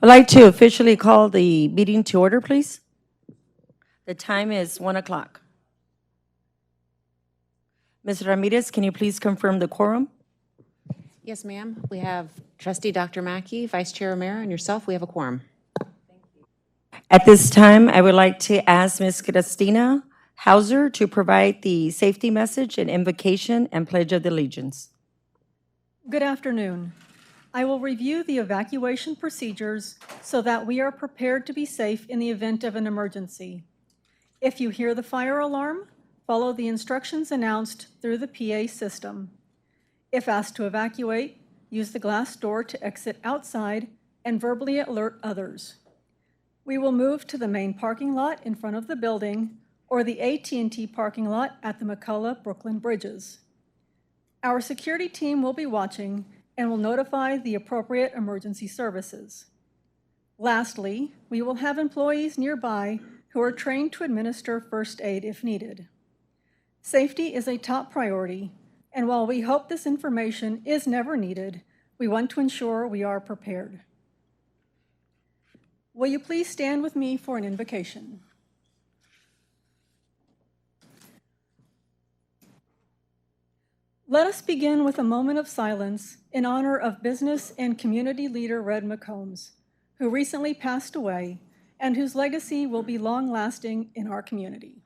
I'd like to officially call the meeting to order, please. The time is 1 o'clock. Ms. Ramirez, can you please confirm the quorum? Yes, ma'am. We have Trustee Dr. Mackey, Vice Chair O'Meara, and yourself. We have a quorum. At this time, I would like to ask Ms. Christina Hauser to provide the safety message and invocation and pledge of allegiance. Good afternoon. I will review the evacuation procedures so that we are prepared to be safe in the event of an emergency. If you hear the fire alarm, follow the instructions announced through the PA system. If asked to evacuate, use the glass door to exit outside and verbally alert others. We will move to the main parking lot in front of the building or the AT&T parking lot at the McCullough-Brooklyn bridges. Our security team will be watching and will notify the appropriate emergency services. Lastly, we will have employees nearby who are trained to administer first aid if needed. Safety is a top priority, and while we hope this information is never needed, we want to ensure we are prepared. Will you please stand with me for an invocation? Let us begin with a moment of silence in honor of business and community leader Red McCombs, who recently passed away and whose legacy will be long-lasting in our community.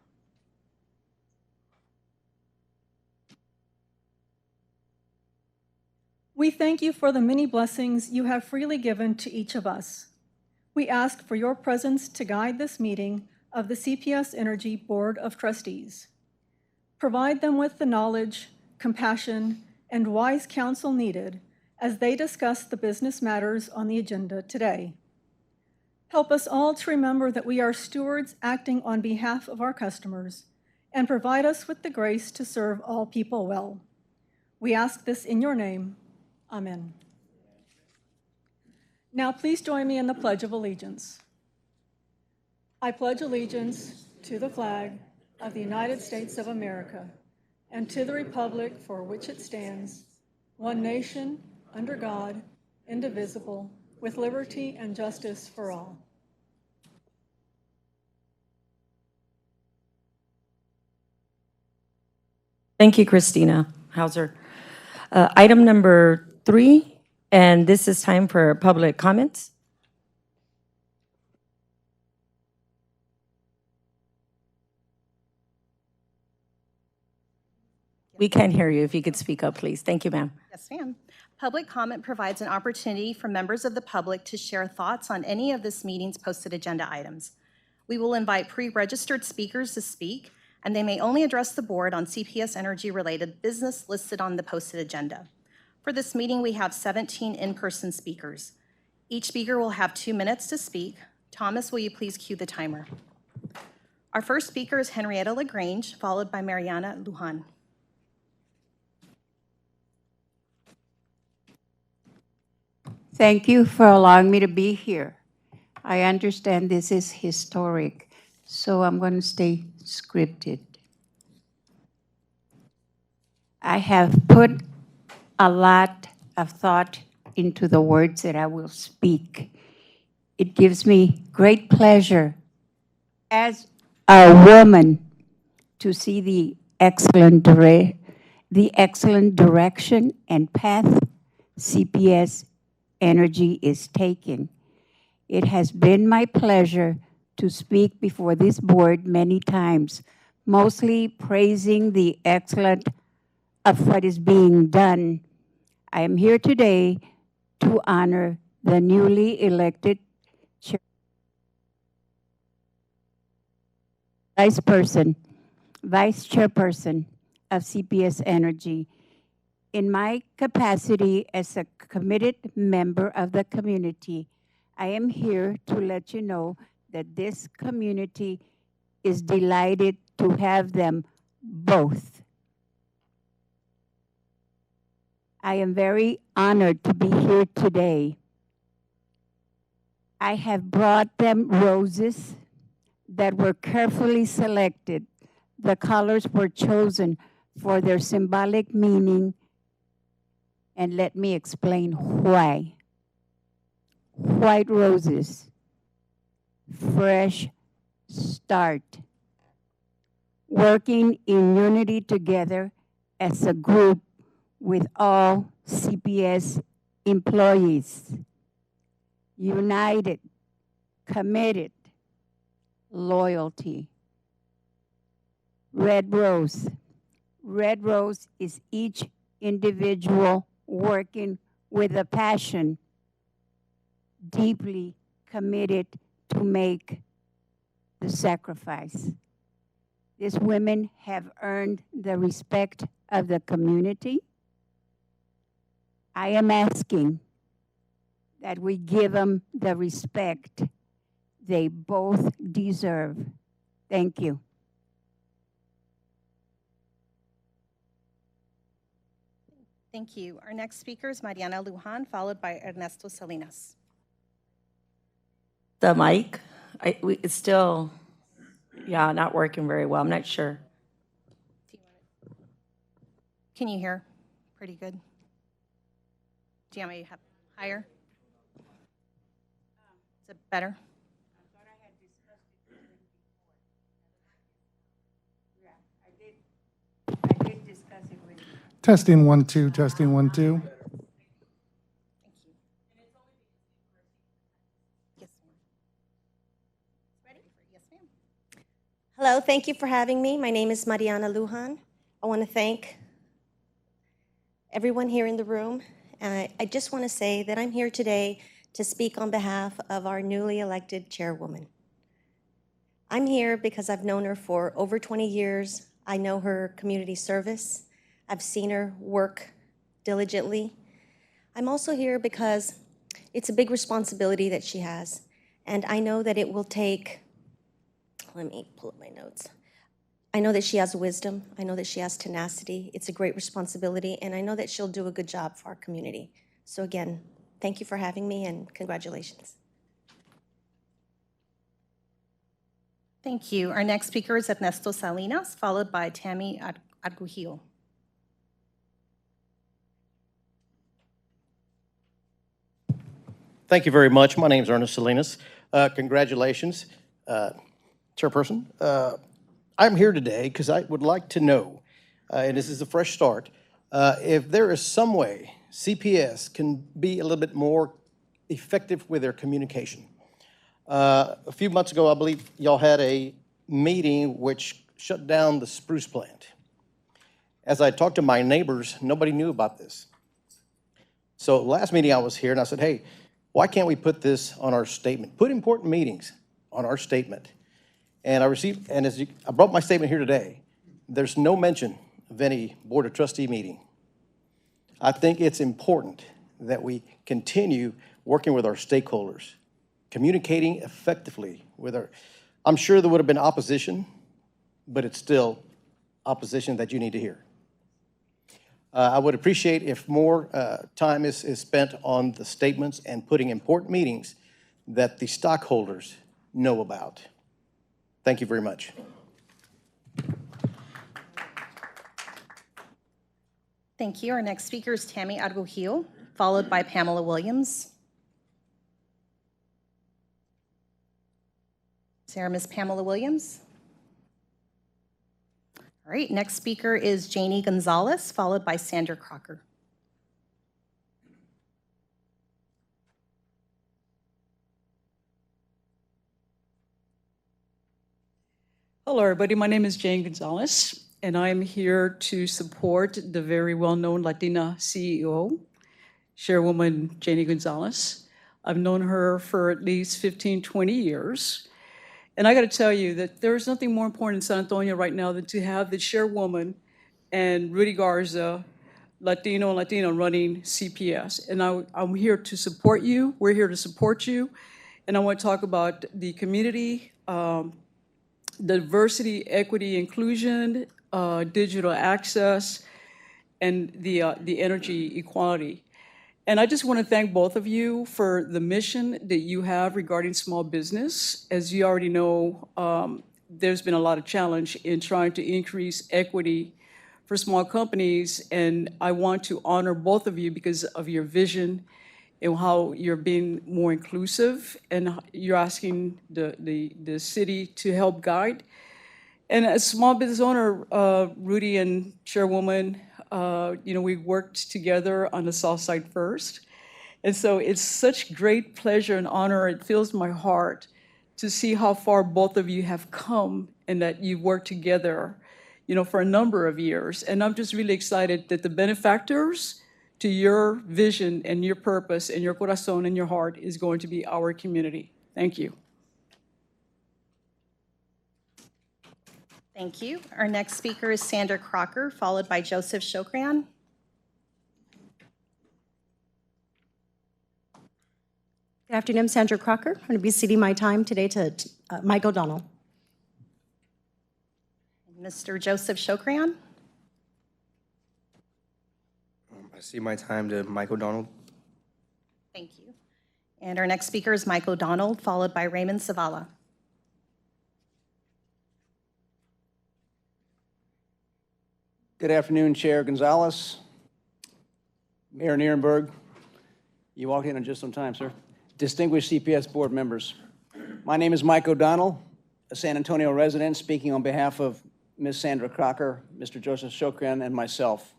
We thank you for the many blessings you have freely given to each of us. We ask for your presence to guide this meeting of the CPS Energy Board of Trustees. Provide them with the knowledge, compassion, and wise counsel needed as they discuss the business matters on the agenda today. Help us all to remember that we are stewards acting on behalf of our customers, and provide us with the grace to serve all people well. We ask this in your name. Amen. Now please join me in the Pledge of Allegiance. I pledge allegiance to the flag of the United States of America and to the republic for which it stands, one nation, under God, indivisible, with liberty and justice for all. Thank you, Christina Hauser. Item number 3, and this is time for public comments. We can't hear you. If you could speak up, please. Thank you, ma'am. Yes, ma'am. Public comment provides an opportunity for members of the public to share thoughts on any of this meeting's posted agenda items. We will invite pre-registered speakers to speak, and they may only address the board on CPS Energy-related business listed on the posted agenda. For this meeting, we have 17 in-person speakers. Each speaker will have 2 minutes to speak. Thomas, will you please cue the timer? Our first speaker is Henrietta LaGrange, followed by Mariana Lujan. Thank you for allowing me to be here. I understand this is historic, so I'm going to stay scripted. I have put a lot of thought into the words that I will speak. It gives me great pleasure as a woman to see the excellent direction and path CPS Energy is taking. It has been my pleasure to speak before this board many times, mostly praising the excellence of what is being done. I am here today to honor the newly elected vice chairperson of CPS Energy. In my capacity as a committed member of the community, I am here to let you know that this community is delighted to have them both. I am very honored to be here today. I have brought them roses that were carefully selected. The colors were chosen for their symbolic meaning, and let me explain why. white roses, fresh start, working in unity together as a group with all CPS employees, united, committed, loyalty. Red rose. Red rose is each individual working with a passion, deeply committed to make the sacrifice. These women have earned the respect of the community. I am asking that we give them the respect they both deserve. Thank you. Thank you. Our next speaker is Mariana Lujan, followed by Ernesto Salinas. The mic, it's still, yeah, not working very well. I'm not sure. Can you hear? Pretty good. Do you want me to have higher? Is it better? I did discuss it with you. Testing 1 2, testing 1 2. Yes, ma'am. Ready? Yes, ma'am. Hello, thank you for having me. My name is Mariana Lujan. I want to thank everyone here in the room. I just want to say that I'm here today to speak on behalf of our newly elected chairwoman. I'm here because I've known her for over 20 years. I know her community service. I've seen her work diligently. I'm also here because it's a big responsibility that she has. And I know that it will take, let me pull up my notes. I know that she has wisdom. I know that she has tenacity. It's a great responsibility, and I know that she'll do a good job for our community. So again, thank you for having me, and congratulations. Thank you. Our next speaker is Ernesto Salinas, followed by Tammy Argugillo. Thank you very much. My name is Ernest Salinas. Congratulations, Chairperson. I'm here today because I would like to know, and this is a fresh start, if there is some way CPS can be a little bit more effective with their communication. A few months ago, I believe y'all had a meeting which shut down the spruce plant. As I talked to my neighbors, nobody knew about this. So last meeting I was here and I said, hey, why can't we put this on our statement? Put important meetings on our statement. And I brought my statement here today. There's no mention of any Board of Trustee meeting. I think it's important that we continue working with our stakeholders, communicating effectively with I'm sure there would have been opposition, but it's still opposition that you need to hear. I would appreciate if more time is spent on the statements and putting important meetings that the stockholders know about. Thank you very much. Thank you. Our next speaker is Tammy Argugillo, followed by Pamela Williams. Sarah, Ms. Pamela Williams. All right, next speaker is Janie Gonzalez, followed by Sandra Crocker. Hello, everybody. My name is Jane Gonzalez, and I am here to support the very well-known Latina CEO, Chairwoman Janie Gonzalez. I've known her for at least 15, 20 years. And I got to tell you that there's nothing more important in San Antonio right now than to have the chairwoman and Rudy Garza, Latino and Latino, running CPS. And I'm here to support you. We're here to support you. And I want to talk about the community, diversity, equity, inclusion, digital access, and the energy equality. And I just want to thank both of you for the mission that you have regarding small business. As you already know, there's been a lot of challenge in trying to increase equity for small companies, and I want to honor both of you because of your vision and how you're being more inclusive, and you're asking the city to help guide. And as small business owner, Rudy and Chairwoman, we worked together on the South Side first. And so it's such great pleasure and honor. It fills my heart to see how far both of you have come and that you've worked together, for a number of years. And I'm just really excited that the benefactors to your vision and your purpose and your corazón and your heart is going to be our community. Thank you. Thank you. Our next speaker is Sandra Crocker, followed by Joseph Shokran. Good afternoon, I'm Sandra Crocker. I'm going to be ceding my time today to Mike O'Donnell. Mr. Joseph Shokran. I cede my time to Mike O'Donnell. Thank you. And our next speaker is Mike O'Donnell, followed by Raymond Zavala. Good afternoon, Chair Gonzalez, Mayor Nierenberg. You walked in just on time, sir. Distinguished CPS board members. My name is Mike O'Donnell, a San Antonio resident, speaking on behalf of Ms. Sandra Crocker, Mr. Joseph Shokran, and myself.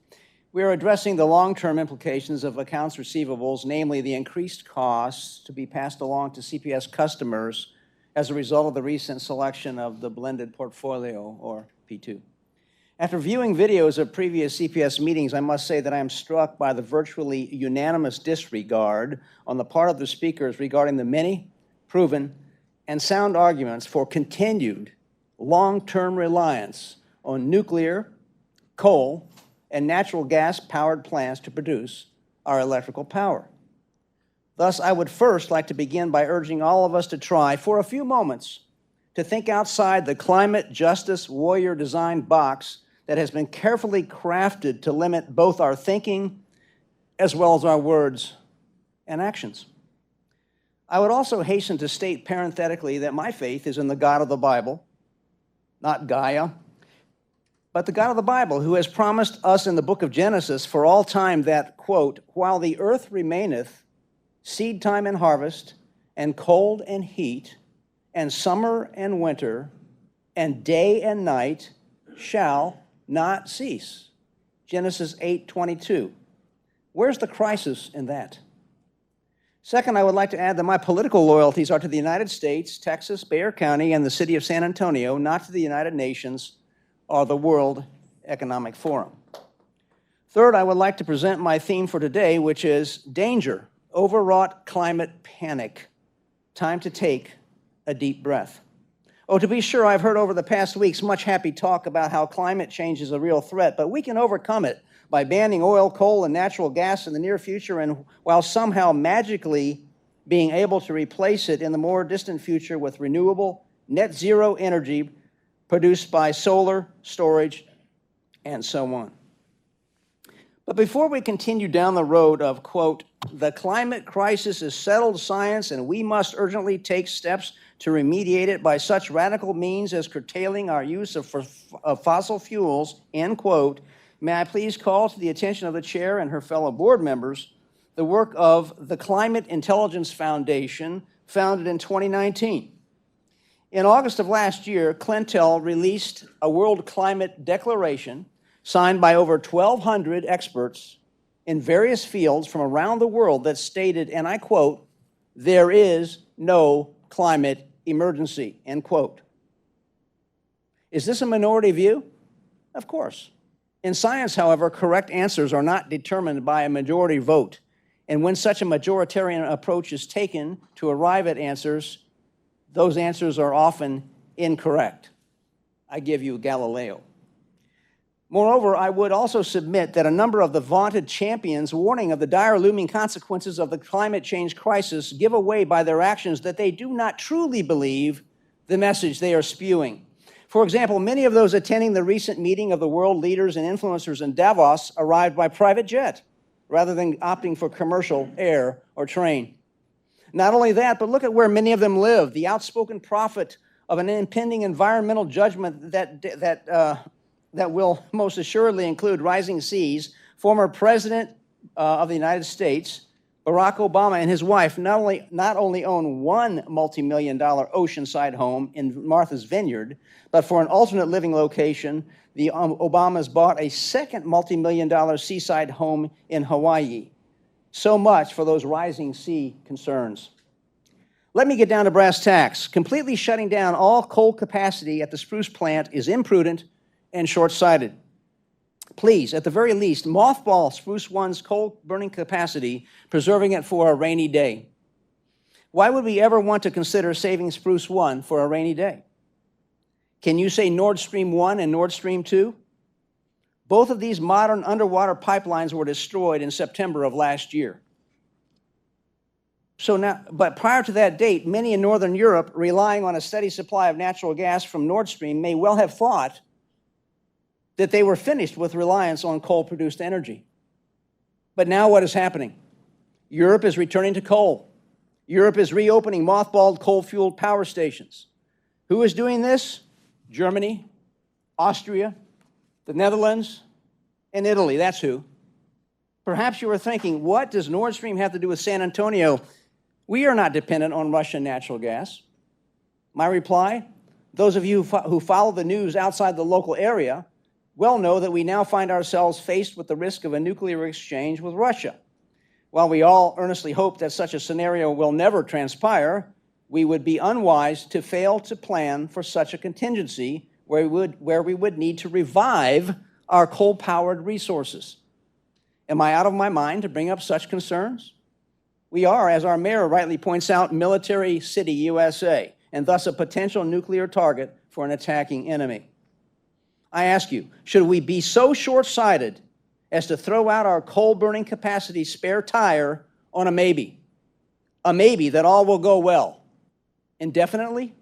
We are addressing the long-term implications of accounts receivables, namely the increased costs to be passed along to CPS customers as a result of the recent selection of the blended portfolio, or P2. After viewing videos of previous CPS meetings, I must say that I am struck by the virtually unanimous disregard on the part of the speakers regarding the many proven and sound arguments for continued long-term reliance on nuclear, coal, and natural gas-powered plants to produce our electrical power. Thus, I would first like to begin by urging all of us to try, for a few moments, to think outside the climate justice warrior design box that has been carefully crafted to limit both our thinking as well as our words and actions. I would also hasten to state parenthetically that my faith is in the God of the Bible, not Gaia, but the God of the Bible, who has promised us in the book of Genesis for all time that, quote, while the earth remaineth, seed time and harvest, and cold and heat, and summer and winter, and day and night shall not cease. Genesis 8:22. Where's the crisis in that? Second, I would like to add that my political loyalties are to the United States, Texas, Bexar County, and the city of San Antonio, not to the United Nations or the World Economic Forum. Third, I would like to present my theme for today, which is danger, overwrought climate panic. Time to take a deep breath. Oh, to be sure, I've heard over the past weeks much happy talk about how climate change is a real threat, but we can overcome it by banning oil, coal, and natural gas in the near future, and while somehow magically being able to replace it in the more distant future with renewable, net zero energy produced by solar, storage, and so on. But before we continue down the road of, quote, the climate crisis is settled science and we must urgently take steps to remediate it by such radical means as curtailing our use of fossil fuels, end quote, may I please call to the attention of the chair and her fellow board members the work of the Climate Intelligence Foundation, founded in 2019. In August of last year, Clintel released a World Climate Declaration signed by over 1,200 experts in various fields from around the world that stated, and I quote, there is no climate emergency, end quote. Is this a minority view? Of course. In science, however, correct answers are not determined by a majority vote. And when such a majoritarian approach is taken to arrive at answers, those answers are often incorrect. I give you Galileo. Moreover, I would also submit that a number of the vaunted champions warning of the dire looming consequences of the climate change crisis give away by their actions that they do not truly believe the message they are spewing. For example, many of those attending the recent meeting of the world leaders and influencers in Davos arrived by private jet rather than opting for commercial air or train. Not only that, but look at where many of them live. The outspoken prophet of an impending environmental judgment that will most assuredly include rising seas, former President of the United States, Barack Obama and his wife not only own one multi-million-dollar oceanside home in Martha's Vineyard, but for an alternate living location, the Obamas bought a second multi-million-dollar seaside home in Hawaii. So much for those rising sea concerns. Let me get down to brass tacks. Completely shutting down all coal capacity at the Spruce plant is imprudent and short-sighted. Please, at the very least, mothball Spruce 1's coal burning capacity, preserving it for a rainy day. Why would we ever want to consider saving Spruce 1 for a rainy day? Can you say Nord Stream 1 and Nord Stream 2? Both of these modern underwater pipelines were destroyed in September of last year. But prior to that date, many in Northern Europe, relying on a steady supply of natural gas from Nord Stream, may well have thought that they were finished with reliance on coal-produced energy. But now what is happening? Europe is returning to coal. Europe is reopening mothballed coal-fueled power stations. Who is doing this? Germany, Austria, the Netherlands, and Italy. That's who. Perhaps you are thinking, what does Nord Stream have to do with San Antonio? We are not dependent on Russian natural gas. My reply, those of you who follow the news outside the local area well know that we now find ourselves faced with the risk of a nuclear exchange with Russia. While we all earnestly hope that such a scenario will never transpire, we would be unwise to fail to plan for such a contingency where we would need to revive our coal-powered resources. Am I out of my mind to bring up such concerns? We are, as our mayor rightly points out, military city USA, and thus a potential nuclear target for an attacking enemy. I ask you, should we be so short-sighted as to throw out our coal-burning capacity spare tire on a maybe that all will go well, indefinitely?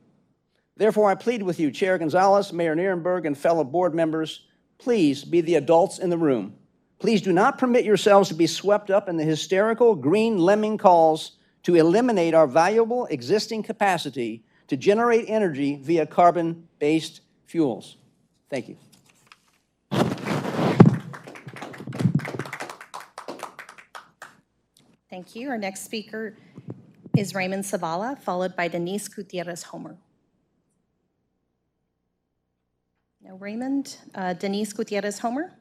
Therefore, I plead with you, Chair Gonzalez, Mayor Nierenberg, and fellow board members, please be the adults in the room. Please do not permit yourselves to be swept up in the hysterical green lemming calls to eliminate our valuable existing capacity to generate energy via carbon-based fuels. Thank you. Thank you. Our next speaker is Raymond Zavala, followed by Denise Gutierrez-Homer. Now, Raymond, Denise Gutierrez-Homer.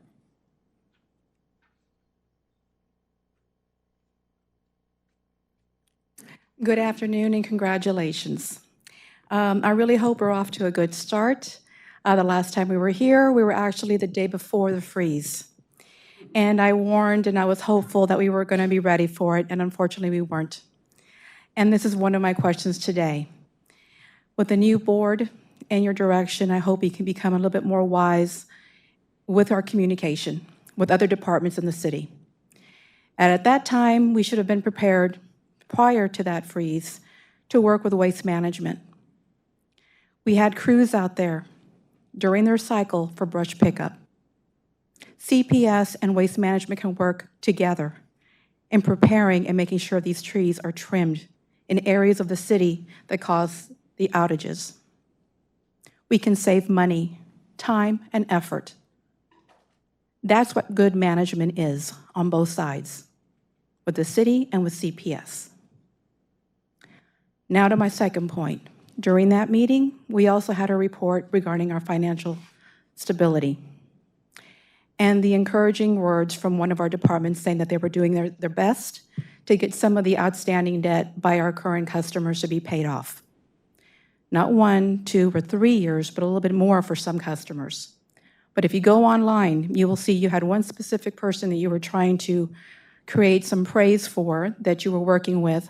Good afternoon and congratulations. I really hope we're off to a good start. The last time we were here, we were actually the day before the freeze. And I warned and I was hopeful that we were going to be ready for it, and unfortunately we weren't. And this is one of my questions today. With the new board and your direction, I hope you can become a little bit more wise with our communication with other departments in the city. And at that time, we should have been prepared prior to that freeze to work with waste management. We had crews out there during their cycle for brush pickup. CPS and waste management can work together in preparing and making sure these trees are trimmed in areas of the city that cause the outages. We can save money, time, and effort. That's what good management is on both sides, with the city and with CPS. Now to my second point. During that meeting, we also had a report regarding our financial stability and the encouraging words from one of our departments saying that they were doing their best to get some of the outstanding debt by our current customers to be paid off. Not 1, 2, or 3 years, but a little bit more for some customers. But if you go online, you will see you had one specific person that you were trying to create some praise for, that you were working with,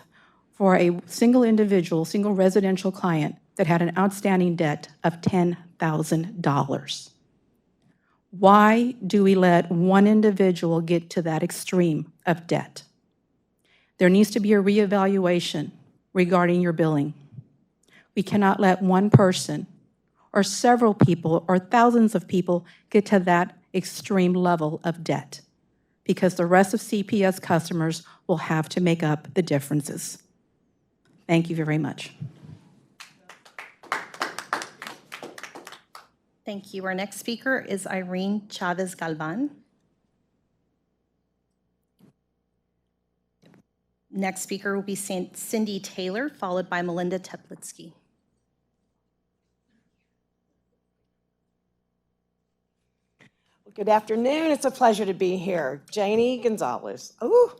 for a single individual, single residential client that had an outstanding debt of $10,000. Why do we let one individual get to that extreme of debt? There needs to be a reevaluation regarding your billing. We cannot let one person or several people or thousands of people get to that extreme level of debt, because the rest of CPS customers will have to make up the differences. Thank you very much. Thank you. Our next speaker is Irene Chavez Galvan. Next speaker will be Cindy Taylor, followed by Melinda Teplitsky. Good afternoon. It's a pleasure to be here. Janie Gonzalez. Ooh,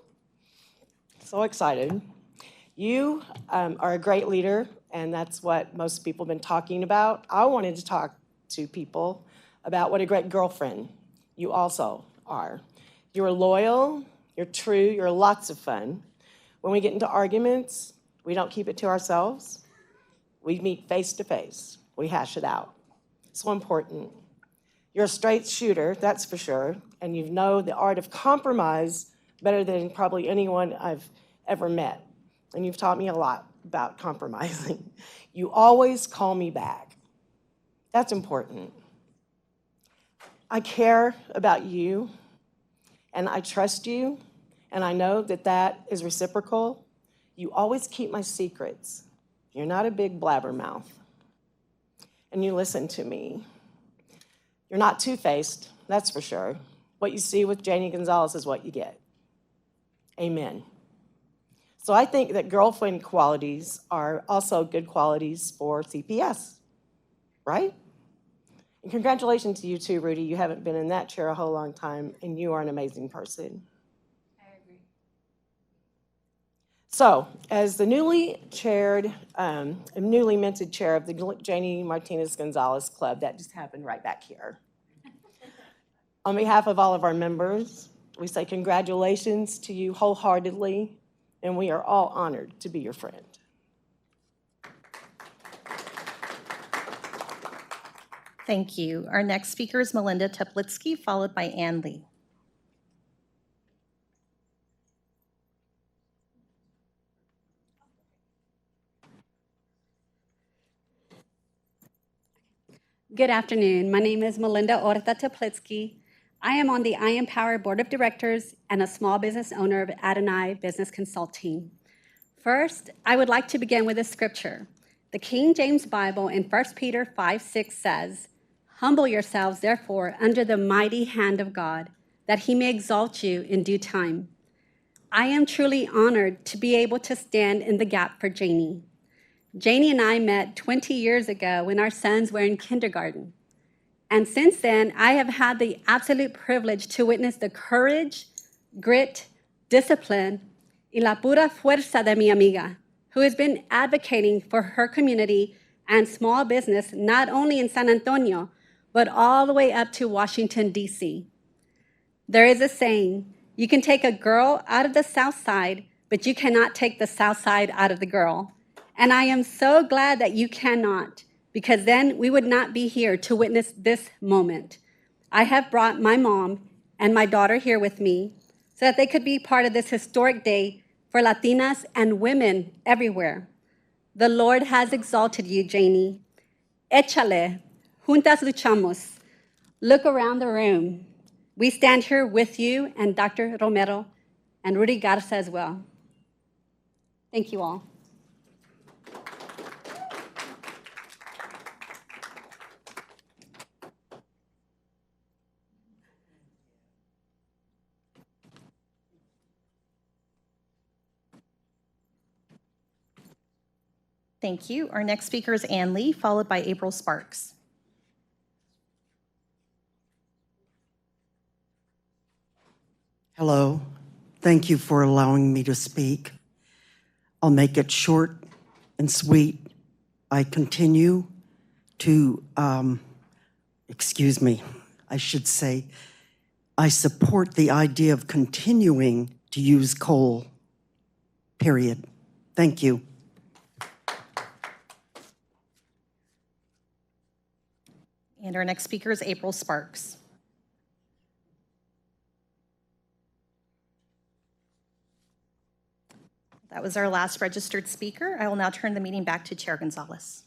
so excited. You are a great leader, and that's what most people have been talking about. I wanted to talk to people about what a great girlfriend you also are. You're loyal, you're true, you're lots of fun. When we get into arguments, we don't keep it to ourselves. We meet face to face. We hash it out. So important. You're a straight shooter, that's for sure, and you know the art of compromise better than probably anyone I've ever met. And you've taught me a lot about compromising. You always call me back. That's important. I care about you, and I trust you, and I know that that is reciprocal. You always keep my secrets. You're not a big blabbermouth. And you listen to me. You're not two-faced, that's for sure. What you see with Janie Gonzalez is what you get. Amen. So I think that girlfriend qualities are also good qualities for CPS, right? And congratulations to you too, Rudy. You haven't been in that chair a whole long time, and you are an amazing person. I agree. So, as the newly minted chair of the Janie Martinez Gonzalez Club, that just happened right back here. On behalf of all of our members, we say congratulations to you wholeheartedly, and we are all honored to be your friend. Thank you. Our next speaker is Melinda Teplitsky, followed by Ann Lee. Good afternoon. My name is Melinda Orta Teplitsky. I am on the I Empower Board of Directors and a small business owner of Adonai Business Consulting. First, I would like to begin with a scripture. The King James Bible in 1 Peter 5:6 says, "Humble yourselves, therefore, under the mighty hand of God, that he may exalt you in due time." I am truly honored to be able to stand in the gap for Janie. Janie and I met 20 years ago when our sons were in kindergarten. And since then, I have had the absolute privilege to witness the courage, grit, discipline, y la pura fuerza de mi amiga, who has been advocating for her community and small business, not only in San Antonio, but all the way up to Washington, D.C. There is a saying, you can take a girl out of the South Side, but you cannot take the South Side out of the girl. And I am so glad that you cannot, because then we would not be here to witness this moment. I have brought my mom and my daughter here with me so that they could be part of this historic day for Latinas and women everywhere. The Lord has exalted you, Janie. Échale, juntas luchamos. Look around the room. We stand here with you and Dr. Romero and Rudy Garza as well. Thank you all. Thank you. Our next speaker is Ann Lee, followed by April Sparks. Hello. Thank you for allowing me to speak. I'll make it short and sweet. I continue to, I should say, I support the idea of continuing to use coal, period. Thank you. And our next speaker is April Sparks. That was our last registered speaker. I will now turn the meeting back to Chair Gonzalez.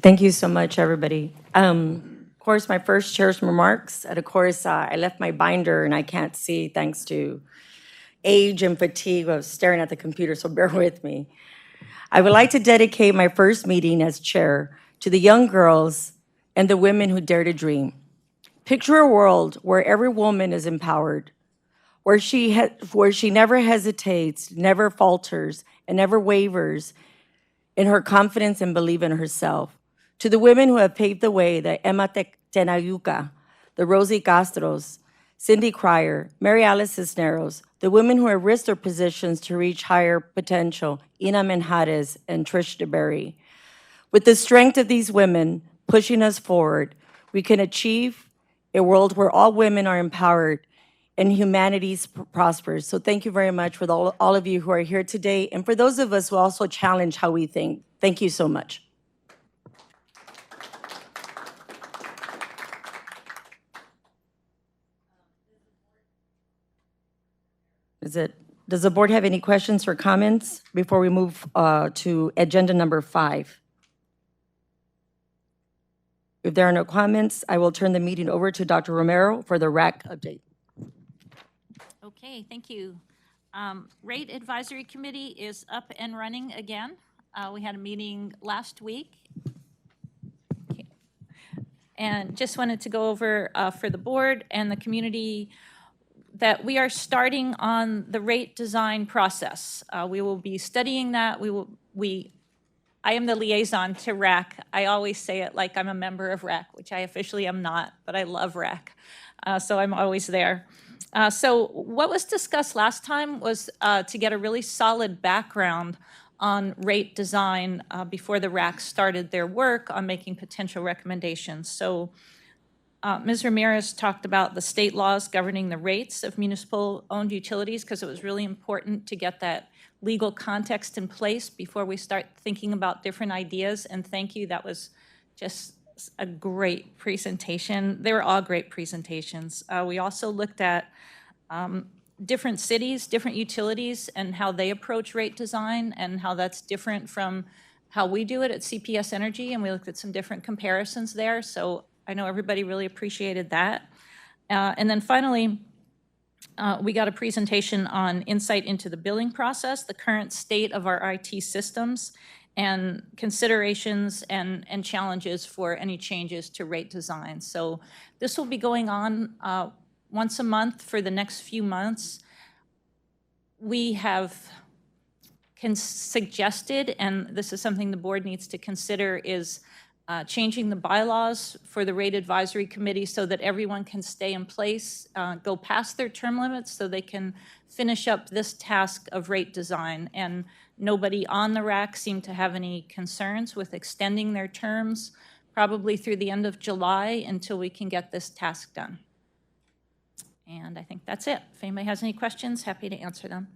Thank you so much, everybody. Of course, my first chair's remarks, and of course, I left my binder and I can't see thanks to age and fatigue of staring at the computer, so bear with me. I would like to dedicate my first meeting as chair to the young girls and the women who dare to dream. Picture a world where every woman is empowered, where she never hesitates, never falters, and never wavers in her confidence and belief in herself. To the women who have paved the way, the Emma Tenayuca, the Rosie Castros, Cindy Cryer, Mary Alice Cisneros, the women who have risked their positions to reach higher potential, Ina Menjares and Trish DeBerry. With the strength of these women pushing us forward, we can achieve a world where all women are empowered and humanity prospers. So thank you very much for all of you who are here today, and for those of us who also challenge how we think. Thank you so much. Does the board have any questions or comments before we move to agenda number 5? If there are no comments, I will turn the meeting over to Dr. Romero for the RAC update. Okay, thank you. Rate Advisory Committee is up and running again. We had a meeting last week. Okay. And just wanted to go over for the board and the community that we are starting on the rate design process. We will be studying that. I am the liaison to RAC. I always say it like I'm a member of RAC, which I officially am not, but I love RAC. So I'm always there. So what was discussed last time was to get a really solid background on rate design before the RAC started their work on making potential recommendations. So Ms. Ramirez talked about the state laws governing the rates of municipal-owned utilities, because it was really important to get that legal context in place before we start thinking about different ideas. And thank you, that was just a great presentation. They were all great presentations. We also looked at different cities, different utilities, and how they approach rate design and how that's different from how we do it at CPS Energy, and we looked at some different comparisons there. So I know everybody really appreciated that. And then finally, we got a presentation on insight into the billing process, the current state of our IT systems, and considerations and challenges for any changes to rate design. So this will be going on once a month for the next few months. We have suggested, and this is something the board needs to consider, is changing the bylaws for the Rate Advisory Committee so that everyone can stay in place, go past their term limits so they can finish up this task of rate design. And nobody on the RAC seemed to have any concerns with extending their terms, probably through the end of July, until we can get this task done. And I think that's it. If anybody has any questions, happy to answer them.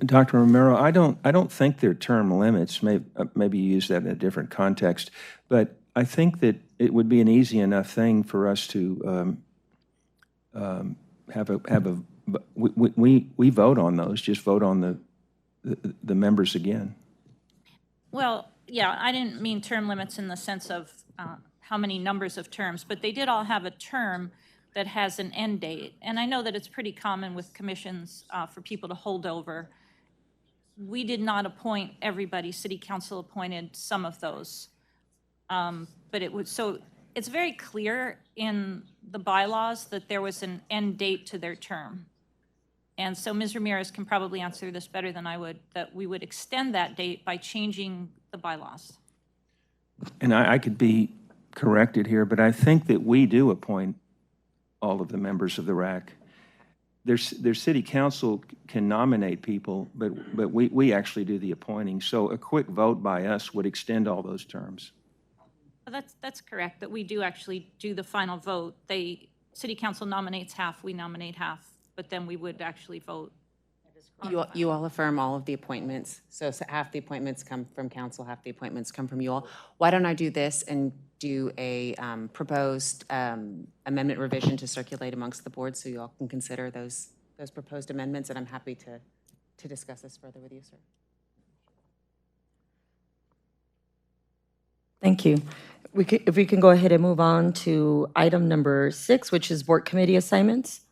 Dr. Romero, I don't think they're term limits. Maybe you use that in a different context, but I think that it would be an easy enough thing for us to we vote on those. Just vote on the members again. Well, yeah, I didn't mean term limits in the sense of how many numbers of terms, but they did all have a term that has an end date. And I know that it's pretty common with commissions for people to hold over. We did not appoint everybody. City Council appointed some of those. But it was, so it's very clear in the bylaws that there was an end date to their term. And so Ms. Ramirez can probably answer this better than I would, that we would extend that date by changing the bylaws. And I could be corrected here, but I think that we do appoint all of the members of the RAC. Their city council can nominate people, but we actually do the appointing. So a quick vote by us would extend all those terms. That's correct, that we do actually do the final vote. City council nominates half, we nominate half, but then we would actually vote. You all affirm all of the appointments. So half the appointments come from council, half the appointments come from you all. Why don't I do this and do a proposed amendment revision to circulate amongst the board so you all can consider those proposed amendments, and I'm happy to discuss this further with you, sir. Thank you. If we can go ahead and move on to item number 6, which is board committee assignments.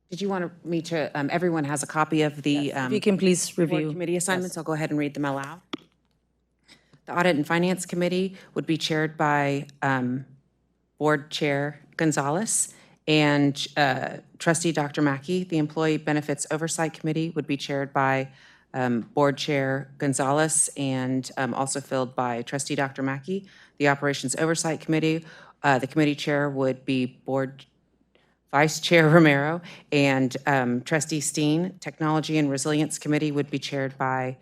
Did you want me to, everyone has a copy of the If you can please review. board committee assignments. I'll go ahead and read them aloud. The Audit and Finance Committee would be chaired by Board Chair Gonzalez and Trustee Dr. Mackey. The Employee Benefits Oversight Committee would be chaired by Board Chair Gonzalez and also filled by Trustee Dr. Mackey. The Operations Oversight Committee, the committee chair would be Vice Chair Romero and Trustee Steen. Technology and Resilience Committee would be chaired by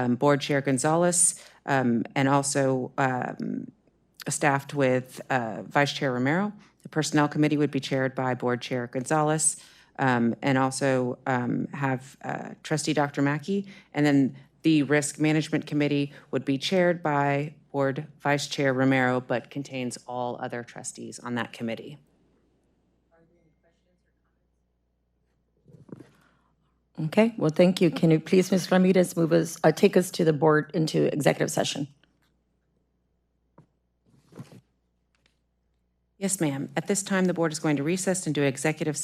Board Chair Gonzalez and also staffed with Vice Chair Romero. The Personnel Committee would be chaired by Board Chair Gonzalez and also have Trustee Dr. Mackey. And then the Risk Management Committee would be chaired by Board Vice Chair Romero, but contains all other trustees on that committee. Okay, well, thank you. Can you please, Ms. Ramirez, take us to the board into executive session? Yes, ma'am. At this time, the board is going to recess and do executive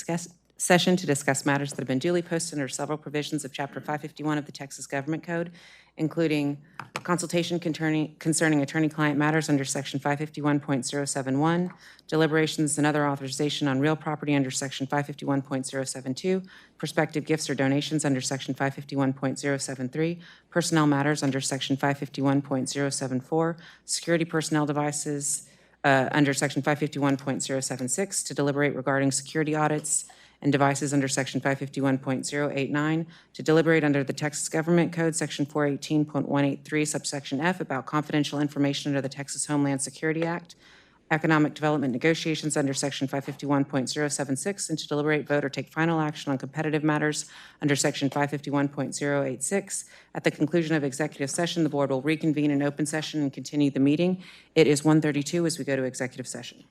session to discuss matters that have been duly posted under several provisions of Chapter 551 of the Texas Government Code, including consultation concerning attorney-client matters under Section 551.071, deliberations and other authorization on real property under Section 551.072, prospective gifts or donations under Section 551.073, personnel matters under Section 551.074, security personnel devices under Section 551.076, to deliberate regarding security audits and devices under Section 551.089, to deliberate under the Texas Government Code, Section 418.183, subsection F, about confidential information under the Texas Homeland Security Act, economic development negotiations under Section 551.076, and to deliberate, vote, or take final action on competitive matters under Section 551.086. At the conclusion of executive session, the board will reconvene in open session and continue the meeting. It is 1:32 as we go to executive session.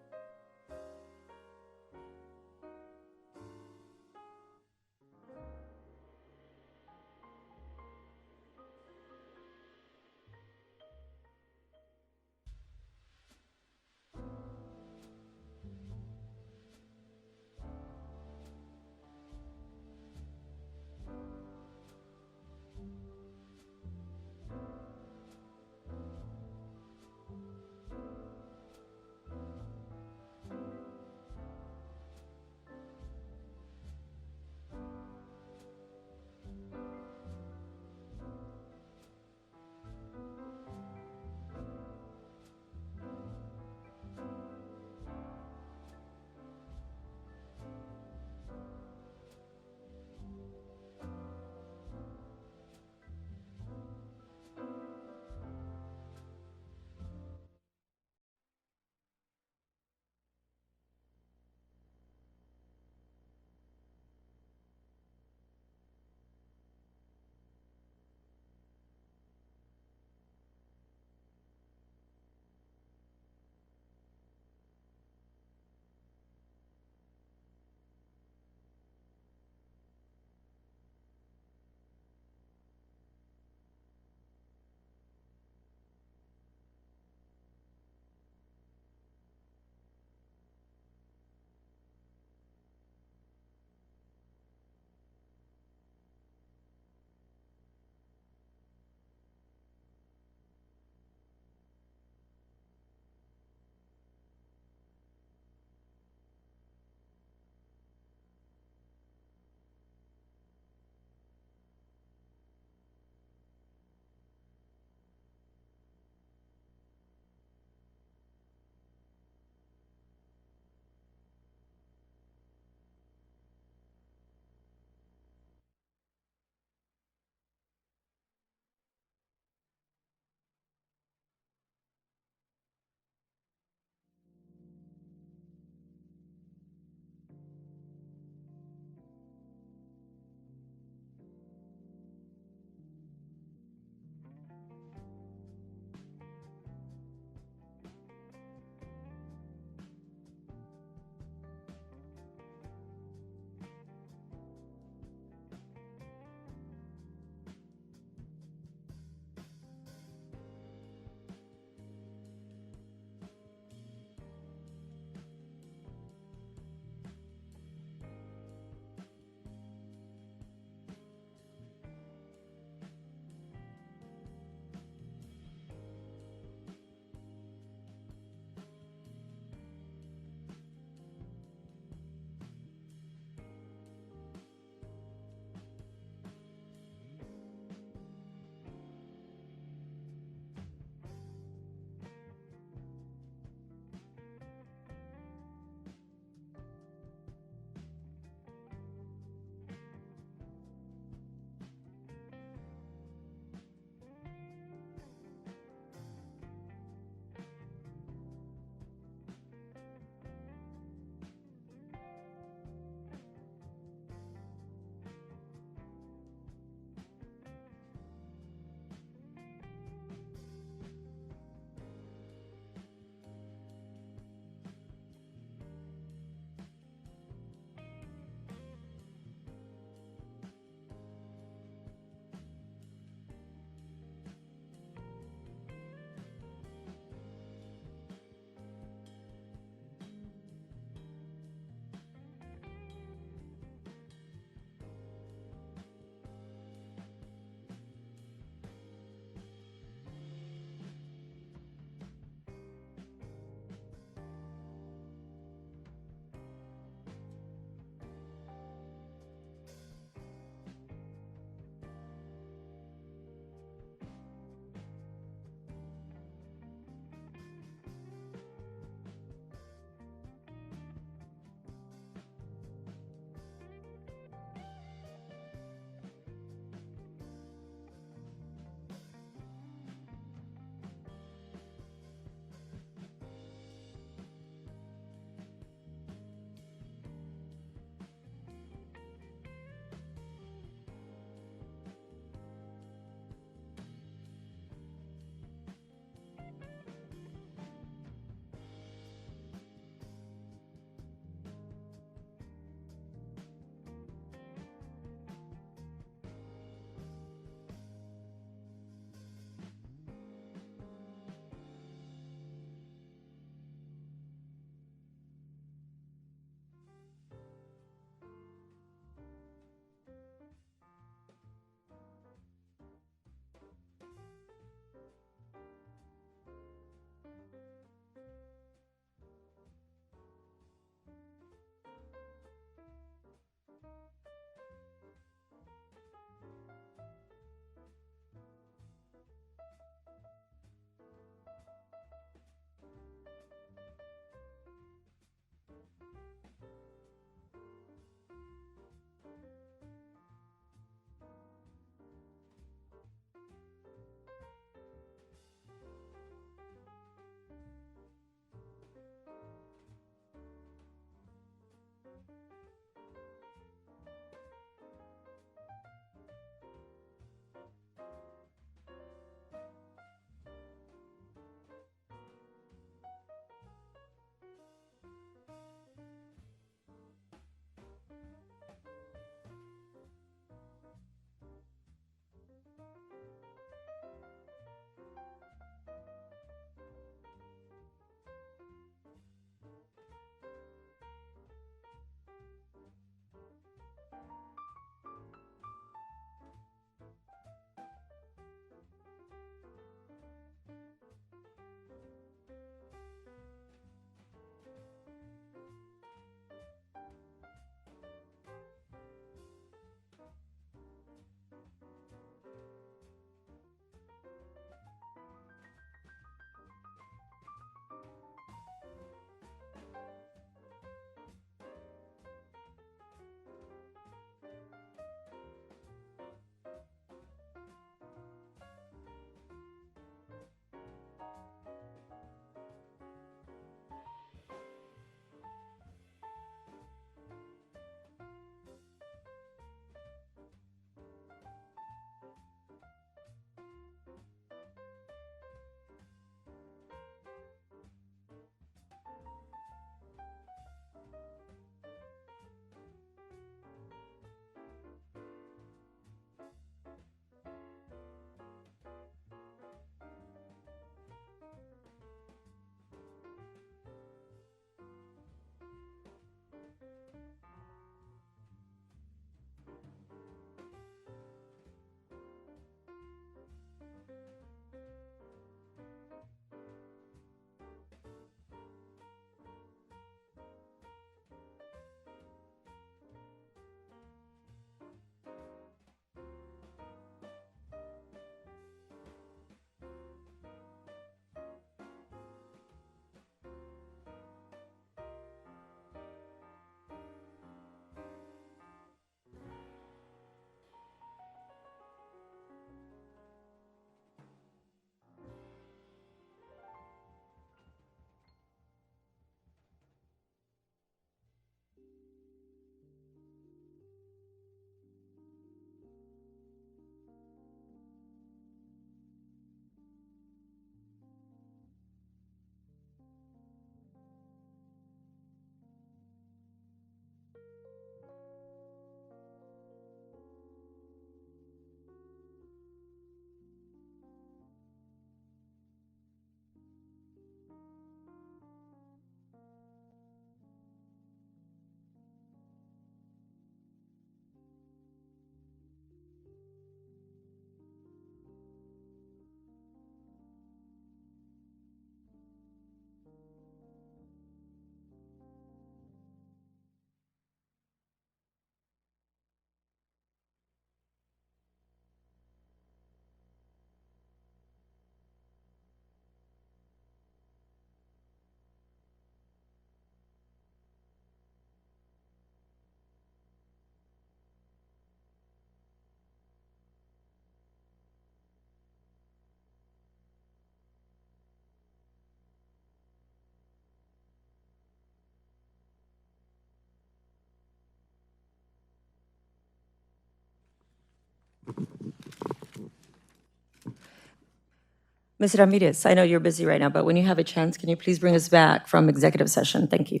Ms. Ramirez, I know you're busy right now, but when you have a chance, can you please bring us back from executive session? Thank you.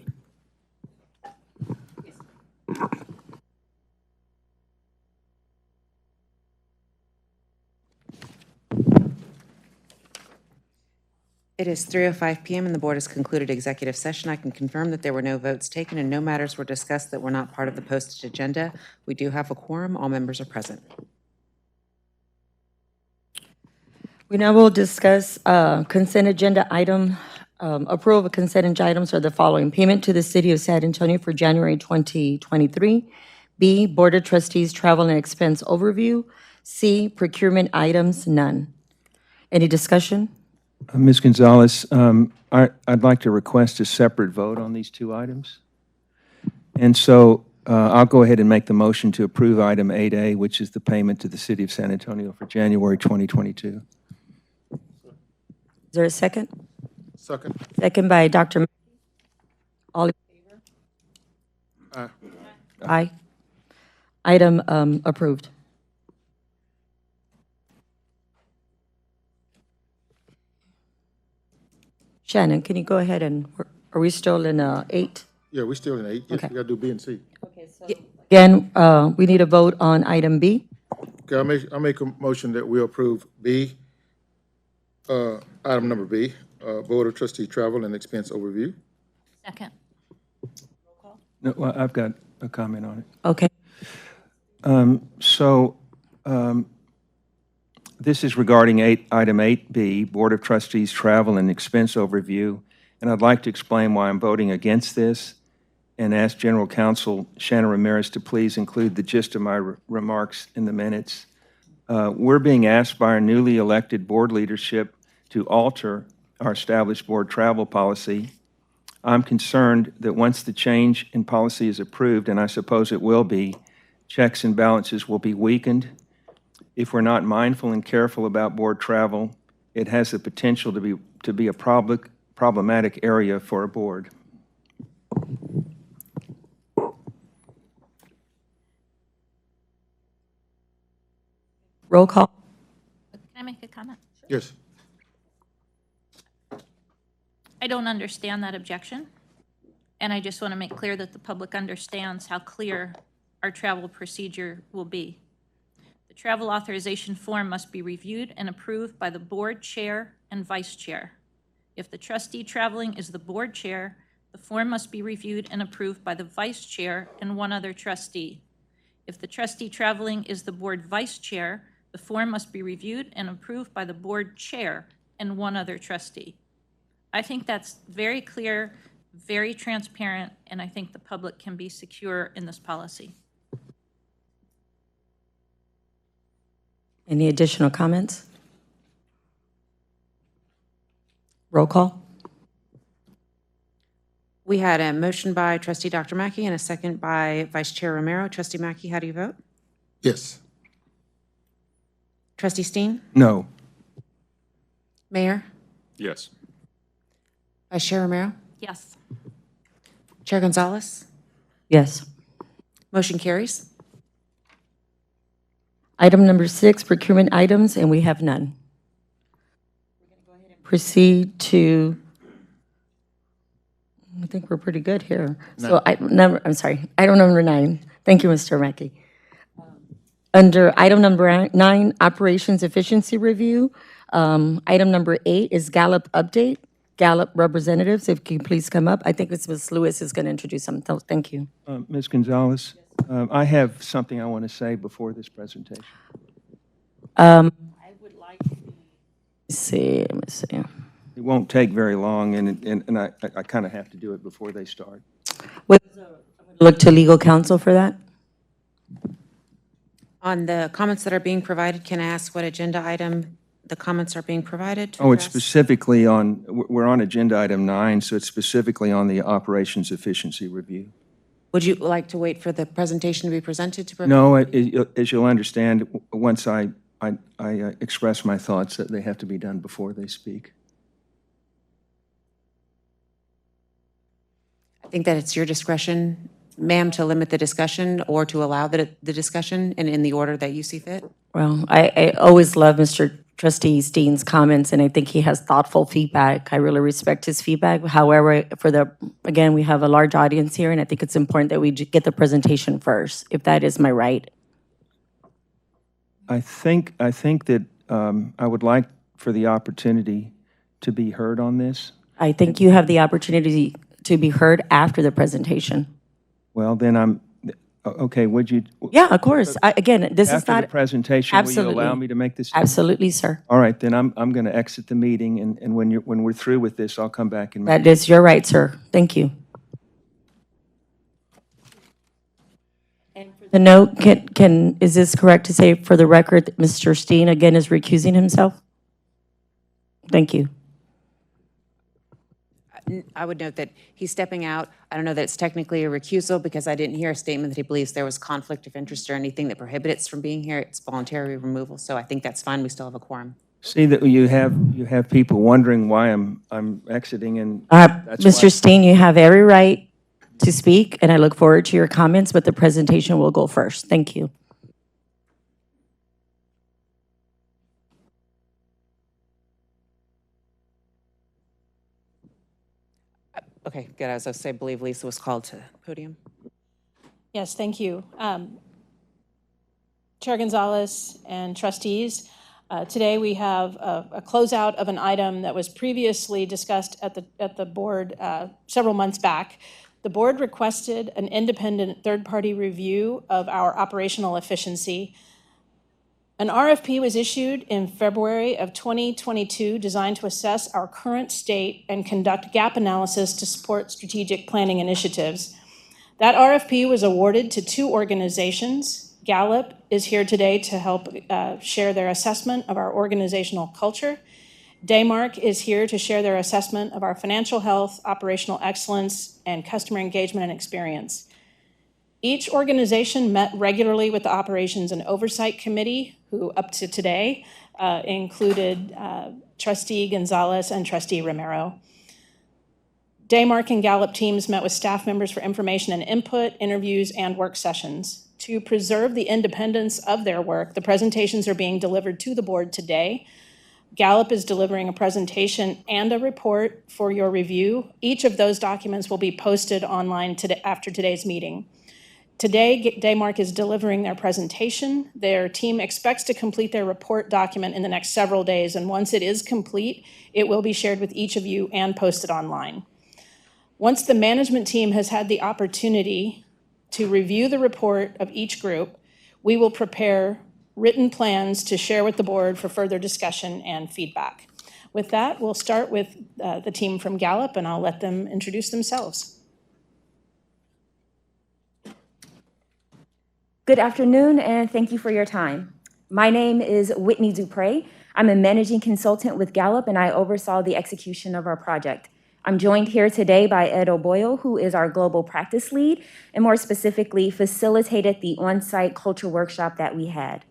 It is 3:05 PM and the board has concluded executive session. I can confirm that there were no votes taken and no matters were discussed that were not part of the posted agenda. We do have a quorum. All members are present. We now will discuss consent agenda item, approval of consent agenda items are the following. Payment to the City of San Antonio for January 2023. B, Board of Trustees Travel and Expense Overview. C, procurement items, none. Any discussion? Ms. Gonzalez, I'd like to request a separate vote on these two items. And so I'll go ahead and make the motion to approve item 8A, which is the payment to the City of San Antonio for January 2022. Is there a second? Second. Second by Dr. All in favor? Aye. Aye. Item approved. Shannon, can you go ahead and, are we still in 8? Yeah, we're still in 8. Yes, Okay. we gotta do B and C. Again, we need a vote on item B. Okay, I make a motion that we approve B, item number B, Board of Trustee Travel and Expense Overview. Second. No, well, I've got a comment on it. Okay. This is regarding item 8B, Board of Trustees Travel and Expense Overview, and I'd like to explain why I'm voting against this and ask General Counsel Shannon Ramirez to please include the gist of my remarks in the minutes. We're being asked by our newly elected board leadership to alter our established board travel policy. I'm concerned that once the change in policy is approved, and I suppose it will be, checks and balances will be weakened. If we're not mindful and careful about board travel, it has the potential to be a problematic area for a board. Roll call. Can I make a comment? Yes. I don't understand that objection, and I just want to make clear that the public understands how clear our travel procedure will be. The travel authorization form must be reviewed and approved by the board chair and vice chair. If the trustee traveling is the board chair, the form must be reviewed and approved by the vice chair and one other trustee. If the trustee traveling is the board vice chair, the form must be reviewed and approved by the board chair and one other trustee. I think that's very clear, very transparent, and I think the public can be secure in this policy. Any additional comments? Roll call. We had a motion by Trustee Dr. Mackey and a second by Vice Chair Romero. Trustee Mackey, how do you vote? Yes. Trustee Steen? No. Mayor? Yes. Vice Chair Romero? Yes. Chair Gonzalez? Yes. Motion carries. Item number 6, procurement items, and we have none. Proceed to, I think we're pretty good here. So I'm sorry, item number 9. Thank you, Mr. Mackey. Under item number 9, operations efficiency review. Item number 8 is Gallup update. Gallup representatives, if you can please come up. I think it's Ms. Lewis is going to introduce something. Thank you. Ms. Gonzalez, I have something I want to say before this presentation. I would like to let me see. It won't take very long, and I kind of have to do it before they start. Look to legal counsel for that. On the comments that are being provided, can I ask what agenda item the comments are being provided to Oh, it's address? specifically on, we're on agenda item 9, so it's specifically on the operations efficiency review. Would you like to wait for the presentation to be presented to provide? No, as you'll understand, once I express my thoughts, that they have to be done before they speak. I think that it's your discretion ma'am, to limit the discussion or to allow the discussion in the order that you see fit? Well, I always love Mr. Trustee Steen's comments, and I think he has thoughtful feedback. I really respect his feedback. However, again, we have a large audience here, and I think it's important that we get the presentation first, if that is my right. I think that I would like for the opportunity to be heard on this. I think you have the opportunity to be heard after the presentation. Well, then okay, would you? Yeah, of course. Again, this is After not. the presentation, will you allow Absolutely. me to make this? Absolutely, sir. All right, then I'm going to exit the meeting, and when we're through with this, I'll come back and make. That is your right, sir. Thank you. And for the note, is this correct to say for the record that Mr. Steen again is recusing himself? Thank you. I would note that he's stepping out. I don't know that it's technically a recusal because I didn't hear a statement that he believes there was conflict of interest or anything that prohibits from being here. It's voluntary removal, so I think that's fine. We still have a quorum. See that you have people wondering why I'm exiting, and that's Mr. why. Steen, you have every right to speak, and I look forward to your comments, but the presentation will go first. Thank you. Okay, good. As I say, I believe Lisa was called to the podium. Yes, thank you. Chair Gonzalez and trustees, today we have a closeout of an item that was previously discussed at the board several months back. The board requested an independent third-party review of our operational efficiency. An RFP was issued in February of 2022 designed to assess our current state and conduct gap analysis to support strategic planning initiatives. That RFP was awarded to 2 organizations. Gallup is here today to help share their assessment of our organizational culture. Daymark is here to share their assessment of our financial health, operational excellence, and customer engagement and experience. Each organization met regularly with the Operations and Oversight Committee, who up to today included Trustee Gonzalez and Trustee Romero. Daymark and Gallup teams met with staff members for information and input, interviews, and work sessions. To preserve the independence of their work, the presentations are being delivered to the board today. Gallup is delivering a presentation and a report for your review. Each of those documents will be posted online after today's meeting. Today, Daymark is delivering their presentation. Their team expects to complete their report document in the next several days, and once it is complete, it will be shared with each of you and posted online. Once the management team has had the opportunity to review the report of each group, we will prepare written plans to share with the board for further discussion and feedback. With that, we'll start with the team from Gallup, and I'll let them introduce themselves. Good afternoon, and thank you for your time. My name is Whitney Dupre. I'm a managing consultant with Gallup, and I oversaw the execution of our project. I'm joined here today by Ed O'Boyle, who is our global practice lead, and more specifically, facilitated the on-site culture workshop that we had.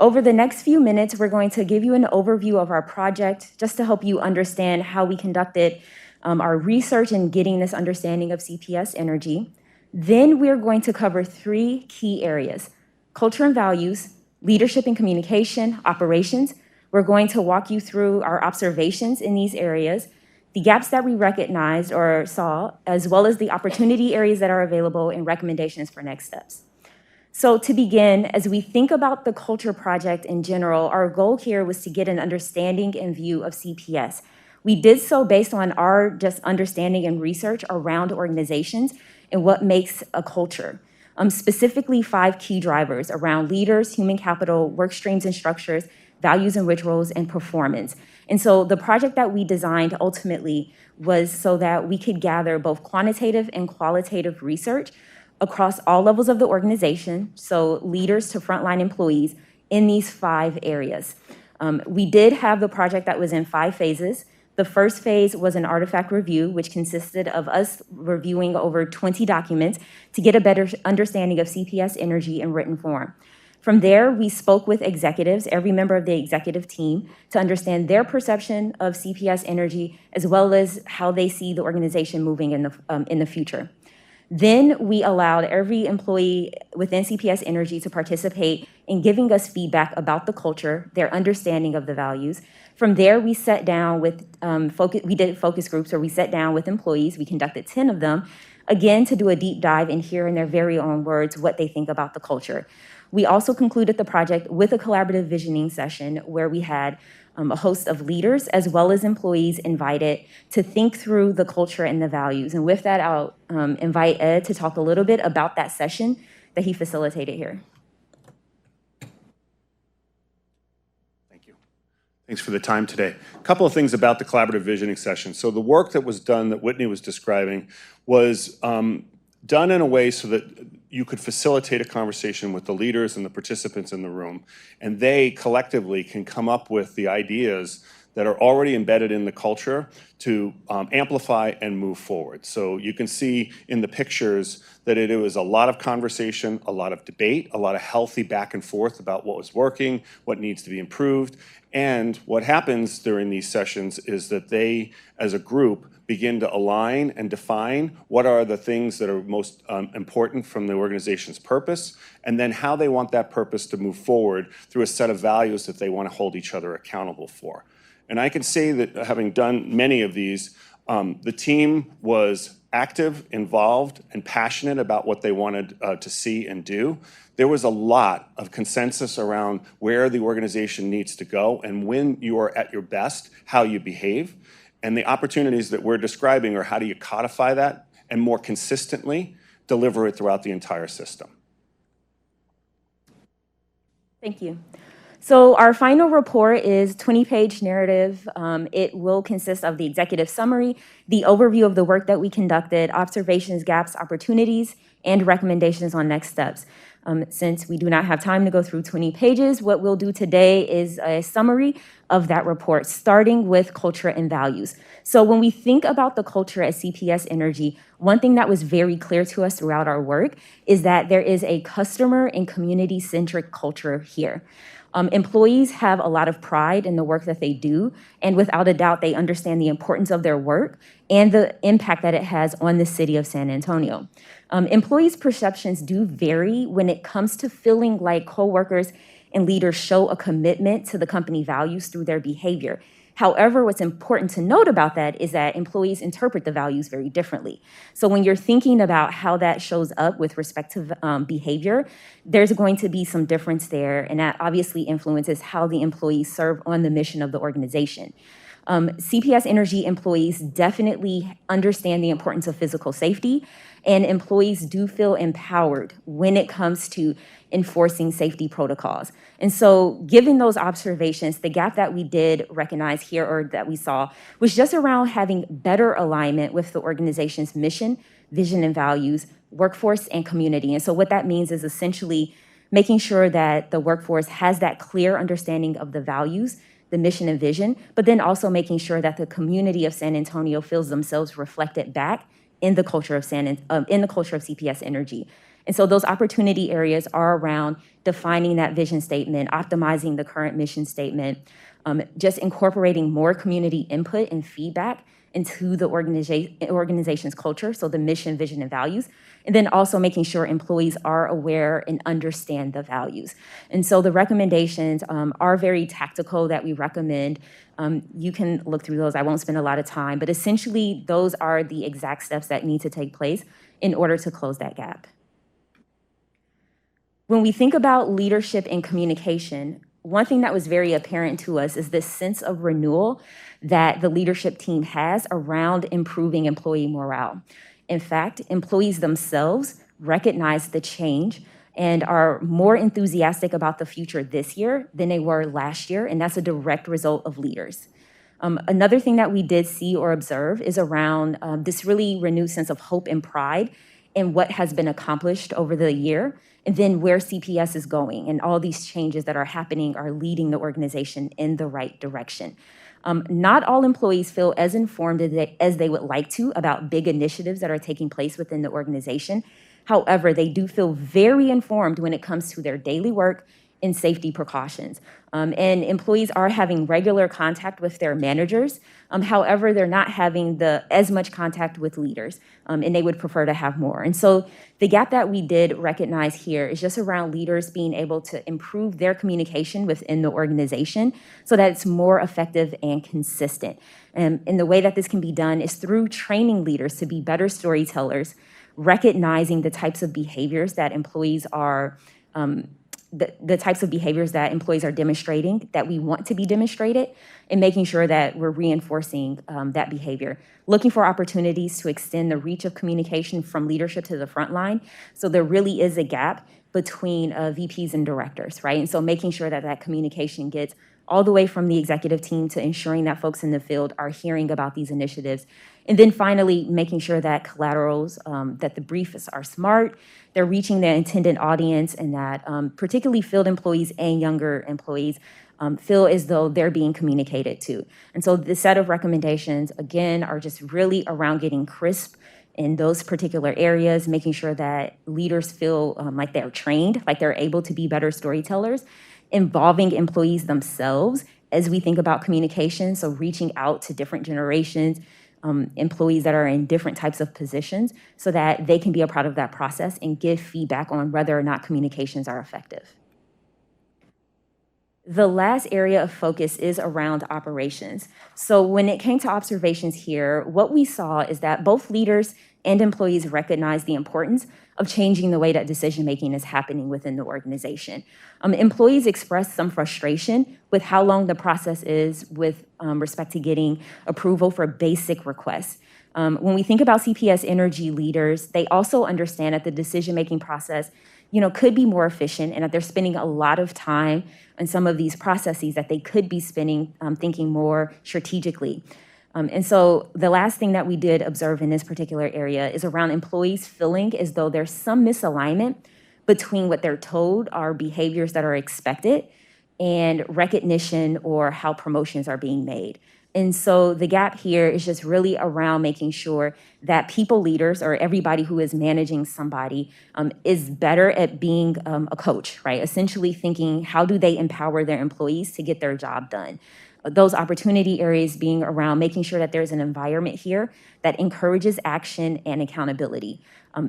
Over the next few minutes, we're going to give you an overview of our project, just to help you understand how we conducted our research in getting this understanding of CPS Energy. Then we're going to cover 3 key areas: culture and values, leadership and communication, operations. We're going to walk you through our observations in these areas, the gaps that we recognized or saw, as well as the opportunity areas that are available and recommendations for next steps. So to begin, as we think about the culture project in general, our goal here was to get an understanding and view of CPS. We did so based on our just understanding and research around organizations and what makes a culture. Specifically 5 key drivers around leaders, human capital, work streams and structures, values and rituals, and performance. And so the project that we designed ultimately was so that we could gather both quantitative and qualitative research across all levels of the organization, so leaders to frontline employees, in these 5 areas. We did have the project that was in 5 phases. The first phase was an artifact review, which consisted of us reviewing over 20 documents to get a better understanding of CPS Energy in written form. From there, we spoke with executives, every member of the executive team, to understand their perception of CPS Energy, as well as how they see the organization moving in the future. Then we allowed every employee within CPS Energy to participate in giving us feedback about the culture, their understanding of the values. From there, we sat down with, we did focus groups where we sat down with employees. We conducted 10 of them, again, to do a deep dive and hear in their very own words what they think about the culture. We also concluded the project with a collaborative visioning session where we had a host of leaders as well as employees invited to think through the culture and the values. And with that, I'll invite Ed to talk a little bit about that session that he facilitated here. Thanks for the time today. A couple of things about the collaborative visioning session. So the work that was done that Whitney was describing was done in a way so that you could facilitate a conversation with the leaders and the participants in the room, and they collectively can come up with the ideas that are already embedded in the culture to amplify and move forward. So you can see in the pictures that it was a lot of conversation, a lot of debate, a lot of healthy back and forth about what was working, what needs to be improved. And what happens during these sessions is that they, as a group, begin to align and define what are the things that are most important from the organization's purpose, and then how they want that purpose to move forward through a set of values that they want to hold each other accountable for. And I can say that having done many of these, the team was active, involved, and passionate about what they wanted to see and do. There was a lot of consensus around where the organization needs to go and when you are at your best, how you behave. And the opportunities that we're describing are how do you codify that and more consistently deliver it throughout the entire system. Thank you. So our final report is 20-page narrative. It will consist of the executive summary, the overview of the work that we conducted, observations, gaps, opportunities, and recommendations on next steps. Since we do not have time to go through 20 pages, what we'll do today is a summary of that report, starting with culture and values. So when we think about the culture at CPS Energy, one thing that was very clear to us throughout our work is that there is a customer and community-centric culture here. Employees have a lot of pride in the work that they do, and without a doubt, they understand the importance of their work and the impact that it has on the city of San Antonio. Employees' perceptions do vary when it comes to feeling like coworkers and leaders show a commitment to the company values through their behavior. However, what's important to note about that is that employees interpret the values very differently. So when you're thinking about how that shows up with respect to behavior, there's going to be some difference there, and that obviously influences how the employees serve on the mission of the organization. CPS Energy employees definitely understand the importance of physical safety, and employees do feel empowered when it comes to enforcing safety protocols. And so given those observations, the gap that we did recognize here, or that we saw, was just around having better alignment with the organization's mission, vision, and values, workforce, and community. And so what that means is essentially making sure that the workforce has that clear understanding of the values, the mission and vision, but then also making sure that the community of San Antonio feels themselves reflected back in the culture of CPS Energy. And so those opportunity areas are around defining that vision statement, optimizing the current mission statement, just incorporating more community input and feedback into the organization's culture, so the mission, vision, and values, and then also making sure employees are aware and understand the values. And so the recommendations are very tactical that we recommend. You can look through those. I won't spend a lot of time, but essentially those are the exact steps that need to take place in order to close that gap. When we think about leadership and communication, one thing that was very apparent to us is this sense of renewal that the leadership team has around improving employee morale. In fact, employees themselves recognize the change and are more enthusiastic about the future this year than they were last year, and that's a direct result of leaders. Another thing that we did see or observe is around this really renewed sense of hope and pride in what has been accomplished over the year, and then where CPS is going, and all these changes that are happening are leading the organization in the right direction. Not all employees feel as informed as they would like to about big initiatives that are taking place within the organization. However, they do feel very informed when it comes to their daily work and safety precautions. And employees are having regular contact with their managers. However, they're not having as much contact with leaders, and they would prefer to have more. And so the gap that we did recognize here is just around leaders being able to improve their communication within the organization so that it's more effective and consistent. And the way that this can be done is through training leaders to be better storytellers, recognizing the types of behaviors that employees are the types of behaviors that employees are demonstrating that we want to be demonstrated, and making sure that we're reinforcing that behavior. Looking for opportunities to extend the reach of communication from leadership to the front line. So there really is a gap between VPs and directors, right? And so making sure that that communication gets all the way from the executive team to ensuring that folks in the field are hearing about these initiatives. And then finally, making sure that collaterals, that the briefs are smart, they're reaching their intended audience, and that particularly field employees and younger employees feel as though they're being communicated to. And so the set of recommendations, again, are just really around getting crisp in those particular areas, making sure that leaders feel like they're trained, like they're able to be better storytellers, involving employees themselves as we think about communication, so reaching out to different generations, employees that are in different types of positions, so that they can be a part of that process and give feedback on whether or not communications are effective. The last area of focus is around operations. So when it came to observations here, what we saw is that both leaders and employees recognize the importance of changing the way that decision-making is happening within the organization. Employees expressed some frustration with how long the process is with respect to getting approval for basic requests. When we think about CPS Energy leaders, they also understand that the decision-making process could be more efficient, and that they're spending a lot of time on some of these processes that they could be spending thinking more strategically. And so the last thing that we did observe in this particular area is around employees feeling as though there's some misalignment between what they're told are behaviors that are expected and recognition or how promotions are being made. And so the gap here is just really around making sure that people leaders, or everybody who is managing somebody, is better at being a coach, right? Essentially thinking, how do they empower their employees to get their job done? Those opportunity areas being around making sure that there's an environment here that encourages action and accountability.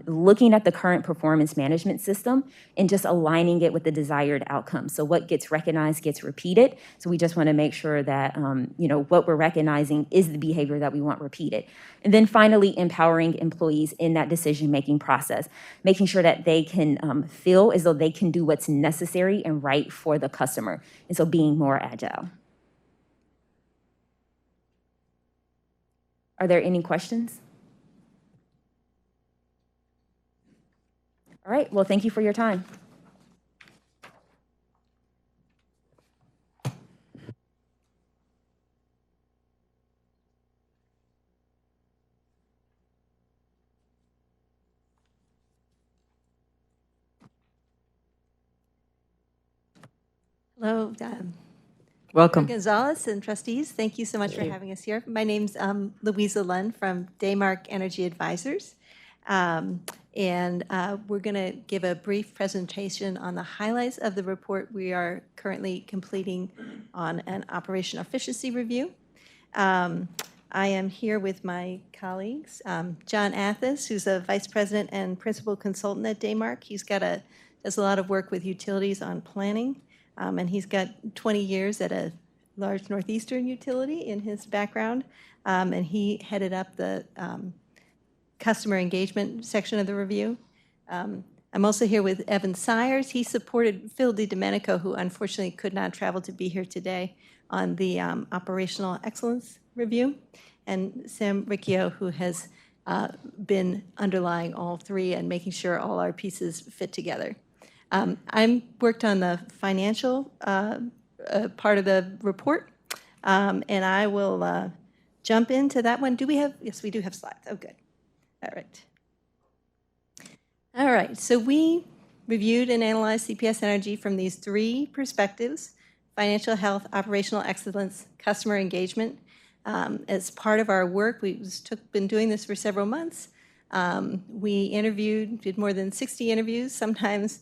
Looking at the current performance management system and just aligning it with the desired outcome. So what gets recognized gets repeated. So we just want to make sure that what we're recognizing is the behavior that we want repeated. And then finally, empowering employees in that decision-making process, making sure that they can feel as though they can do what's necessary and right for the customer. And so being more agile. Are there any questions? All right, well, thank you for your time. Hello. Welcome. Gonzalez and trustees, thank you so much for having us here. My name's Louisa Lund from Daymark Energy Advisors. And we're going to give a brief presentation on the highlights of the report we are currently completing on an operational efficiency review. I am here with my colleagues, John Athas, who's a vice president and principal consultant at Daymark. He's does a lot of work with utilities on planning, and he's got 20 years at a large northeastern utility in his background, and he headed up the customer engagement section of the review. I'm also here with Evan Sires. He supported Phil DiDomenico, who unfortunately could not travel to be here today, on the operational excellence review, and Sam Riccio, who has been underlying all three and making sure all our pieces fit together. I worked on the financial part of the report, and I will jump into that one. Do we have, yes, we do have slides. Oh, good. All right. All right, so we reviewed and analyzed CPS Energy from these three perspectives: financial health, operational excellence, customer engagement. As part of our work, we've been doing this for several months. We did more than 60 interviews, sometimes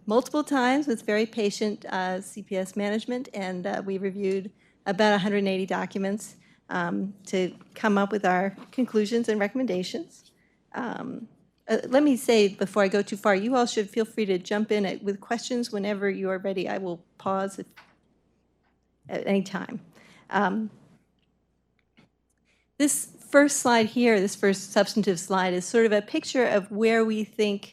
multiple times with very patient CPS management, and we reviewed about 180 documents to come up with our conclusions and recommendations. Let me say, before I go too far, you all should feel free to jump in with questions whenever you are ready. I will pause at any time. This first slide here, this first substantive slide, is sort of a picture of where we see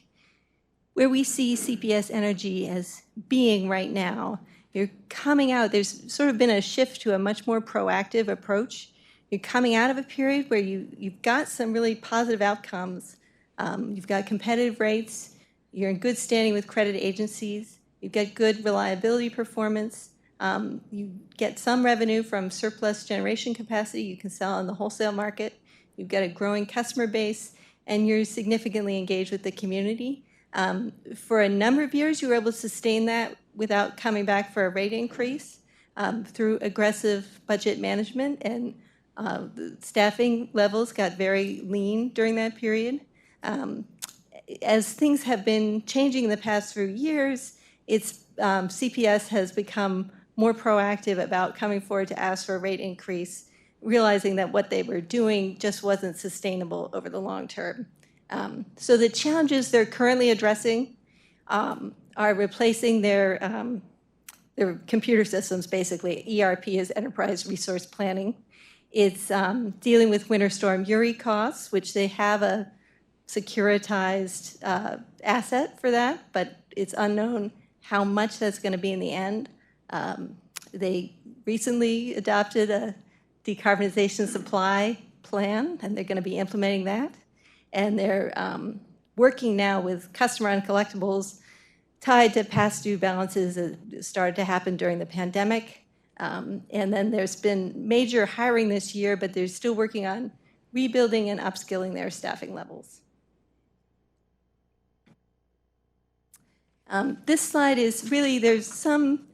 CPS Energy as being right now. You're coming out, there's sort of been a shift to a much more proactive approach. You're coming out of a period where you've got some really positive outcomes. You've got competitive rates, you're in good standing with credit agencies, you've got good reliability performance, you get some revenue from surplus generation capacity you can sell on the wholesale market, you've got a growing customer base, and you're significantly engaged with the community. For a number of years, you were able to sustain that without coming back for a rate increase through aggressive budget management, and the staffing levels got very lean during that period. As things have been changing in the past few years, CPS has become more proactive about coming forward to ask for a rate increase, realizing that what they were doing just wasn't sustainable over the long term. So the challenges they're currently addressing are replacing their computer systems, basically. ERP is Enterprise Resource Planning. It's dealing with Winter Storm Uri costs, which they have a securitized asset for that, but it's unknown how much that's going to be in the end. They recently adopted a decarbonization supply plan, and they're going to be implementing that. And they're working now with customer uncollectibles tied to past due balances that started to happen during the pandemic. And then there's been major hiring this year, but they're still working on rebuilding and upskilling their staffing levels. This slide is really, there's some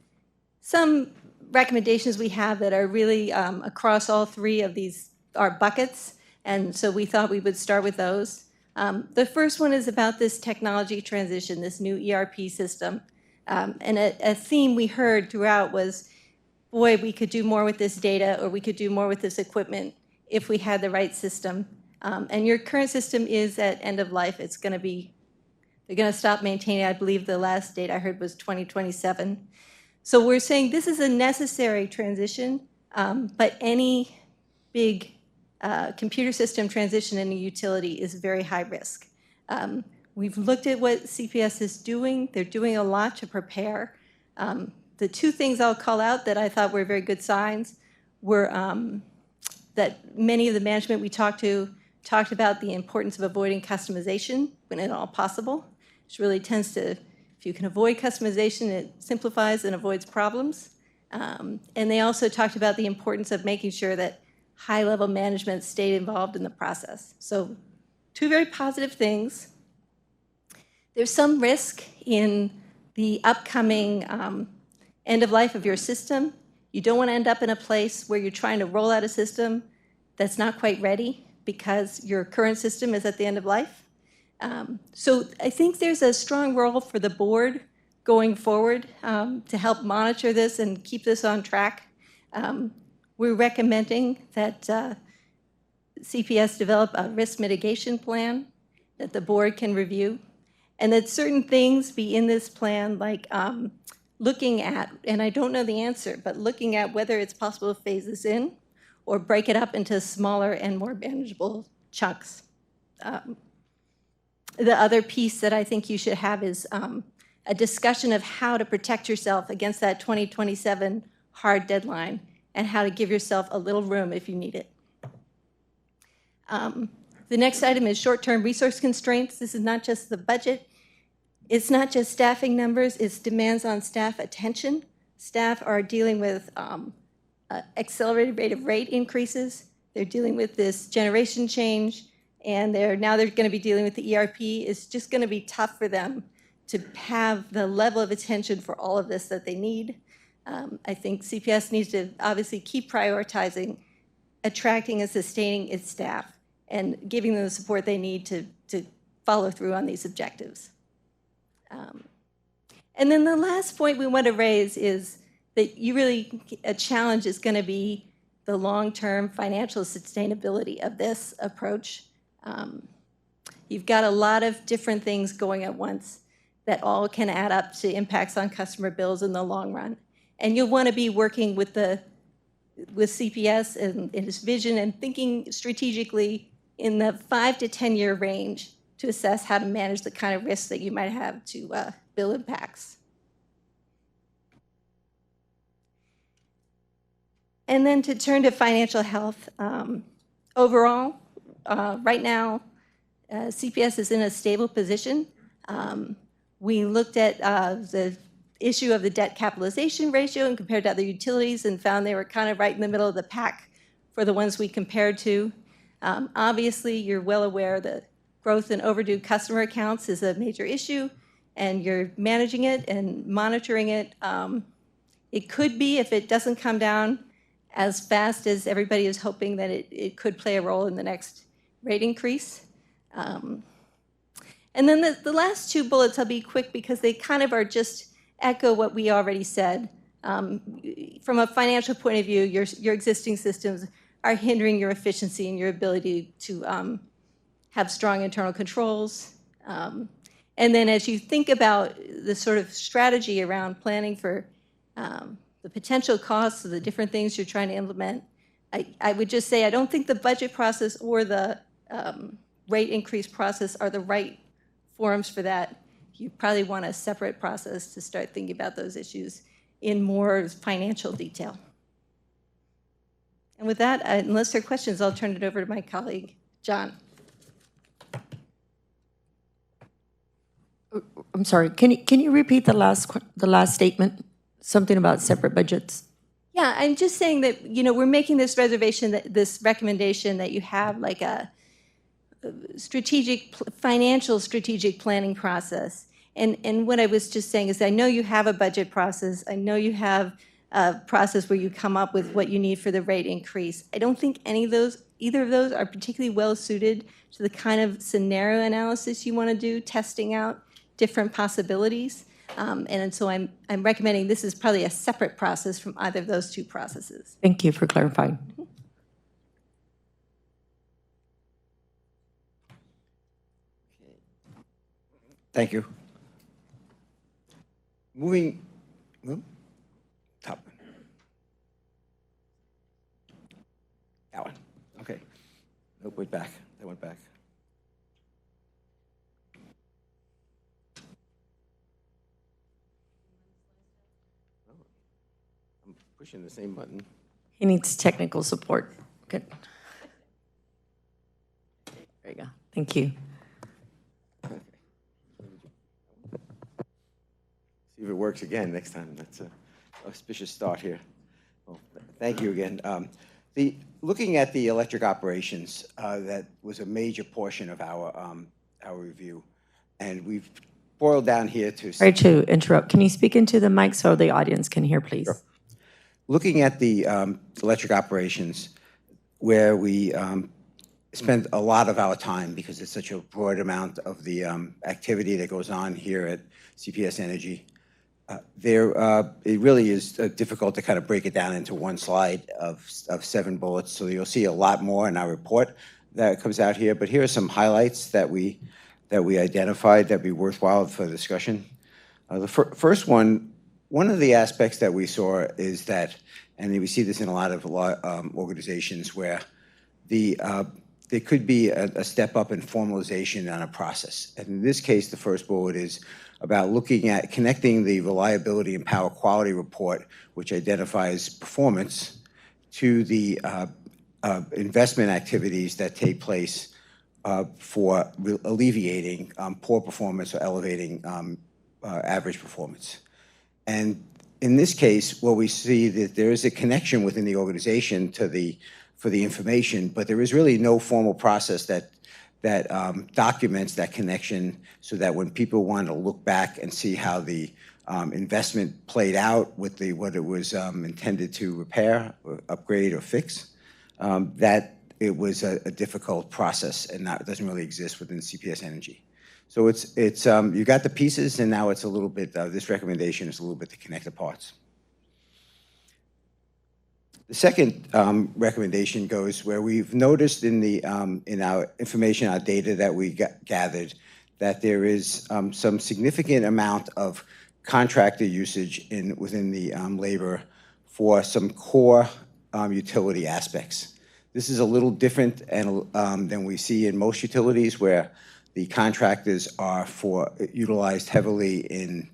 recommendations we have that are really across all three of these, our buckets, and so we thought we would start with those. The first one is about this technology transition, this new ERP system. And a theme we heard throughout was, boy, we could do more with this data, or we could do more with this equipment if we had the right system. And your current system is at end of life. It's going to be, they're going to stop maintaining, I believe the last date I heard was 2027. So we're saying this is a necessary transition, but any big computer system transition in a utility is very high risk. We've looked at what CPS is doing. They're doing a lot to prepare. The two things I'll call out that I thought were very good signs were that many of the management we talked to talked about the importance of avoiding customization when at all possible, which really tends to, if you can avoid customization, it simplifies and avoids problems. And they also talked about the importance of making sure that high-level management stayed involved in the process. So two very positive things. There's some risk in the upcoming end of life of your system. You don't want to end up in a place where you're trying to roll out a system that's not quite ready because your current system is at the end of life. So I think there's a strong role for the board going forward to help monitor this and keep this on track. We're recommending that CPS develop a risk mitigation plan that the board can review, and that certain things be in this plan, like looking at, and I don't know the answer, but looking at whether it's possible to phase this in or break it up into smaller and more manageable chunks. The other piece that I think you should have is a discussion of how to protect yourself against that 2027 hard deadline and how to give yourself a little room if you need it. The next item is short-term resource constraints. This is not just the budget. It's not just staffing numbers. It's demands on staff attention. Staff are dealing with accelerated rate of rate increases. They're dealing with this generation change, and now they're going to be dealing with the ERP. It's just going to be tough for them to have the level of attention for all of this that they need. I think CPS needs to obviously keep prioritizing attracting and sustaining its staff and giving them the support they need to follow through on these objectives. And then the last point we want to raise is that a challenge is going to be the long-term financial sustainability of this approach. You've got a lot of different things going at once that all can add up to impacts on customer bills in the long run. And you'll want to be working with CPS and its vision and thinking strategically in the 5 to 10 year range to assess how to manage the kind of risks that you might have to bill impacts. And then to turn to financial health, overall, right now, CPS is in a stable position. We looked at the issue of the debt capitalization ratio and compared to other utilities and found they were kind of right in the middle of the pack for the ones we compared to. Obviously, you're well aware that growth in overdue customer accounts is a major issue, and you're managing it and monitoring it. It could be, if it doesn't come down as fast as everybody is hoping, that it could play a role in the next rate increase. And then the last two bullets, I'll be quick because they kind of are just echo what we already said. From a financial point of view, your existing systems are hindering your efficiency and your ability to have strong internal controls. And then as you think about the sort of strategy around planning for the potential costs of the different things you're trying to implement, I would just say I don't think the budget process or the rate increase process are the right forums for that. You probably want a separate process to start thinking about those issues in more financial detail. And with that, unless there are questions, I'll turn it over to my colleague, John. I'm sorry, can you repeat the last statement? Something about separate budgets? Yeah, I'm just saying that, we're making this this recommendation that you have like a financial strategic planning process. And what I was just saying is I know you have a budget process. I know you have a process where you come up with what you need for the rate increase. I don't think either of those are particularly well suited to the kind of scenario analysis you want to do, testing out different possibilities. And so I'm recommending this is probably a separate process from either of those two processes. Thank you for clarifying. Thank you. Moving, top one. That one, okay. Nope, went back, that went back. I'm pushing the same button. He needs technical support. Good. There you go. Thank you. See if it works again next time. That's a auspicious start here. Well, thank you again. Looking at the electric operations, that was a major portion of our review, and we've boiled down here to. Sorry to interrupt. Can you speak into the mic so the audience can hear, please? Sure. Looking at the electric operations, where we spend a lot of our time because it's such a broad amount of the activity that goes on here at CPS Energy. It really is difficult to kind of break it down into one slide of 7 bullets. So you'll see a lot more in our report that comes out here. But here are some highlights that we identified that would be worthwhile for discussion. The first one of the aspects that we saw is that, and we see this in a lot of organizations, where there could be a step up in formalization on a process. And in this case, the first bullet is about looking at connecting the reliability and power quality report, which identifies performance, to the investment activities that take place for alleviating poor performance or elevating average performance. And in this case, what we see that there is a connection within the organization for the information, but there is really no formal process that documents that connection, so that when people want to look back and see how the investment played out with what it was intended to repair, or upgrade, or fix, that it was a difficult process, and that doesn't really exist within CPS Energy. So you got the pieces, and now it's a little bit, this recommendation is a little bit to connect the parts. The second recommendation goes where we've noticed in our information, our data that we gathered, that there is some significant amount of contractor usage within the labor for some core utility aspects. This is a little different than we see in most utilities, where the contractors are utilized heavily in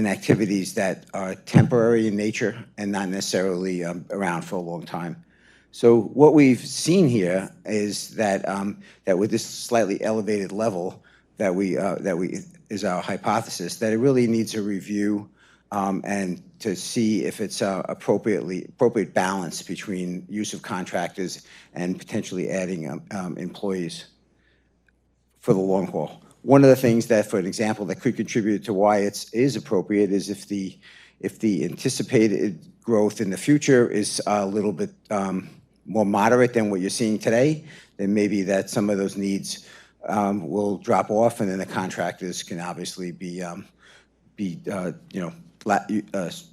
activities that are temporary in nature and not necessarily around for a long time. So what we've seen here is that with this slightly elevated level that is our hypothesis, that it really needs a review and to see if it's appropriate balance between use of contractors and potentially adding employees for the long haul. One of the things that, for an example, that could contribute to why it is appropriate is if the anticipated growth in the future is a little bit more moderate than what you're seeing today, then maybe that some of those needs will drop off, and then the contractors can obviously be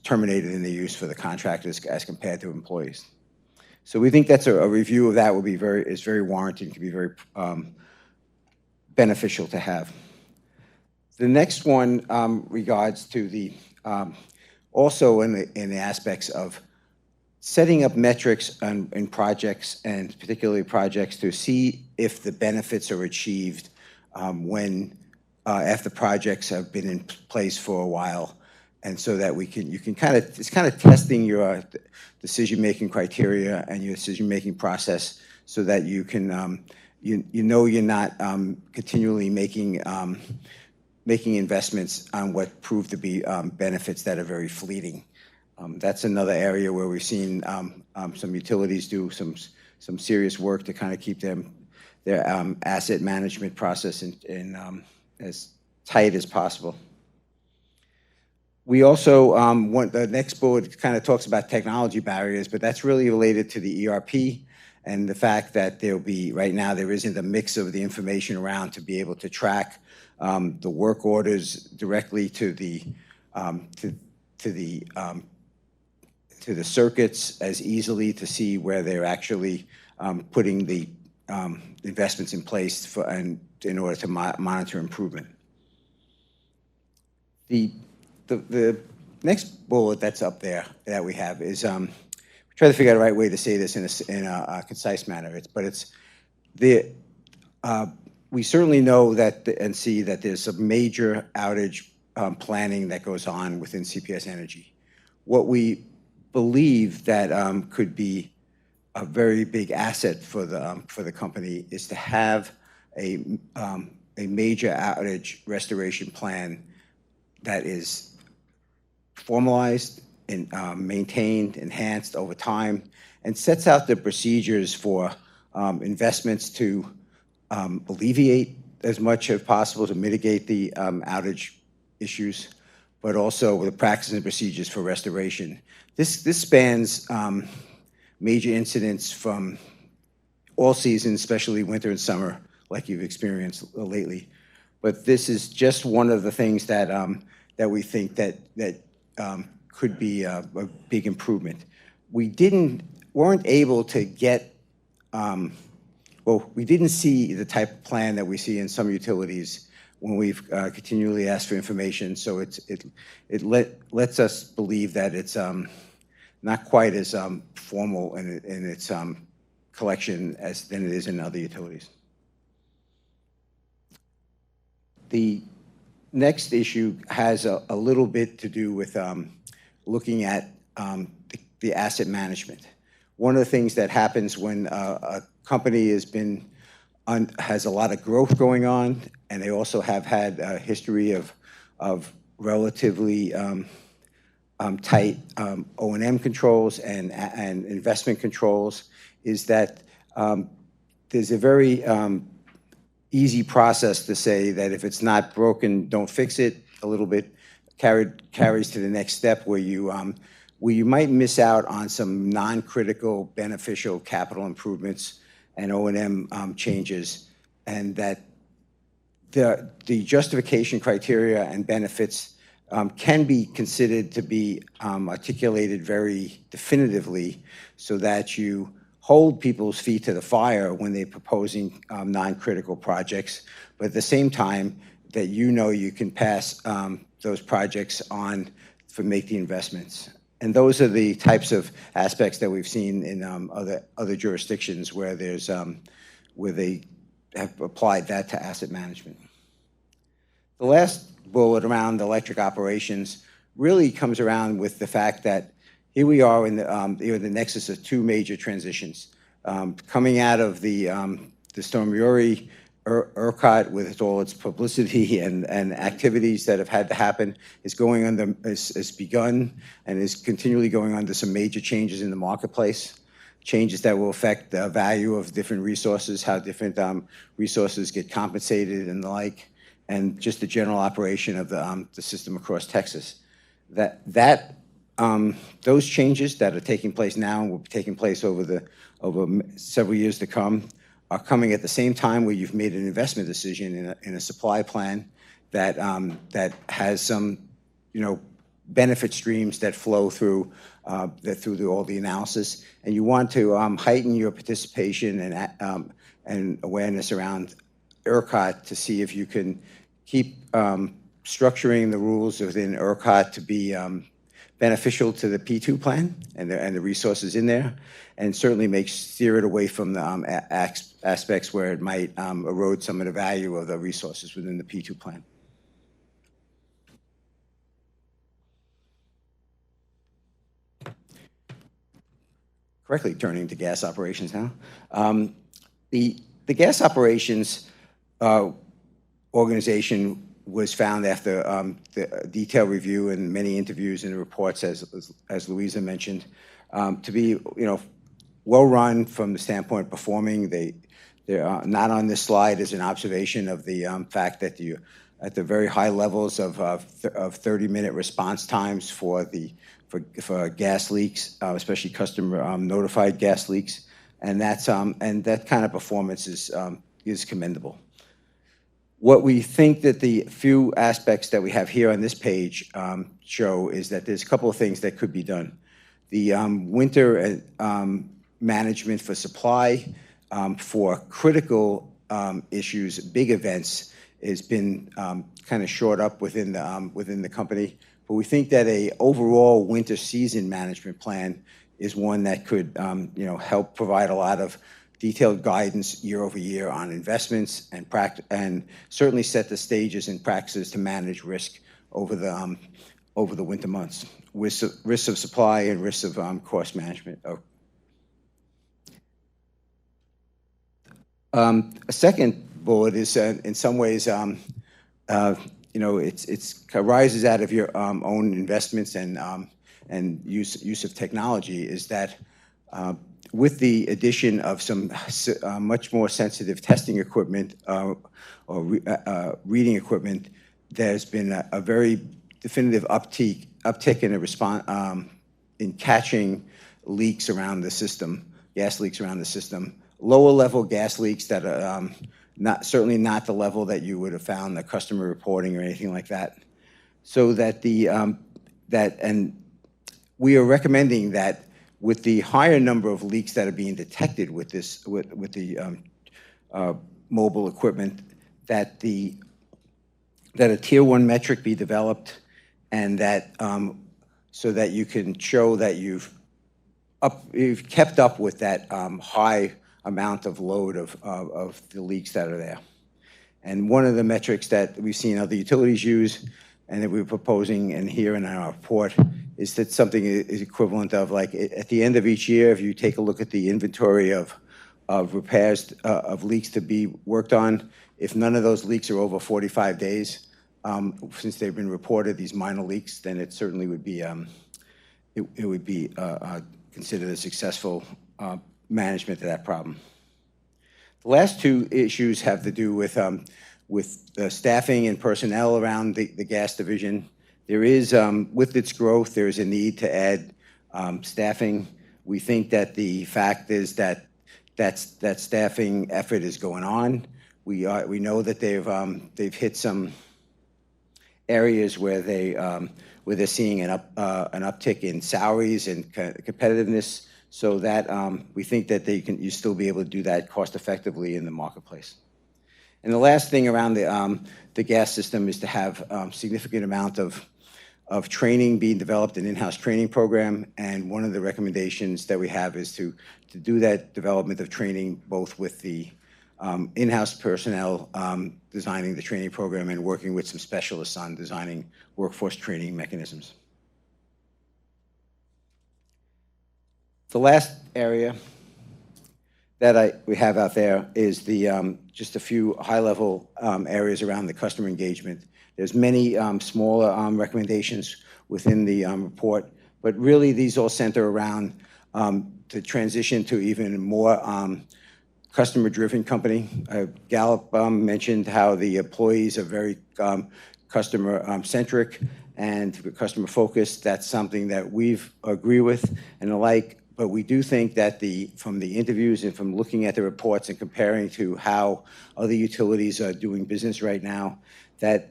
terminated in the use for the contractors as compared to employees. So we think that's a review of that is very warranted and can be very beneficial to have. The next one regards to the also in the aspects of setting up metrics in projects, and particularly projects, to see if the benefits are achieved after projects have been in place for a while, and so that it's kind of testing your decision-making criteria and your decision-making process, so that you can you're not continually making investments on what prove to be benefits that are very fleeting. That's another area where we've seen some utilities do some serious work to kind of keep their asset management process in as tight as possible. We also want the next bullet kind of talks about technology barriers, but that's really related to the ERP and the fact that right now there isn't a mix of the information around to be able to track the work orders directly to the circuits as easily, to see where they're actually putting the investments in place in order to monitor improvement. The next bullet that's up there that we have is try to figure out the right way to say this in a concise manner. We certainly know that and see that there's some major outage planning that goes on within CPS Energy. What we believe that could be a very big asset for the company is to have a major outage restoration plan that is formalized and maintained, enhanced over time, and sets out the procedures for investments to alleviate as much as possible to mitigate the outage issues, but also the practices and procedures for restoration. This spans major incidents from all seasons, especially winter and summer, like you've experienced lately. But this is just one of the things that we think that could be a big improvement. We weren't able to get, we didn't see the type of plan that we see in some utilities when we've continually asked for information. So it lets us believe that it's not quite as formal in its collection than it is in other utilities. The next issue has a little bit to do with looking at the asset management. One of the things that happens when a company has a lot of growth going on, and they also have had a history of relatively tight O&M controls and investment controls, is that there's a very easy process to say that if it's not broken, don't fix it. A little bit carries to the next step, where you might miss out on some non-critical beneficial capital improvements and O&M changes, and that the justification criteria and benefits can be considered to be articulated very definitively so that you hold people's feet to the fire when they're proposing non-critical projects, but at the same time that you can pass those projects on for make the investments. And those are the types of aspects that we've seen in other jurisdictions where there's where they have applied that to asset management. The last bullet around electric operations really comes around with the fact that here we are in the nexus of two major transitions. Coming out of the Storm Uri, ERCOT, with all its publicity and activities that have had to happen, is going under, has begun and is continually going under some major changes in the marketplace, changes that will affect the value of different resources, how different resources get compensated and the like, and just the general operation of the system across Texas. Those changes that are taking place now and will be taking place over several years to come are coming at the same time where you've made an investment decision in a supply plan that has some, benefit streams that flow through all the analysis, and you want to heighten your participation and awareness around ERCOT to see if you can keep structuring the rules within ERCOT to be beneficial to the P2 plan and the resources in there, and certainly steer it away from the aspects where it might erode some of the value of the resources within the P2 plan. Correctly turning to gas operations now. The gas operations organization was found after the detailed review and many interviews and reports, as Louisa mentioned, to be well run from the standpoint of performing. They're not on this slide as an observation of the fact that at the very high levels of 30-minute response times for gas leaks, especially customer notified gas leaks, and that kind of performance is commendable. What we think that the few aspects that we have here on this page show is that there's a couple of things that could be done. The winter management for supply for critical issues, big events, has been kind of shored up within the company. But we think that a overall winter season management plan is one that could help provide a lot of detailed guidance year over year on investments and certainly set the stages and practices to manage risk over the winter months, with risks of supply and risks of cost management. A second bullet is in some ways it arises out of your own investments and use of technology, is that with the addition of some much more sensitive testing equipment or reading equipment, there's been a very definitive uptick in a response in catching leaks around the system, gas leaks around the system, lower level gas leaks that are certainly not the level that you would have found the customer reporting or anything like that. So that and we are recommending that with the higher number of leaks that are being detected with the mobile equipment, that a tier 1 metric be developed, and that so that you can show that you've kept up with that high amount of load of the leaks that are there. And one of the metrics that we've seen other utilities use and that we're proposing and here in our report is that something is equivalent of, like, at the end of each year, if you take a look at the inventory of repairs of leaks to be worked on, if none of those leaks are over 45 days, since they've been reported, these minor leaks, then it certainly would be it would be considered a successful management of that problem. The last two issues have to do with staffing and personnel around the gas division. There is, with its growth, there is a need to add staffing. We think that the fact is that staffing effort is going on. We know that they've hit some areas where they're seeing an uptick in salaries and competitiveness, so that we think that you still be able to do that cost effectively in the marketplace. And the last thing around the gas system is to have significant amount of training being developed, an in-house training program. And one of the recommendations that we have is to do that development of training both with the in-house personnel designing the training program and working with some specialists on designing workforce training mechanisms. The last area that we have out there is just a few high-level areas around the customer engagement. There's many smaller recommendations within the report, but really these all center around the transition to even more customer-driven company. Gallup mentioned how the employees are very customer-centric and customer-focused. That's something that we've agree with and the like. But we do think that from the interviews and from looking at the reports and comparing to how other utilities are doing business right now, that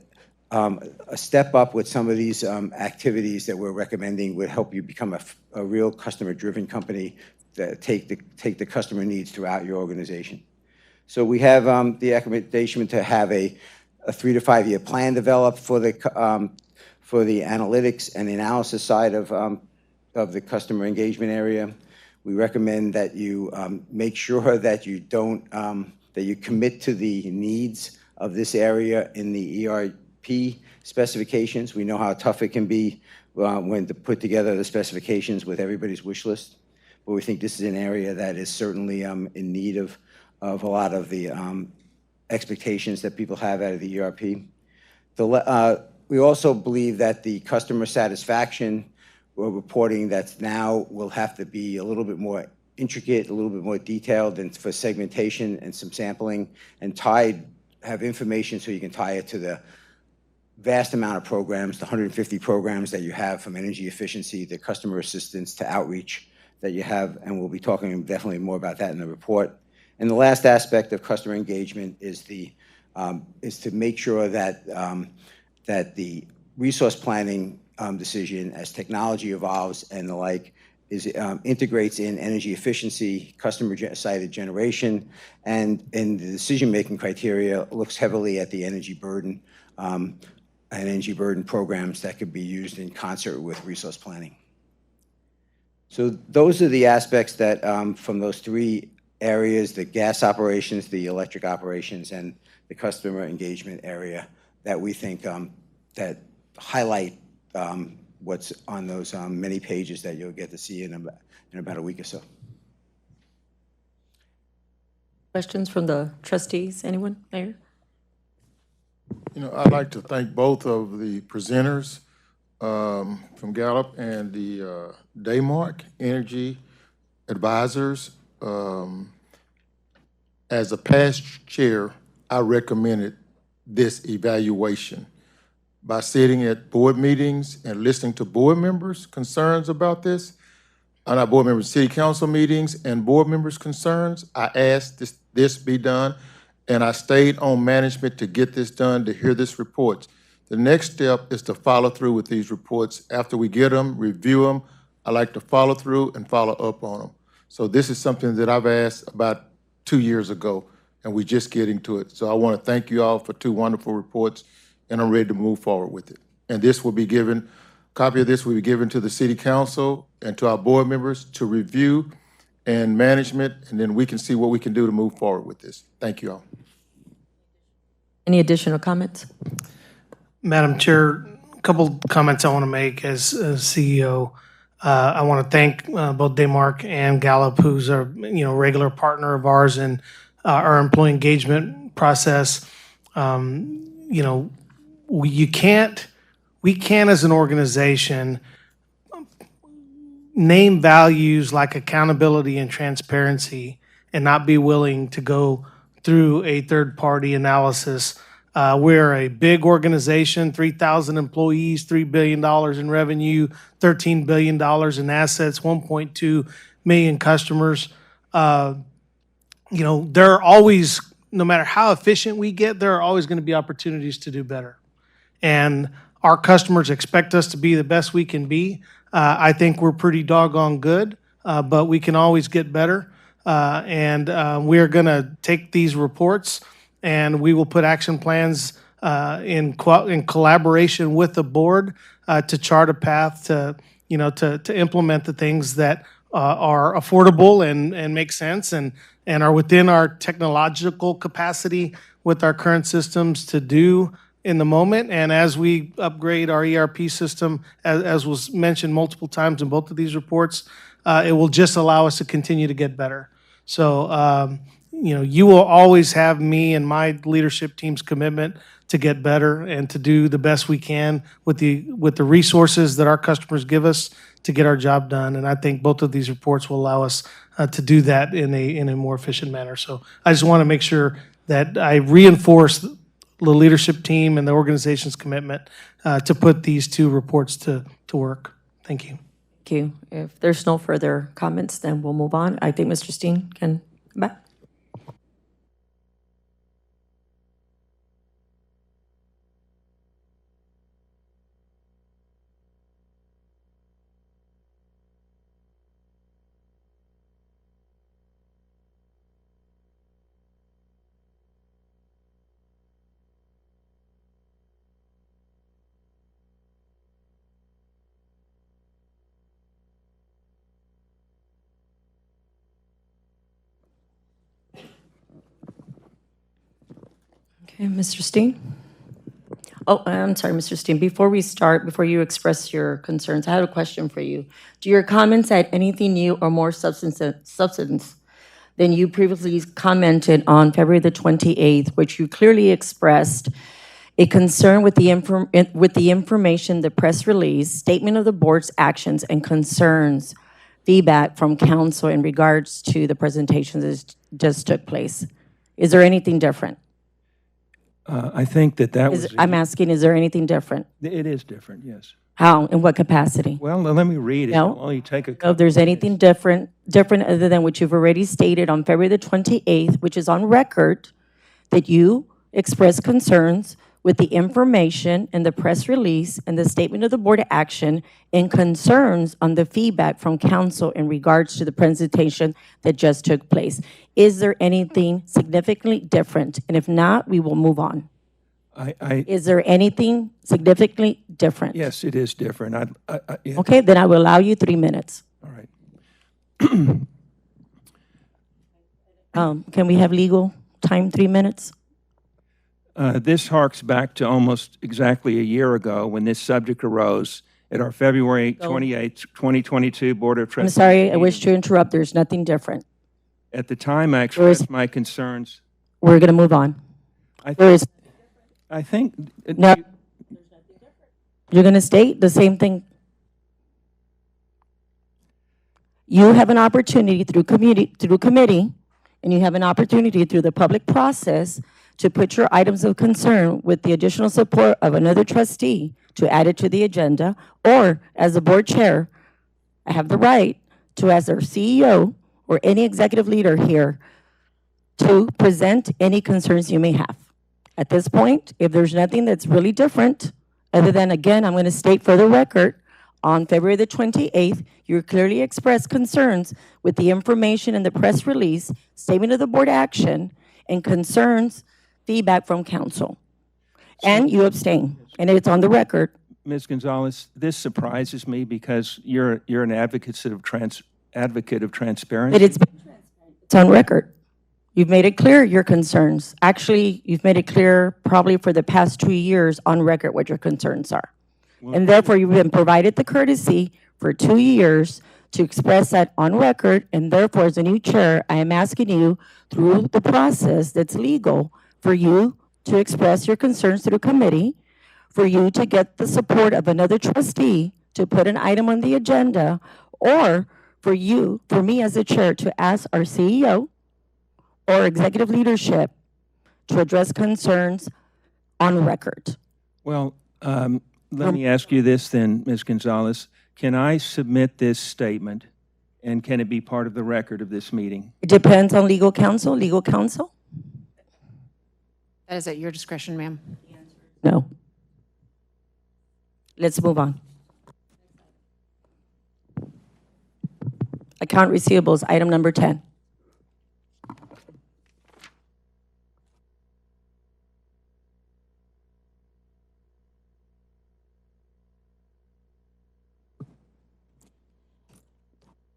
a step up with some of these activities that we're recommending would help you become a real customer-driven company that take the customer needs throughout your organization. So we have the recommendation to have a 3 to 5 year plan developed for the analytics and the analysis side of the customer engagement area. We recommend that you make sure that you don't, that you commit to the needs of this area in the ERP specifications. We know how tough it can be when to put together the specifications with everybody's wish list. But we think this is an area that is certainly in need of a lot of the expectations that people have out of the ERP. We also believe that the customer satisfaction reporting that's now will have to be a little bit more intricate, a little bit more detailed, and for segmentation and some sampling, and have information so you can tie it to the vast amount of programs, the 150 programs that you have, from energy efficiency to customer assistance to outreach that you have, and we'll be talking definitely more about that in the report. And the last aspect of customer engagement is to make sure that that the resource planning decision, as technology evolves and the like, integrates in energy efficiency, customer-sided generation, and the decision-making criteria looks heavily at the energy burden and energy burden programs that could be used in concert with resource planning. So those are the aspects that from those three areas, the gas operations, the electric operations, and the customer engagement area, that we think that highlight what's on those many pages that you'll get to see in about a week or so. Questions from the trustees? Anyone? Mayor? I'd like to thank both of the presenters from Gallup and the Daymark Energy Advisors. As a past chair, I recommended this evaluation. By sitting at board meetings and listening to board members' concerns about this, not board members, city council meetings and board members' concerns, I asked this be done, and I stayed on management to get this done, to hear this report. The next step is to follow through with these reports. After we get them, review them, I like to follow through and follow up on them. So this is something that I've asked about 2 years ago, and we're just getting to it. So I want to thank you all for 2 wonderful reports, and I'm ready to move forward with it. And this will be given, copy of this will be given to the city council and to our board members to review and management, and then we can see what we can do to move forward with this. Thank you all. Any additional comments? Madam Chair, a couple comments I want to make as CEO. I want to thank both Daymark and Gallup, who's a regular partner of ours in our employee engagement process. We can't as an organization name values like accountability and transparency and not be willing to go through a third-party analysis. We're a big organization, 3,000 employees, $3 billion in revenue, $13 billion in assets, 1.2 million customers. There are always no matter how efficient we get, there are always going to be opportunities to do better. And our customers expect us to be the best we can be. I think we're pretty doggone good, but we can always get better. We're going to take these reports and we will put action plans in collaboration with the board to chart a path to implement the things that are affordable and make sense and are within our technological capacity with our current systems to do in the moment. And as we upgrade our ERP system, as was mentioned multiple times in both of these reports, it will just allow us to continue to get better. So, you will always have me and my leadership team's commitment to get better and to do the best we can with the resources that our customers give us to get our job done. And I think both of these reports will allow us to do that in a more efficient manner. So I just want to make sure that I reinforce the leadership team and the organization's commitment to put these two reports to work. Thank you. Thank you. If there's no further comments, then we'll move on. I think Mr. Steen can come back. Okay, Mr. Steen? Oh, I'm sorry, Mr. Steen. Before we start, before you express your concerns, I have a question for you. Do your comments add anything new or more substance than you previously commented on February the 28th, which you clearly expressed a concern with the information, the press release, statement of the board's actions and concerns, feedback from council in regards to the presentations that just took place? Is there anything different? I think that was... I'm asking, is there anything different? It is different, yes. How? In what capacity? Well, let me read it. No. It'll only take a If there's anything different other than what you've already stated on February the 28th, which is on record, that you expressed concerns with the information and the press release and the statement of the board action and concerns on the feedback from council in regards to the presentation that just took place. Is there anything significantly different? And if not, we will move on. Is there anything significantly different? Yes, it is different. Yeah. Okay, then I will allow you 3 minutes. All right. Can we have legal time 3 minutes? This harks back to almost exactly a year ago when this subject arose at our February 28th, 2022 Board of Trustees. I'm sorry, I meeting. wish to interrupt. There's nothing different. At the time, I expressed my concerns. We're going to move on. I think... No. You're going to state the same thing. You have an opportunity through committee, and you have an opportunity through the public process to put your items of concern with the additional support of another trustee to add it to the agenda, or as the board chair, I have the right to ask our CEO or any executive leader here to present any concerns you may have. At this point, if there's nothing that's really different, other than, again, I'm going to state for the record, on February the 28th, you clearly expressed concerns with the information in the press release, statement of the board action, and concerns, feedback from council. And you abstain, and it's on the record. Ms. Gonzalez, this surprises me because you're an advocate of transparency. But it's on record. You've made it clear your concerns. Actually, you've made it clear probably for the past 2 years on record what your concerns are. And therefore, you've been provided the courtesy for 2 years to express that on record. And therefore, as a new chair, I am asking you through the process that's legal for you to express your concerns to the committee, for you to get the support of another trustee to put an item on the agenda, or for me as a chair to ask our CEO or executive leadership to address concerns on record. Well, let me ask you this then, Ms. Gonzalez. Can I submit this statement, and can it be part of the record of this meeting? It depends on legal counsel. Legal counsel? That is at your discretion, ma'am. No. Let's move on. Account receivables, item number 10.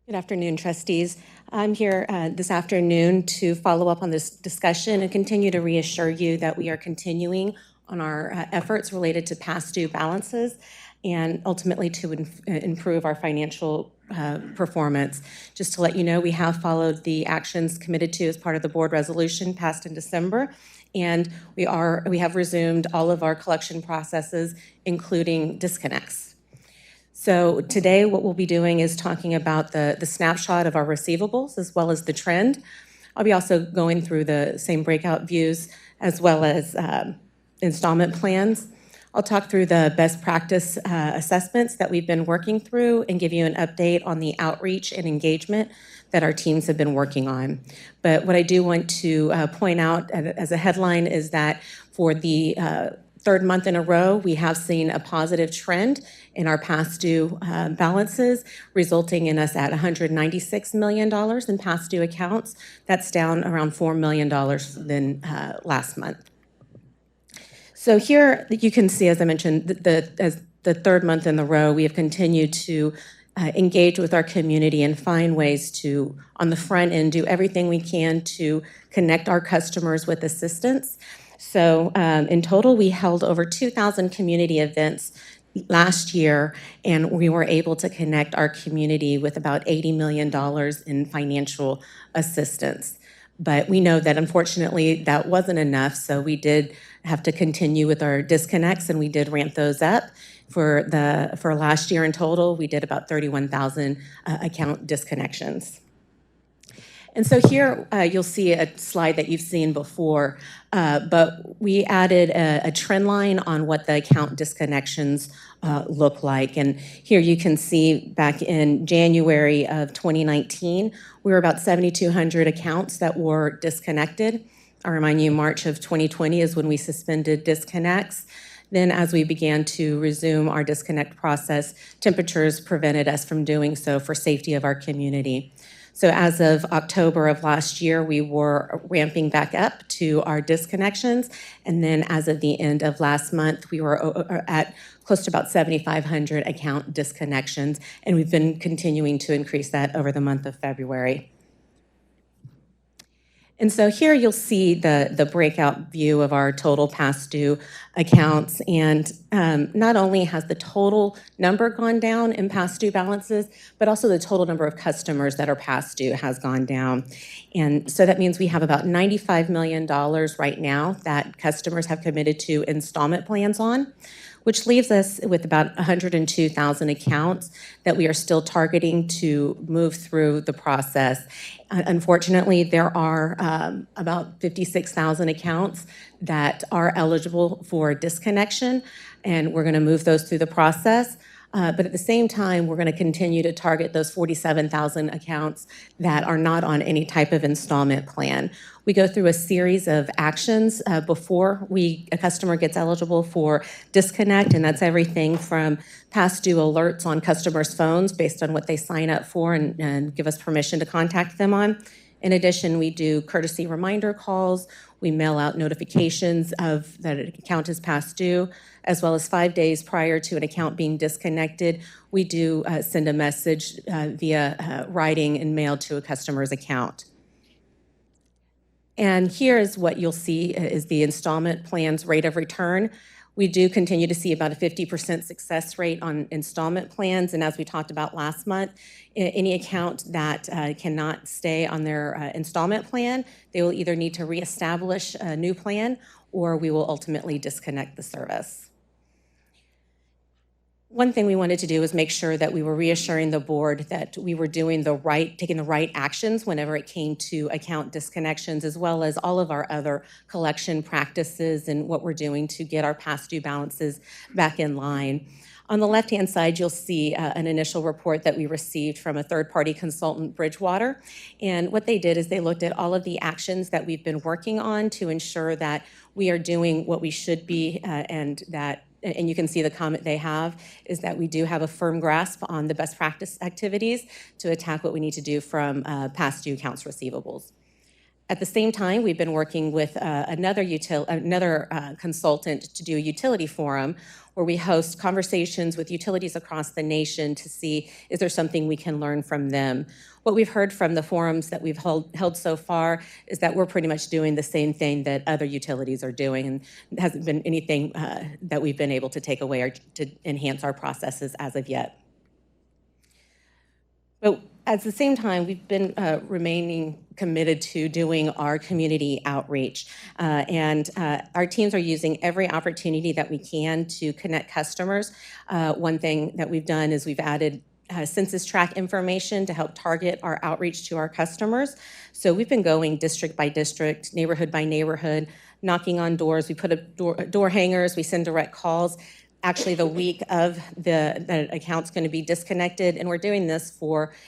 Good afternoon, trustees. I'm here this afternoon to follow up on this discussion and continue to reassure you that we are continuing on our efforts related to past due balances and ultimately to improve our financial performance. Just to let you know, we have followed the actions committed to as part of the board resolution passed in December, and we have resumed all of our collection processes, including disconnects. So today, what we'll be doing is talking about the snapshot of our receivables as well as the trend. I'll be also going through the same breakout views as well as installment plans. I'll talk through the best practice assessments that we've been working through and give you an update on the outreach and engagement that our teams have been working on. But what I do want to point out as a headline is that for the third month in a row, we have seen a positive trend in our past due balances, resulting in us at $196 million in past due accounts. That's down around $4 million than last month. So here you can see, as I mentioned, as the third month in a row, we have continued to engage with our community and find ways to, on the front end, do everything we can to connect our customers with assistance. So in total, we held over 2,000 community events last year, and we were able to connect our community with about $80 million in financial assistance. But we know that unfortunately that wasn't enough, so we did have to continue with our disconnects, and we did ramp those up. For last year in total, we did about 31,000 account disconnections. And so here you'll see a slide that you've seen before, but we added a trend line on what the account disconnections look like. And here you can see back in January of 2019, we were about 7,200 accounts that were disconnected. I'll remind you, March of 2020 is when we suspended disconnects. Then as we began to resume our disconnect process, temperatures prevented us from doing so for safety of our community. So as of October of last year, we were ramping back up to our disconnections. And then as of the end of last month, we were at close to about 7,500 account disconnections. And we've been continuing to increase that over the month of February. And so here you'll see the breakout view of our total past due accounts. And not only has the total number gone down in past due balances, but also the total number of customers that are past due has gone down. And so that means we have about $95 million right now that customers have committed to installment plans on, which leaves us with about 102,000 accounts that we are still targeting to move through the process. Unfortunately, there are about 56,000 accounts that are eligible for disconnection, and we're going to move those through the process. But at the same time, we're going to continue to target those 47,000 accounts that are not on any type of installment plan. We go through a series of actions before a customer gets eligible for disconnect, and that's everything from past due alerts on customers' phones based on what they sign up for and give us permission to contact them on. In addition, we do courtesy reminder calls. We mail out notifications of that an account is past due, as well as 5 days prior to an account being disconnected. We do send a message via writing and mail to a customer's account. And here is what you'll see is the installment plan's rate of return. We do continue to see about a 50% success rate on installment plans. And as we talked about last month, any account that cannot stay on their installment plan, they will either need to reestablish a new plan or we will ultimately disconnect the service. One thing we wanted to do was make sure that we were reassuring the board that we were taking the right actions whenever it came to account disconnections, as well as all of our other collection practices and what we're doing to get our past due balances back in line. On the left-hand side, you'll see an initial report that we received from a third-party consultant, Bridgewater. And what they did is they looked at all of the actions that we've been working on to ensure that we are doing what we should be, and you can see the comment they have is that we do have a firm grasp on the best practice activities to attack what we need to do from past due accounts receivables. At the same time, we've been working with another consultant to do a utility forum where we host conversations with utilities across the nation to see is there something we can learn from them. What we've heard from the forums that we've held so far is that we're pretty much doing the same thing that other utilities are doing, and it hasn't been anything that we've been able to take away or to enhance our processes as of yet. But at the same time, we've been remaining committed to doing our community outreach. And our teams are using every opportunity that we can to connect customers. One thing that we've done is we've added census tract information to help target our outreach to our customers. So we've been going district by district, neighborhood by neighborhood, knocking on doors. We put up door hangers, we send direct calls. Actually, the week of the account's going to be disconnected, and we're doing this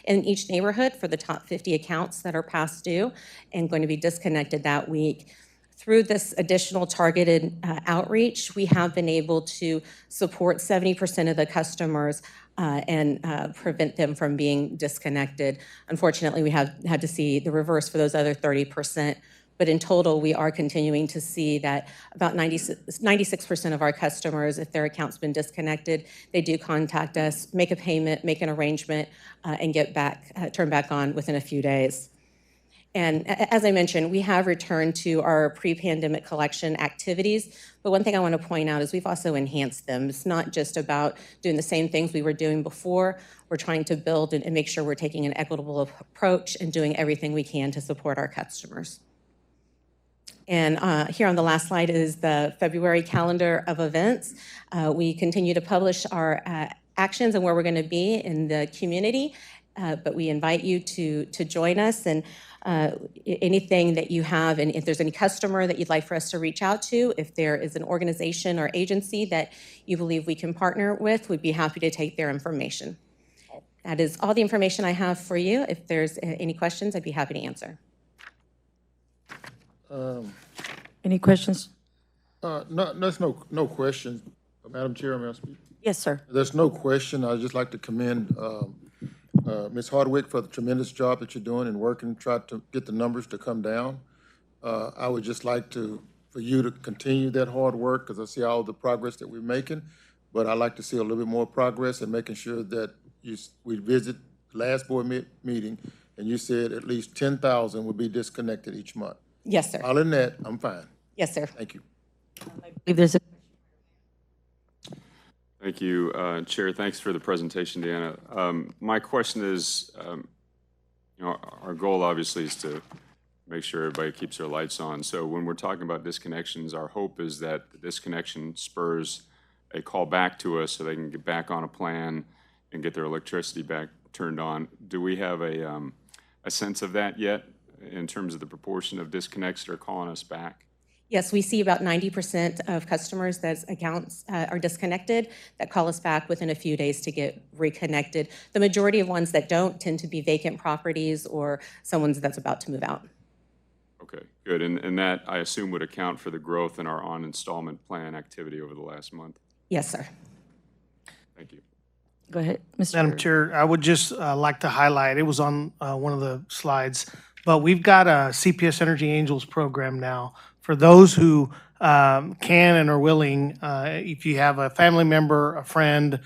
in each neighborhood for the top 50 accounts that are past due and going to be disconnected that week. Through this additional targeted outreach, we have been able to support 70% of the customers and prevent them from being disconnected. Unfortunately, we have had to see the reverse for those other 30%. But in total, we are continuing to see that about 96% of our customers, if their account's been disconnected, they do contact us, make a payment, make an arrangement, and turn back on within a few days. And as I mentioned, we have returned to our pre-pandemic collection activities. But one thing I want to point out is we've also enhanced them. It's not just about doing the same things we were doing before. We're trying to build and make sure we're taking an equitable approach and doing everything we can to support our customers. And here on the last slide is the February calendar of events. We continue to publish our actions and where we're going to be in the community, but we invite you to join us, and anything that you have, and if there's any customer that you'd like for us to reach out to, if there is an organization or agency that you believe we can partner with, we'd be happy to take their information. That is all the information I have for you. If there's any questions, I'd be happy to answer. Any questions? No, there's no questions. Madam Chair, may I speak? Yes, sir. There's no question. I'd just like to commend Ms. Hardwick for the tremendous job that you're doing and working to try to get the numbers to come down. I would just like for you to continue that hard work because I see all the progress that we're making, but I'd like to see a little bit more progress in making sure that we visit the last board meeting and you said at least 10,000 would be disconnected each month. Yes, sir. Other than that, I'm fine. Yes, sir. Thank you. I believe there's a Thank you, Chair. Thanks for the presentation, Deanna. My question is, our goal obviously is to make sure everybody keeps their lights on. So when we're talking about disconnections, our hope is that the disconnection spurs a call back to us so they can get back on a plan and get their electricity back turned on. Do we have a sense of that yet in terms of the proportion of disconnects that are calling us back? Yes, we see about 90% of customers that accounts are disconnected that call us back within a few days to get reconnected. The majority of ones that don't tend to be vacant properties or someone's that's about to move out. Okay, good. And that, I assume, would account for the growth in our on-installment plan activity over the last month? Yes, sir. Thank you. Go ahead, Mr. Madam Chair, I would just like to highlight, it was on one of the slides, but we've got a CPS Energy Angels program now. For those who can and are willing, if you have a family member, a friend,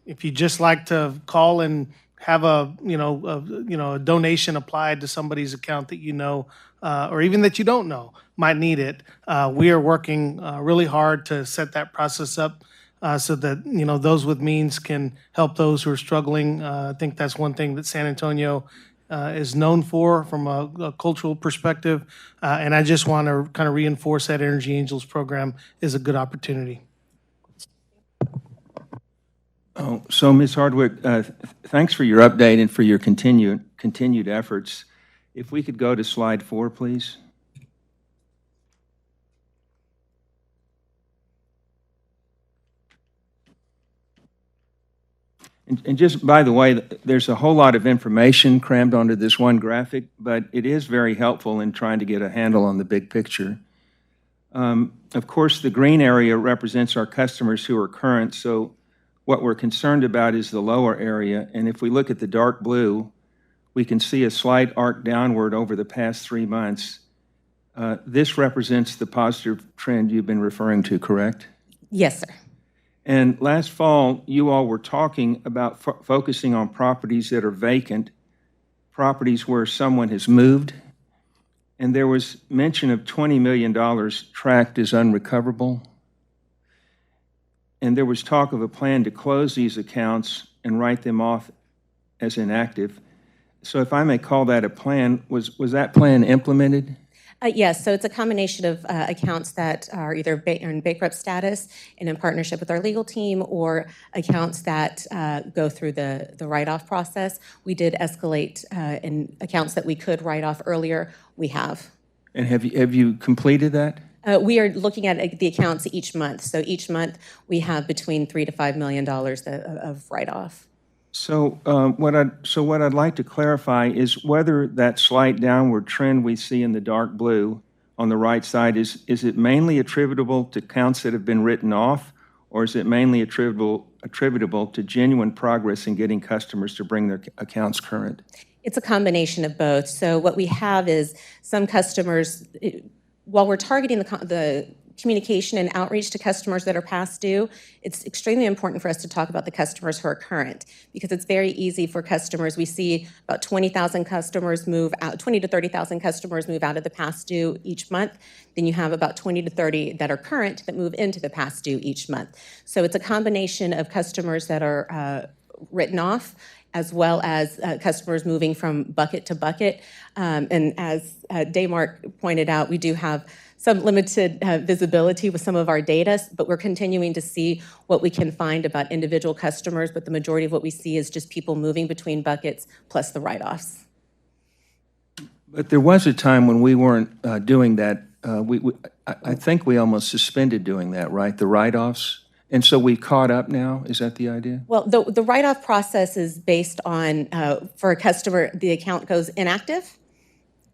if you just like to call and have a donation applied to somebody's account that or even that you don't know might need it, we are working really hard to set that process up so that those with means can help those who are struggling. I think that's one thing that San Antonio is known for from a cultural perspective. And I just want to kind of reinforce that Energy Angels program is a good opportunity. Oh, so Ms. Hardwick, thanks for your update and for your continued efforts. If we could go to slide 4, please. And just by the way, there's a whole lot of information crammed onto this one graphic, but it is very helpful in trying to get a handle on the big picture. Of course, the green area represents our customers who are current, so what we're concerned about is the lower area. And if we look at the dark blue, we can see a slight arc downward over the past 3 months. This represents the positive trend you've been referring to, correct? Yes, sir. And last fall, you all were talking about focusing on properties that are vacant, properties where someone has moved, and there was mention of $20 million tracked as unrecoverable. And there was talk of a plan to close these accounts and write them off as inactive. So if I may call that a plan, was that plan implemented? Yes, so it's a combination of accounts that are either in bankrupt status and in partnership with our legal team, or accounts that go through the write-off process. We did escalate in accounts that we could write off earlier. We have. And have you completed that? We are looking at the accounts each month. So each month we have between $3 to $5 million of write-off. So what I'd like to clarify is whether that slight downward trend we see in the dark blue on the right side, is it mainly attributable to accounts that have been written off, or is it mainly attributable to genuine progress in getting customers to bring their accounts current? It's a combination of both. So what we have is some customers, while we're targeting the communication and outreach to customers that are past due, it's extremely important for us to talk about the customers who are current, because it's very easy for customers. We see about 20,000 customers move out, 20 to 30,000 customers move out of the past due each month. Then you have about 20 to 30 that are current that move into the past due each month. So it's a combination of customers that are written off, as well as customers moving from bucket to bucket. And as Daymark pointed out, we do have some limited visibility with some of our data, but we're continuing to see what we can find about individual customers, but the majority of what we see is just people moving between buckets plus the write-offs. But there was a time when we weren't doing that. I think we almost suspended doing that, right? The write-offs. And so we caught up now? Is that the idea? Well, the write-off process is based on, for a customer, the account goes inactive.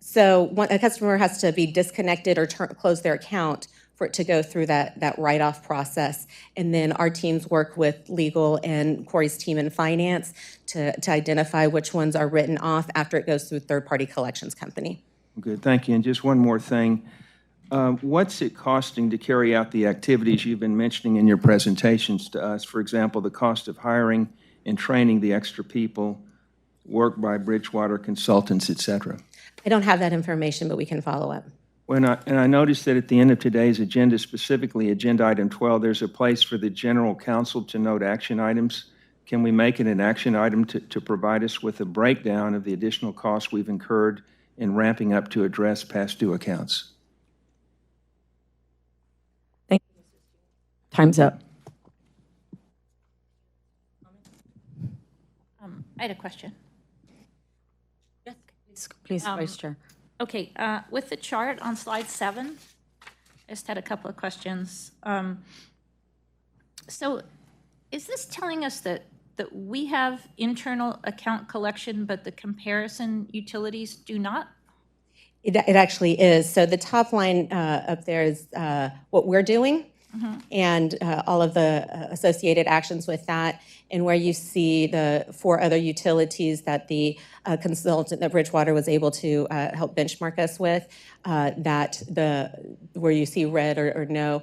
So a customer has to be disconnected or close their account for it to go through that write-off process. And then our teams work with legal and Corey's team in finance to identify which ones are written off after it goes through a third-party collections company. Good, thank you. And just one more thing. What's it costing to carry out the activities you've been mentioning in your presentations to us? For example, the cost of hiring and training the extra people, work by Bridgewater consultants, et cetera. I don't have that information, but we can follow up. And I noticed that at the end of today's agenda, specifically agenda item 12, there's a place for the general counsel to note action items. Can we make it an action item to provide us with a breakdown of the additional costs we've incurred in ramping up to address past due accounts? Thank you. Time's up. I had a question. Please, Vice Chair. Okay, with the chart on slide 7, I just had a couple of questions. So is this telling us that we have internal account collection, but the comparison utilities do not? It actually is. So the top line up there is what we're doing. And all of the associated actions with that, and where you see the 4 other utilities that the consultant that Bridgewater was able to help benchmark us with, where you see red or no,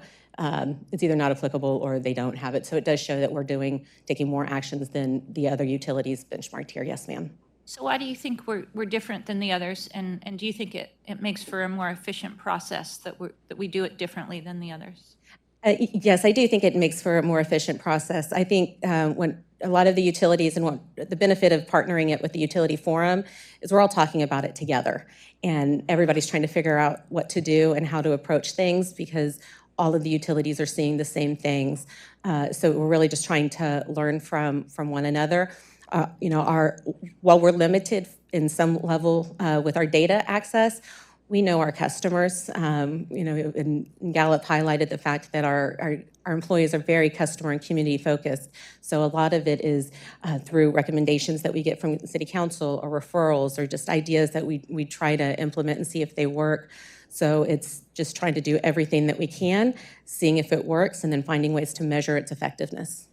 it's either not applicable or they don't have it. So it does show that we're taking more actions than the other utilities benchmarked here. Yes, ma'am. So why do you think we're different than the others? And do you think it makes for a more efficient process that we do it differently than the others? Yes, I do think it makes for a more efficient process. I think when a lot of the utilities, and what the benefit of partnering it with the utility forum is we're all talking about it together, and everybody's trying to figure out what to do and how to approach things, because all of the utilities are seeing the same things. So we're really just trying to learn from one another. While we're limited in some level with our data access, we know our customers. And Gallup highlighted the fact that our our employees are very customer and community focused. So a lot of it is through recommendations that we get from the city council or referrals or just ideas that we try to implement and see if they work. So it's just trying to do everything that we can, seeing if it works, and then finding ways to measure its effectiveness.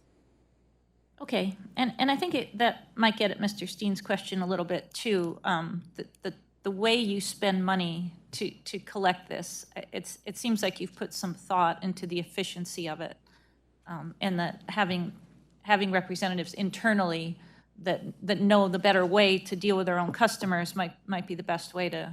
Okay, and I think that might get at Mr. Steen's question a little bit too. The way you spend money to collect this, it seems like you've put some thought into the efficiency of it, and that having representatives internally that know the better way to deal with their own customers might be the best way to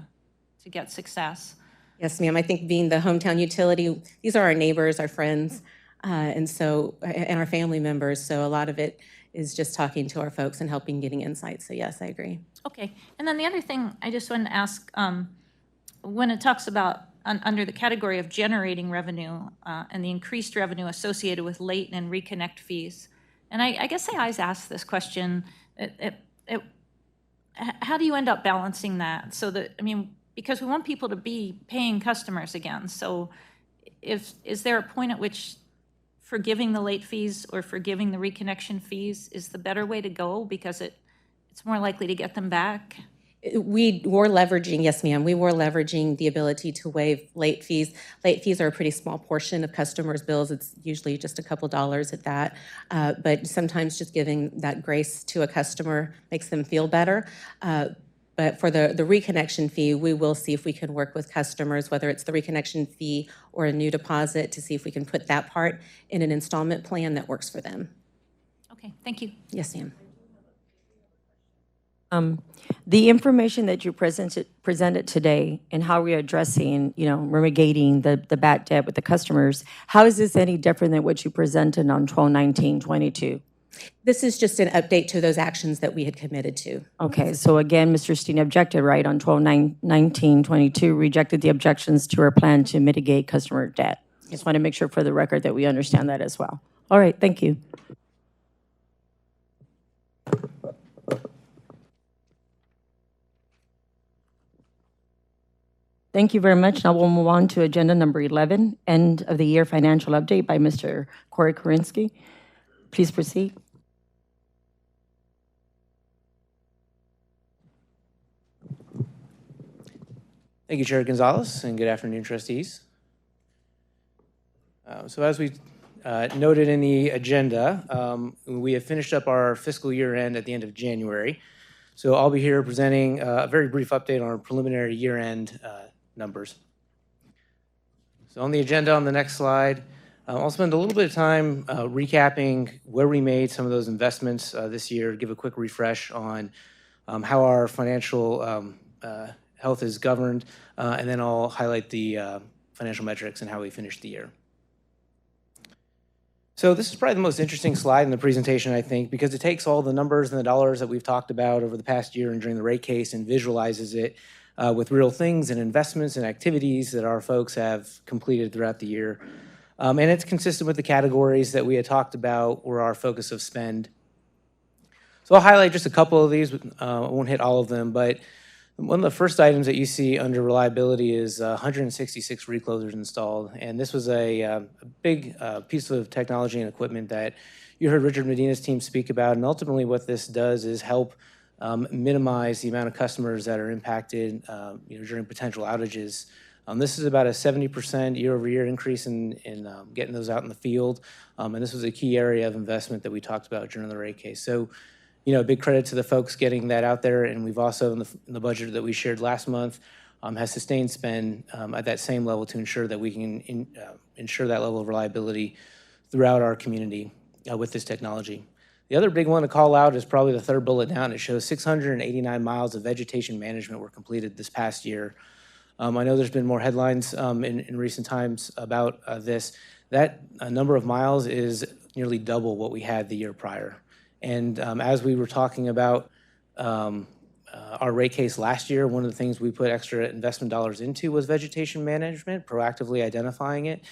get success. Yes, ma'am. I think being the hometown utility, these are our neighbors, our friends, and our family members. So a lot of it is just talking to our folks and helping getting insights. So yes, I agree. Okay, and then the other thing I just wanted to ask, when it talks about under the category of generating revenue and the increased revenue associated with late and reconnect fees, and I guess I always ask this question, how do you end up balancing that? So that, I mean, because we want people to be paying customers again. So is there a point at which forgiving the late fees or forgiving the reconnection fees is the better way to go because it's more likely to get them back? We were leveraging, yes, ma'am, we were leveraging the ability to waive late fees. Late fees are a pretty small portion of customers' bills. It's usually just a couple dollars at that. But sometimes just giving that grace to a customer makes them feel better. But for the reconnection fee, we will see if we can work with customers, whether it's the reconnection fee or a new deposit, to see if we can put that part in an installment plan that works for them. Okay, thank you. Yes, ma'am. The information that you presented today and how we're addressing, remediating the bad debt with the customers, how is this any different than what you presented on 12/19/22? This is just an update to those actions that we had committed to. Okay, so again, Mr. Steen objected, right, on 12/19/22, rejected the objections to our plan to mitigate customer debt. Just want to make sure for the record that we understand that as well. All right, thank you. Thank you very much. Now we'll move on to agenda number 11, end of the year financial update by Mr. Corey Korinsky. Please proceed. Thank you, Chair Gonzalez, and good afternoon, trustees. So as we noted in the agenda, we have finished up our fiscal year end at the end of January. So I'll be here presenting a very brief update on our preliminary year-end numbers. So on the agenda on the next slide, I'll spend a little bit of time recapping where we made some of those investments this year, give a quick refresh on how our financial health is governed, and then I'll highlight the financial metrics and how we finished the year. So this is probably the most interesting slide in the presentation, I think, because it takes all the numbers and the dollars that we've talked about over the past year and during the rate case and visualizes it with real things and investments and activities that our folks have completed throughout the year. And it's consistent with the categories that we had talked about were our focus of spend. So I'll highlight just a couple of these. I won't hit all of them, but one of the first items that you see under reliability is 166 reclosers installed. And this was a big piece of technology and equipment that you heard Richard Medina's team speak about. And ultimately what this does is help minimize the amount of customers that are impacted during potential outages. This is about a 70% year-over-year increase in getting those out in the field. And this was a key area of investment that we talked about during the rate case. So, a big credit to the folks getting that out there. And we've also, in the budget that we shared last month, has sustained spend at that same level to ensure that we can ensure that level of reliability throughout our community with this technology. The other big one to call out is probably the third bullet down. It shows 689 miles of vegetation management were completed this past year. I know there's been more headlines in recent times about this. That number of miles is nearly double what we had the year prior. And as we were talking about our rate case last year, one of the things we put extra investment dollars into was vegetation management, proactively identifying it,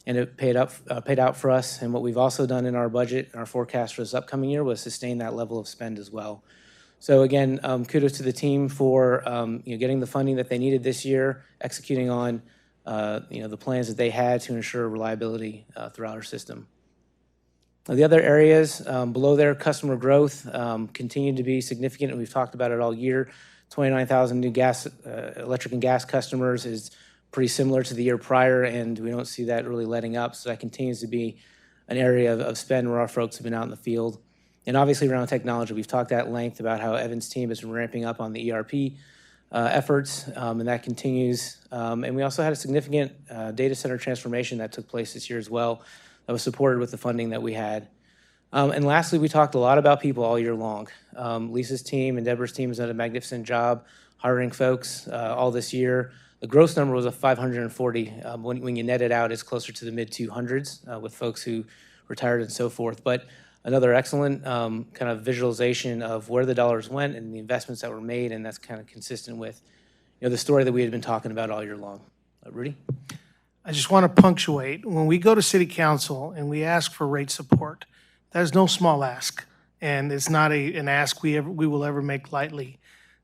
and it paid out for us. And what we've also done in our budget, our forecast for this upcoming year, was sustain that level of spend as well. So again, kudos to the team for getting the funding that they needed this year, executing on the plans that they had to ensure reliability throughout our system. The other areas below there, customer growth continued to be significant, and we've talked about it all year. 29,000 new electric and gas customers is pretty similar to the year prior, and we don't see that really letting up. So that continues to be an area of spend where our folks have been out in the field. And obviously around technology, we've talked at length about how Evan's team has been ramping up on the ERP efforts, and that continues. And we also had a significant data center transformation that took place this year as well, that was supported with the funding that we had. And lastly, we talked a lot about people all year long. Lisa's team and Deborah's team has done a magnificent job hiring folks all this year. The gross number was 540. When you net it out, it's closer to the mid-200s with folks who retired and so forth. But another excellent kind of visualization of where the dollars went and the investments that were made, and that's kind of consistent with the story that we had been talking about all year long. Rudy? I just want to punctuate, when we go to city council and we ask for rate support, that is no small ask, and it's not an ask we will ever make lightly.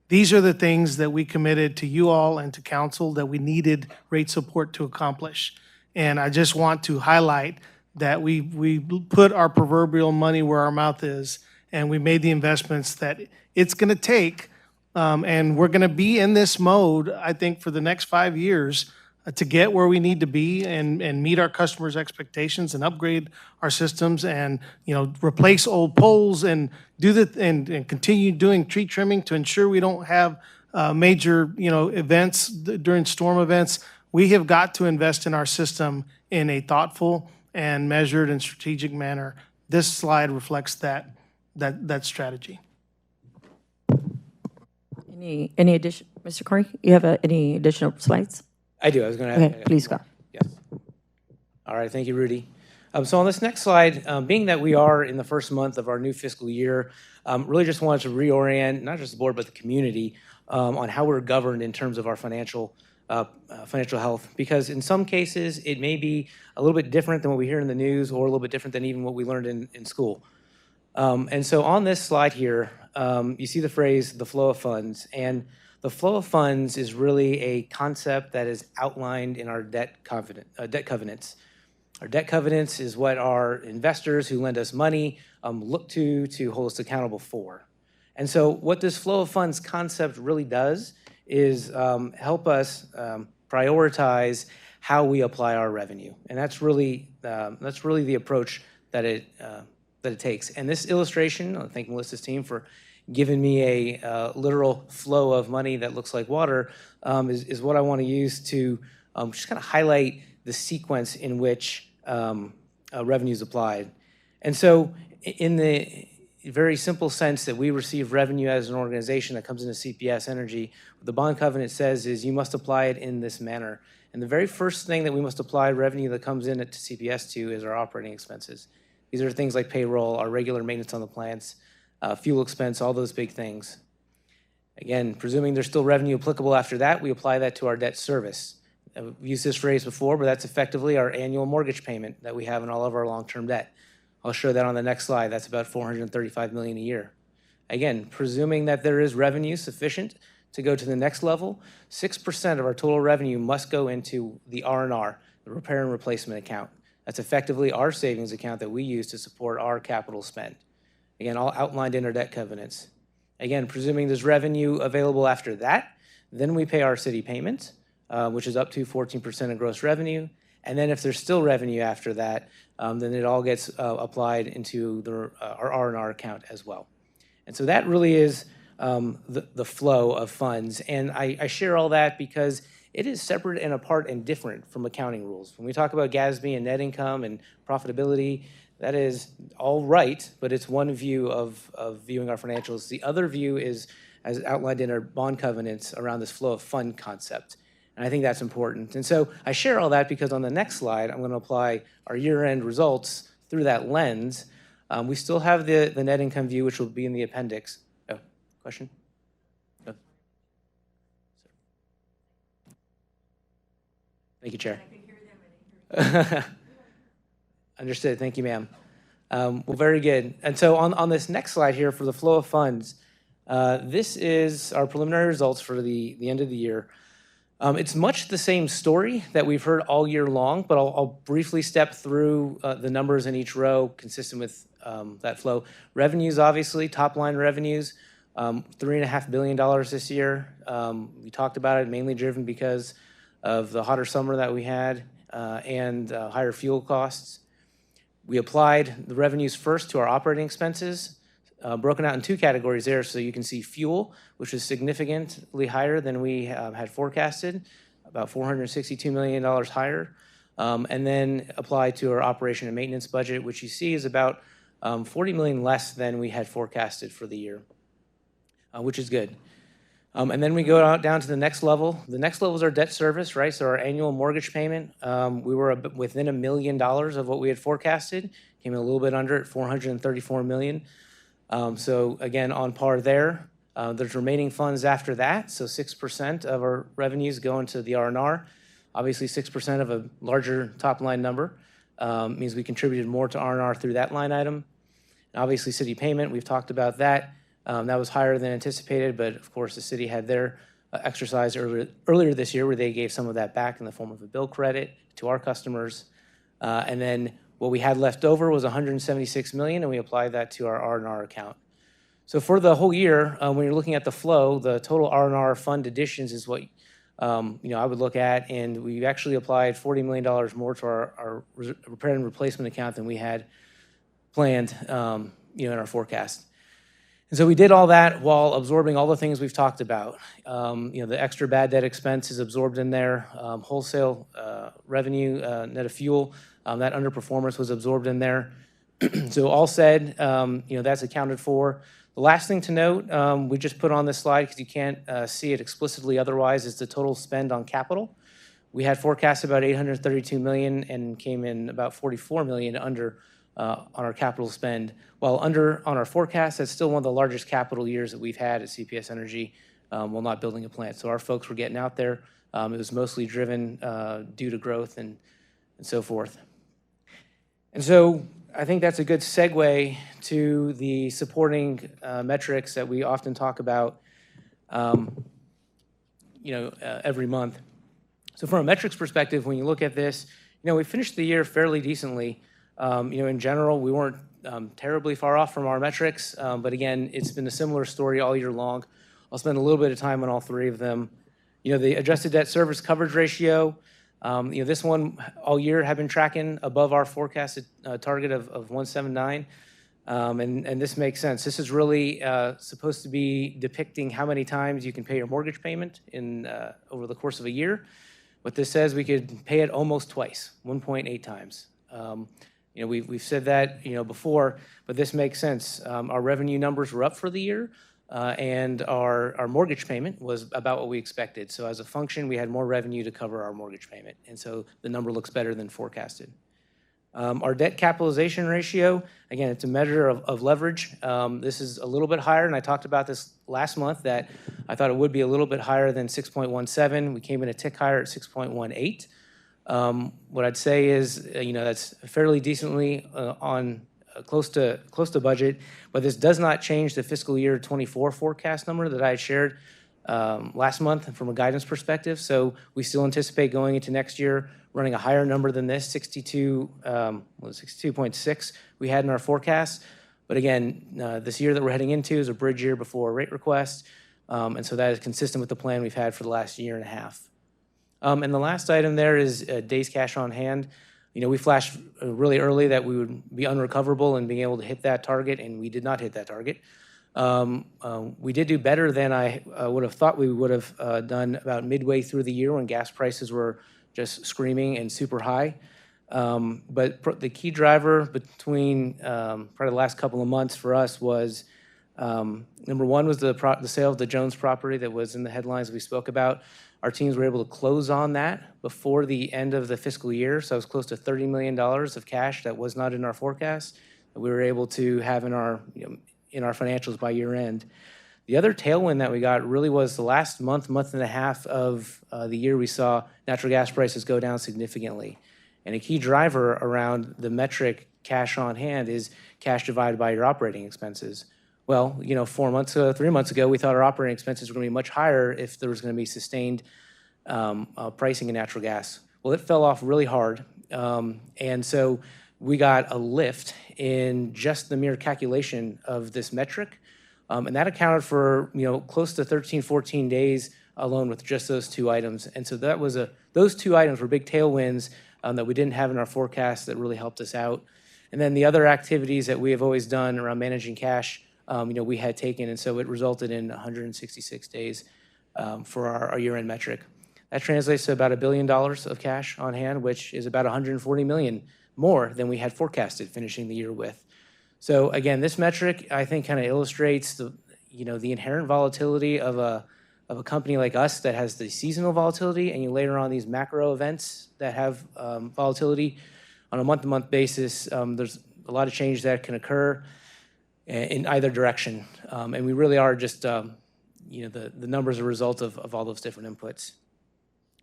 These are the things that we committed to you all and to council that we needed rate support to accomplish. And I just want to highlight that we put our proverbial money where our mouth is, and we made the investments that it's going to take, and we're going to be in this mode, I think, for the next 5 years to get where we need to be and meet our customers' expectations and upgrade our systems and, replace old poles and and continue doing tree trimming to ensure we don't have major, events during storm events. We have got to invest in our system in a thoughtful and measured and strategic manner. This slide reflects that strategy. Any addition, Mr. Corey? You have any additional slides? I do. I was going to. Okay, please go. Yes. All right. Thank you, Rudy. So on this next slide, being that we are in the first month of our new fiscal year, really just wanted to reorient not just the board but the community on how we're governed in terms of our financial health. Because in some cases, it may be a little bit different than what we hear in the news, or a little bit different than even what we learned in school. And so on this slide here, you see the phrase "the flow of funds," and the flow of funds is really a concept that is outlined in our debt covenants. Our debt covenants is what our investors who lend us money look to hold us accountable for. And so what this flow of funds concept really does is help us prioritize how we apply our revenue. And that's really the approach that it takes. And this illustration, I thank Melissa's team for giving me a literal flow of money that looks like water, is what I want to use to just kind of highlight the sequence in which revenue is applied. And so in the very simple sense that we receive revenue as an organization that comes into CPS Energy, what the bond covenant says is you must apply it in this manner. And the very first thing that we must apply revenue that comes in to CPS to is our operating expenses. These are things like payroll, our regular maintenance on the plants, fuel expense, all those big things. Again, presuming there's still revenue applicable after that, we apply that to our debt service. I've used this phrase before, but that's effectively our annual mortgage payment that we have in all of our long-term debt. I'll show that on the next slide. That's about $435 million a year. Again, presuming that there is revenue sufficient to go to the next level, 6% of our total revenue must go into the R&R, the repair and replacement account. That's effectively our savings account that we use to support our capital spend. Again, all outlined in our debt covenants. Again, presuming there's revenue available after that, then we pay our city payment, which is up to 14% of gross revenue. And then if there's still revenue after that, then it all gets applied into our R&R account as well. And so that really is the flow of funds. And I share all that because it is separate and apart and different from accounting rules. When we talk about GASB and net income and profitability, that is all right, but it's one view of viewing our financials. The other view is, as outlined in our bond covenants, around this flow of fund concept. And I think that's important. And so I share all that because on the next slide, I'm going to apply our year-end results through that lens. We still have the net income view, which will be in the appendix. Oh, question? No. Thank you, Chair. Understood. Thank you, ma'am. Well, very good. And so on this next slide here for the flow of funds, this is our preliminary results for the end of the year. It's much the same story that we've heard all year long, but I'll briefly step through the numbers in each row consistent with that flow. Revenues, obviously, top-line revenues, $3.5 billion this year. We talked about it, mainly driven because of the hotter summer that we had and higher fuel costs. We applied the revenues first to our operating expenses, broken out in two categories there. So you can see fuel, which is significantly higher than we had forecasted, about $462 million higher. And then applied to our operation and maintenance budget, which you see is about $40 million less than we had forecasted for the year, which is good. And then we go down to the next level. The next level is our debt service, right? So our annual mortgage payment, we were within $1 million of what we had forecasted, came in a little bit under at $434 million. So again, on par there. There's remaining funds after that. So 6% of our revenues go into the R&R. Obviously, 6% of a larger top line number means we contributed more to R&R through that line item. And obviously, city payment, we've talked about that. That was higher than anticipated, but of course, the city had their exercise earlier this year where they gave some of that back in the form of a bill credit to our customers. And then what we had left over was $176 million, and we applied that to our R&R account. So for the whole year, when you're looking at the flow, the total R&R fund additions is what I would look at, and we actually applied $40 million more to our repair and replacement account than we had planned, in our forecast. And so we did all that while absorbing all the things we've talked about. The extra bad debt expense is absorbed in there. Wholesale revenue, net of fuel, that underperformance was absorbed in there. So all said, that's accounted for. The last thing to note, we just put on this slide because you can't see it explicitly otherwise, is the total spend on capital. We had forecast about $832 million and came in about $44 million under on our capital spend. While under on our forecast, that's still one of the largest capital years that we've had at CPS Energy while not building a plant. So our folks were getting out there. It was mostly driven due to growth and so forth. And so I think that's a good segue to the supporting metrics that we often talk about every month. So from a metrics perspective, when you look at this, we finished the year fairly decently. In general, we weren't terribly far off from our metrics, but again, it's been a similar story all year long. I'll spend a little bit of time on all three of them. The adjusted debt service coverage ratio, this one all year have been tracking above our forecasted target of 179, and this makes sense. This is really supposed to be depicting how many times you can pay your mortgage payment in over the course of a year. What this says, we could pay it almost twice, 1.8 times. We've said that before, but this makes sense. Our revenue numbers were up for the year, and our mortgage payment was about what we expected. So as a function, we had more revenue to cover our mortgage payment, and so the number looks better than forecasted. Our debt capitalization ratio, again, it's a measure of leverage. This is a little bit higher, and I talked about this last month that I thought it would be a little bit higher than 6.17. We came in a tick higher at 6.18. What I'd say is, that's fairly decently on close to budget, but this does not change the fiscal year 24 forecast number that I had shared last month from a guidance perspective. So we still anticipate going into next year running a higher number than this, 62.6 we had in our forecast. But again, this year that we're heading into is a bridge year before a rate request, and so that is consistent with the plan we've had for the last year and a half. And the last item there is days cash on hand. We flashed really early that we would be unrecoverable and being able to hit that target, and we did not hit that target. We did do better than I would have thought we would have done about midway through the year when gas prices were just screaming and super high. But the key driver between probably the last couple of months for us was, number one was the sale of the Jones property that was in the headlines we spoke about. Our teams were able to close on that before the end of the fiscal year, so it was close to $30 million of cash that was not in our forecast that we were able to have in our financials by year end. The other tailwind that we got really was the last month and a half of the year we saw natural gas prices go down significantly. And a key driver around the metric cash on hand is cash divided by your operating expenses. Well, 3 months ago, we thought our operating expenses were going to be much higher if there was going to be sustained pricing of natural gas. Well, it fell off really hard, and so we got a lift in just the mere calculation of this metric, and that accounted for, close to 13, 14 days alone with just those two items. And so that was those two items were big tailwinds that we didn't have in our forecast that really helped us out. And then the other activities that we have always done around managing cash, we had taken, and so it resulted in 166 days for our year-end metric. That translates to about $1 billion of cash on hand, which is about $140 million more than we had forecasted finishing the year with. So again, this metric, I think, kind of illustrates the inherent volatility of a company like us that has the seasonal volatility, and you layer on these macro events that have volatility on a month-to-month basis. There's a lot of change that can occur in either direction, and we really are just the numbers are a result of all those different inputs.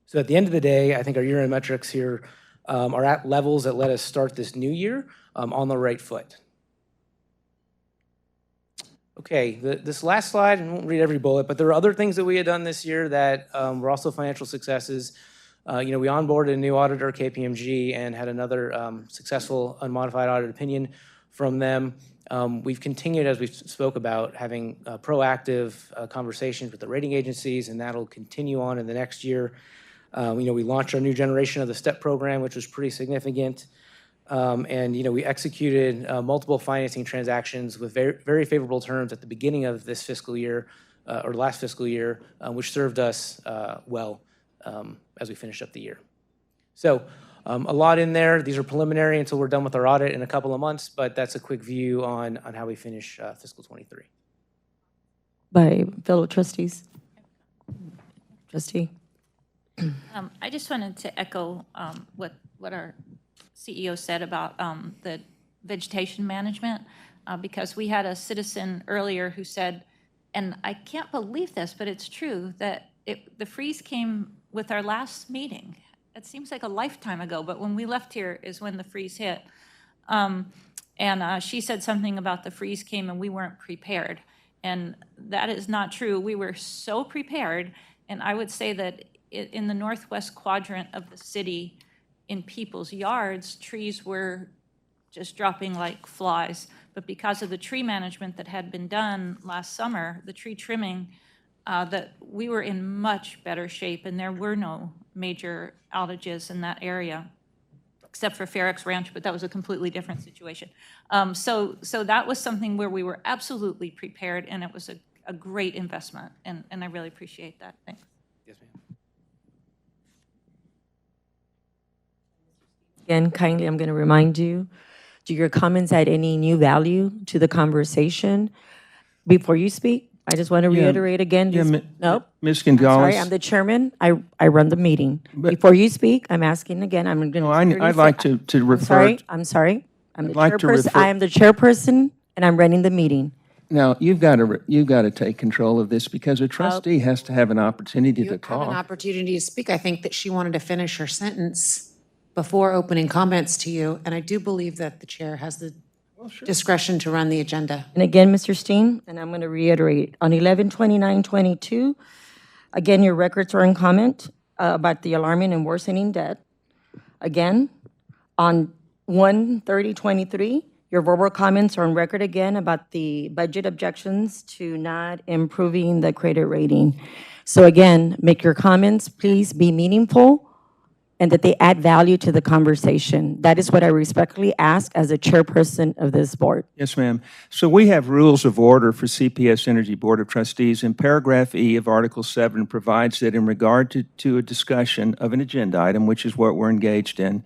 So at the end of the day, I think our year-end metrics here are at levels that let us start this new year on the right foot. Okay, this last slide, and I won't read every bullet, but there are other things that we had done this year that were also financial successes. We onboarded a new auditor, KPMG, and had another successful unmodified audit opinion from them. We've continued, as we spoke about, having proactive conversations with the rating agencies, and that'll continue on in the next year. We launched our new generation of the STEP program, which was pretty significant. And we executed multiple financing transactions with very, very favorable terms at the beginning of this fiscal year, or last fiscal year, which served us well as we finished up the year. So a lot in there. These are preliminary until we're done with our audit in a couple of months, but that's a quick view on how we finish fiscal 23. By fellow trustees. Trustee. I just wanted to echo what our CEO said about the vegetation management, because we had a citizen earlier who said, and I can't believe this, but it's true, that the freeze came with our last meeting. It seems like a lifetime ago, but when we left here is when the freeze hit. And she said something about the freeze came and we weren't prepared. And that is not true. We were so prepared, and I would say that in the northwest quadrant of the city, in people's yards, trees were just dropping like flies. But because of the tree management that had been done last summer, the tree trimming, that we were in much better shape, and there were no major outages in that area, except for Fairix Ranch, but that was a completely different situation. So that was something where we were absolutely prepared, and it was a great investment, and I really appreciate that. Thanks. Yes, ma'am. Again, kindly, I'm going to remind you, do your comments add any new value to the conversation before you speak? I just want to reiterate again. Nope. Ms. I'm Gonzalez. sorry, I'm the chairman. I run the meeting. Before you speak, I'm asking again. I'm going to. No, I'd like to refer. I'm sorry. I'm the I'd like to chairperson. refer- I am the chairperson, and I'm running the meeting. Now, you've got to take control of this because a trustee has to have an opportunity to You have an talk. opportunity to speak. I think that she wanted to finish her sentence before opening comments to you, and I do believe that the chair has the discretion to run the agenda. And again, Mr. Steen, and I'm going to reiterate, on 11/29/22, again, your records are in comment about the alarming and worsening debt. Again, on 1/30/23, your verbal comments are on record again about the budget objections to not improving the credit rating. So again, make your comments, please be meaningful, and that they add value to the conversation. That is what I respectfully ask as a chairperson of this board. Yes, ma'am. So we have rules of order for CPS Energy Board of Trustees, and paragraph E of Article 7 provides that in regard to a discussion of an agenda item, which is what we're engaged in,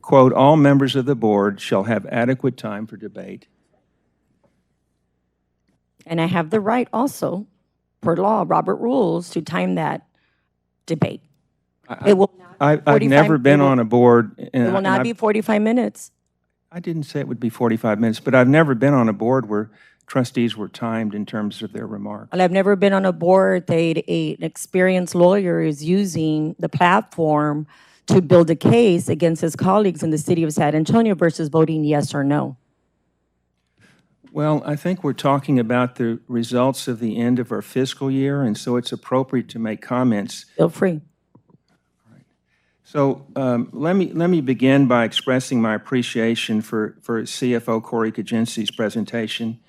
quote, all members of the board shall have adequate time for debate. And I have the right also, per law, Robert rules, to time that debate. It will I've 45 never been it will- on a board. It will not be 45 minutes. I didn't say it would be 45 minutes, but I've never been on a board where trustees were timed in terms of their remarks. Well, I've never been on a board that an experienced lawyer is using the platform to build a case against his colleagues in the city of San Antonio versus voting yes or no. Well, I think we're talking about the results of the end of our fiscal year, and so it's appropriate to make comments. Feel free. So let me begin by expressing my appreciation for CFO Corey Kaczynski's presentation.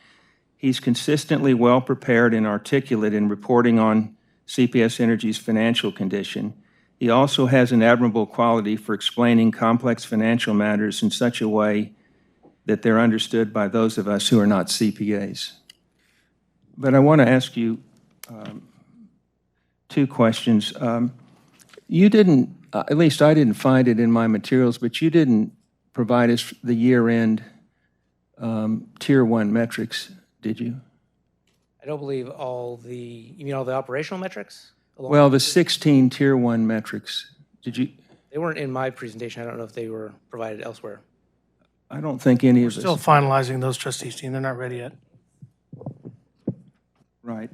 He's consistently well-prepared and articulate in reporting on CPS Energy's financial condition. He also has an admirable quality for explaining complex financial matters in such a way that they're understood by those of us who are not CPAs. But I want to ask you two questions. You didn't, at least I didn't find it in my materials, but you didn't provide us the year-end Tier 1 metrics, did you? I don't believe you mean all the operational metrics? Well, the 16 Tier 1 metrics, did you? They weren't in my presentation. I don't know if they were provided elsewhere. I don't think any of us. Still finalizing those, trustees team. They're not ready yet. Right.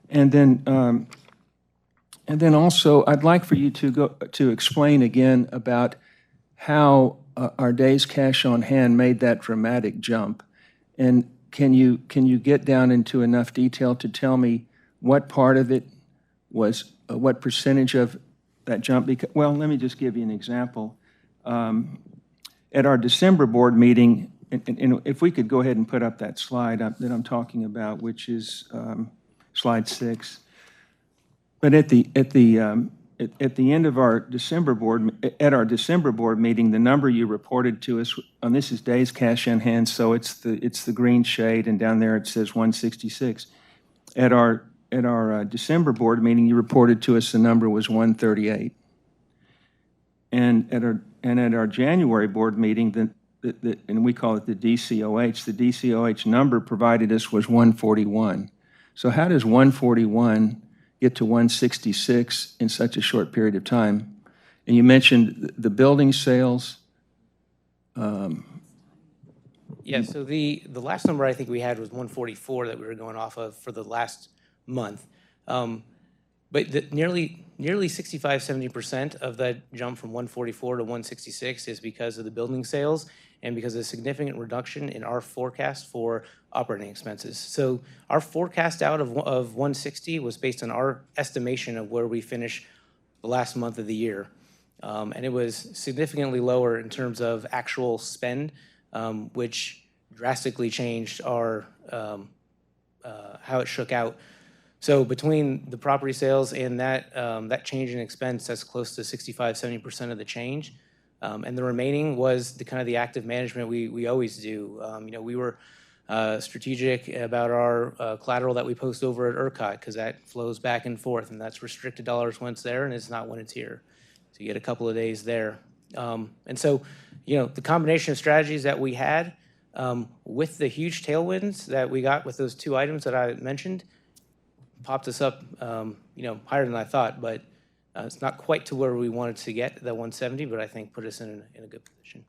And then also, I'd like for you to explain again about how our days cash on hand made that dramatic jump. And can you get down into enough detail to tell me what part of it was, what percentage of that jump? Well, let me just give you an example. At our December board meeting, and if we could go ahead and put up that slide that I'm talking about, which is slide 6. But at the end of our December board meeting, the number you reported to us, and this is days cash in hand, so it's the green shade, and down there it says 166. At our December board meeting, you reported to us the number was 138. And at our January board meeting, and we call it the DCOH, the DCOH number provided us was 141. So how does 141 get to 166 in such a short period of time? And you mentioned the building sales. Yeah, so the last number I think we had was 144 that we were going off of for the last month. But nearly 65, 70% of that jump from 144 to 166 is because of the building sales and because of a significant reduction in our forecast for operating expenses. So our forecast out of 160 was based on our estimation of where we finish the last month of the year. And it was significantly lower in terms of actual spend, which drastically changed our how it shook out. So between the property sales and that change in expense, that's close to 65, 70% of the change. And the remaining was the active management we always do. We were strategic about our collateral that we post over at ERCOT because that flows back and forth, and that's restricted dollars when it's there and it's not when it's here. So you get a couple of days there. And so, the combination of strategies that we had with the huge tailwinds that we got with those two items that I mentioned popped us up, higher than I thought, but it's not quite to where we wanted to get, that 170, but I think put us in a good position.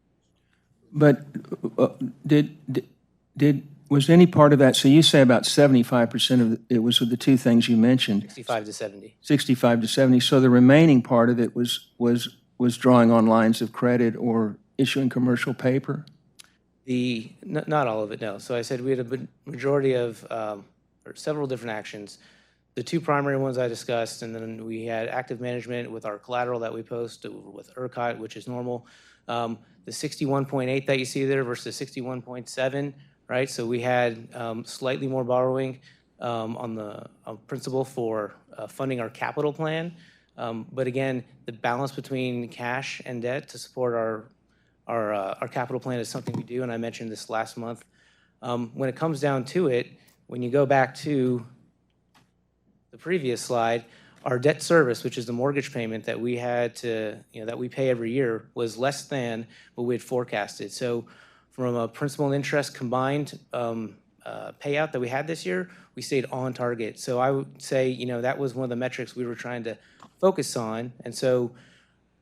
But was any part of that, so you say about 75% of it was with the two things you mentioned? 65 to 70. 65 to 70. So the remaining part of it was drawing on lines of credit or issuing commercial paper? Not all of it, no. So I said we had a majority of, or several different actions. The two primary ones I discussed, and then we had active management with our collateral that we post with ERCOT, which is normal. The 61.8 that you see there versus 61.7, right? So we had slightly more borrowing on the principal for funding our capital plan. But again, the balance between cash and debt to support our capital plan is something we do, and I mentioned this last month. When it comes down to it, when you go back to the previous slide, our debt service, which is the mortgage payment that we had to, that we pay every year, was less than what we had forecasted. So from a principal and interest combined payout that we had this year, we stayed on target. So I would say, that was one of the metrics we were trying to focus on. And so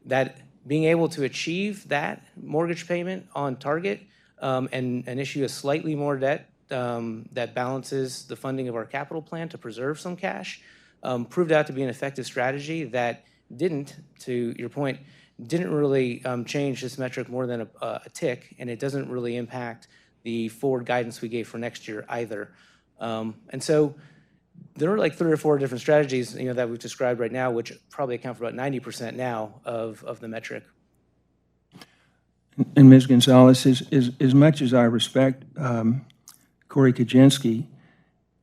that being able to achieve that mortgage payment on target and issue a slightly more debt that balances the funding of our capital plan to preserve some cash proved out to be an effective strategy that didn't, to your point, didn't really change this metric more than a tick, and it doesn't really impact the forward guidance we gave for next year either. And so there are like 3 or 4 different strategies, that we've described right now, which probably account for about 90% now of the metric. And Ms. Gonzalez, as much as I respect Corey Kaczynski,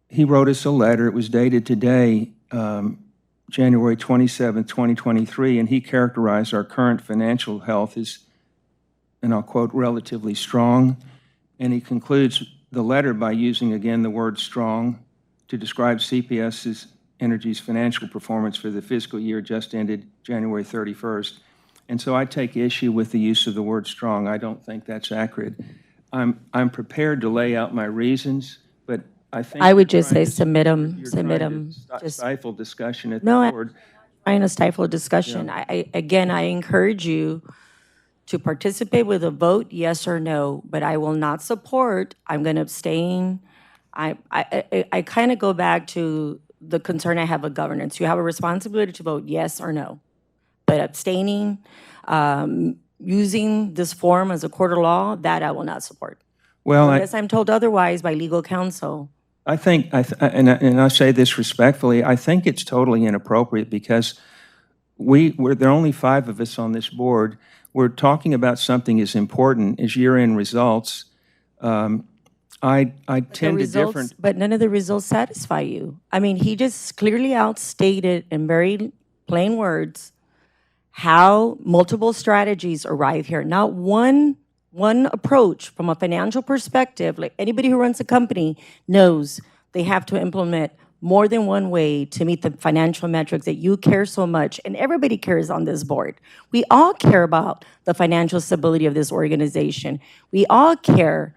he wrote us a letter. It was dated today, January 27, 2023, and he characterized our current financial health as, and I'll quote, relatively strong. And he concludes the letter by using again the word strong to describe CPS Energy's financial performance for the fiscal year just ended January 31st. And so I take issue with the use of the word strong. I don't think that's accurate. I'm prepared to lay out my reasons, but I think I would just you're say trying to- submit them, you're submit trying them. to Just stifle discussion at No, the I- board. trying to stifle a discussion. Yeah. Again, I encourage you to participate with a vote, yes or no, but I will not support, I'm going to abstain. I kind of go back to the concern I have of governance. You have a responsibility to vote yes or no. But abstaining, using this form as a court of law, that I will not support. Well, Unless I'm told otherwise by legal counsel. I think, and I say this respectfully, I think it's totally inappropriate because there are only 5 of us on this board. We're talking about something as important as year-end results. I tend to different. But none of the results satisfy you. I mean, he just clearly outstated in very plain words how multiple strategies arrive here. Not one approach from a financial perspective. Like anybody who runs a company knows they have to implement more than one way to meet the financial metrics that you care so much, and everybody cares on this board. We all care about the financial stability of this organization. We all care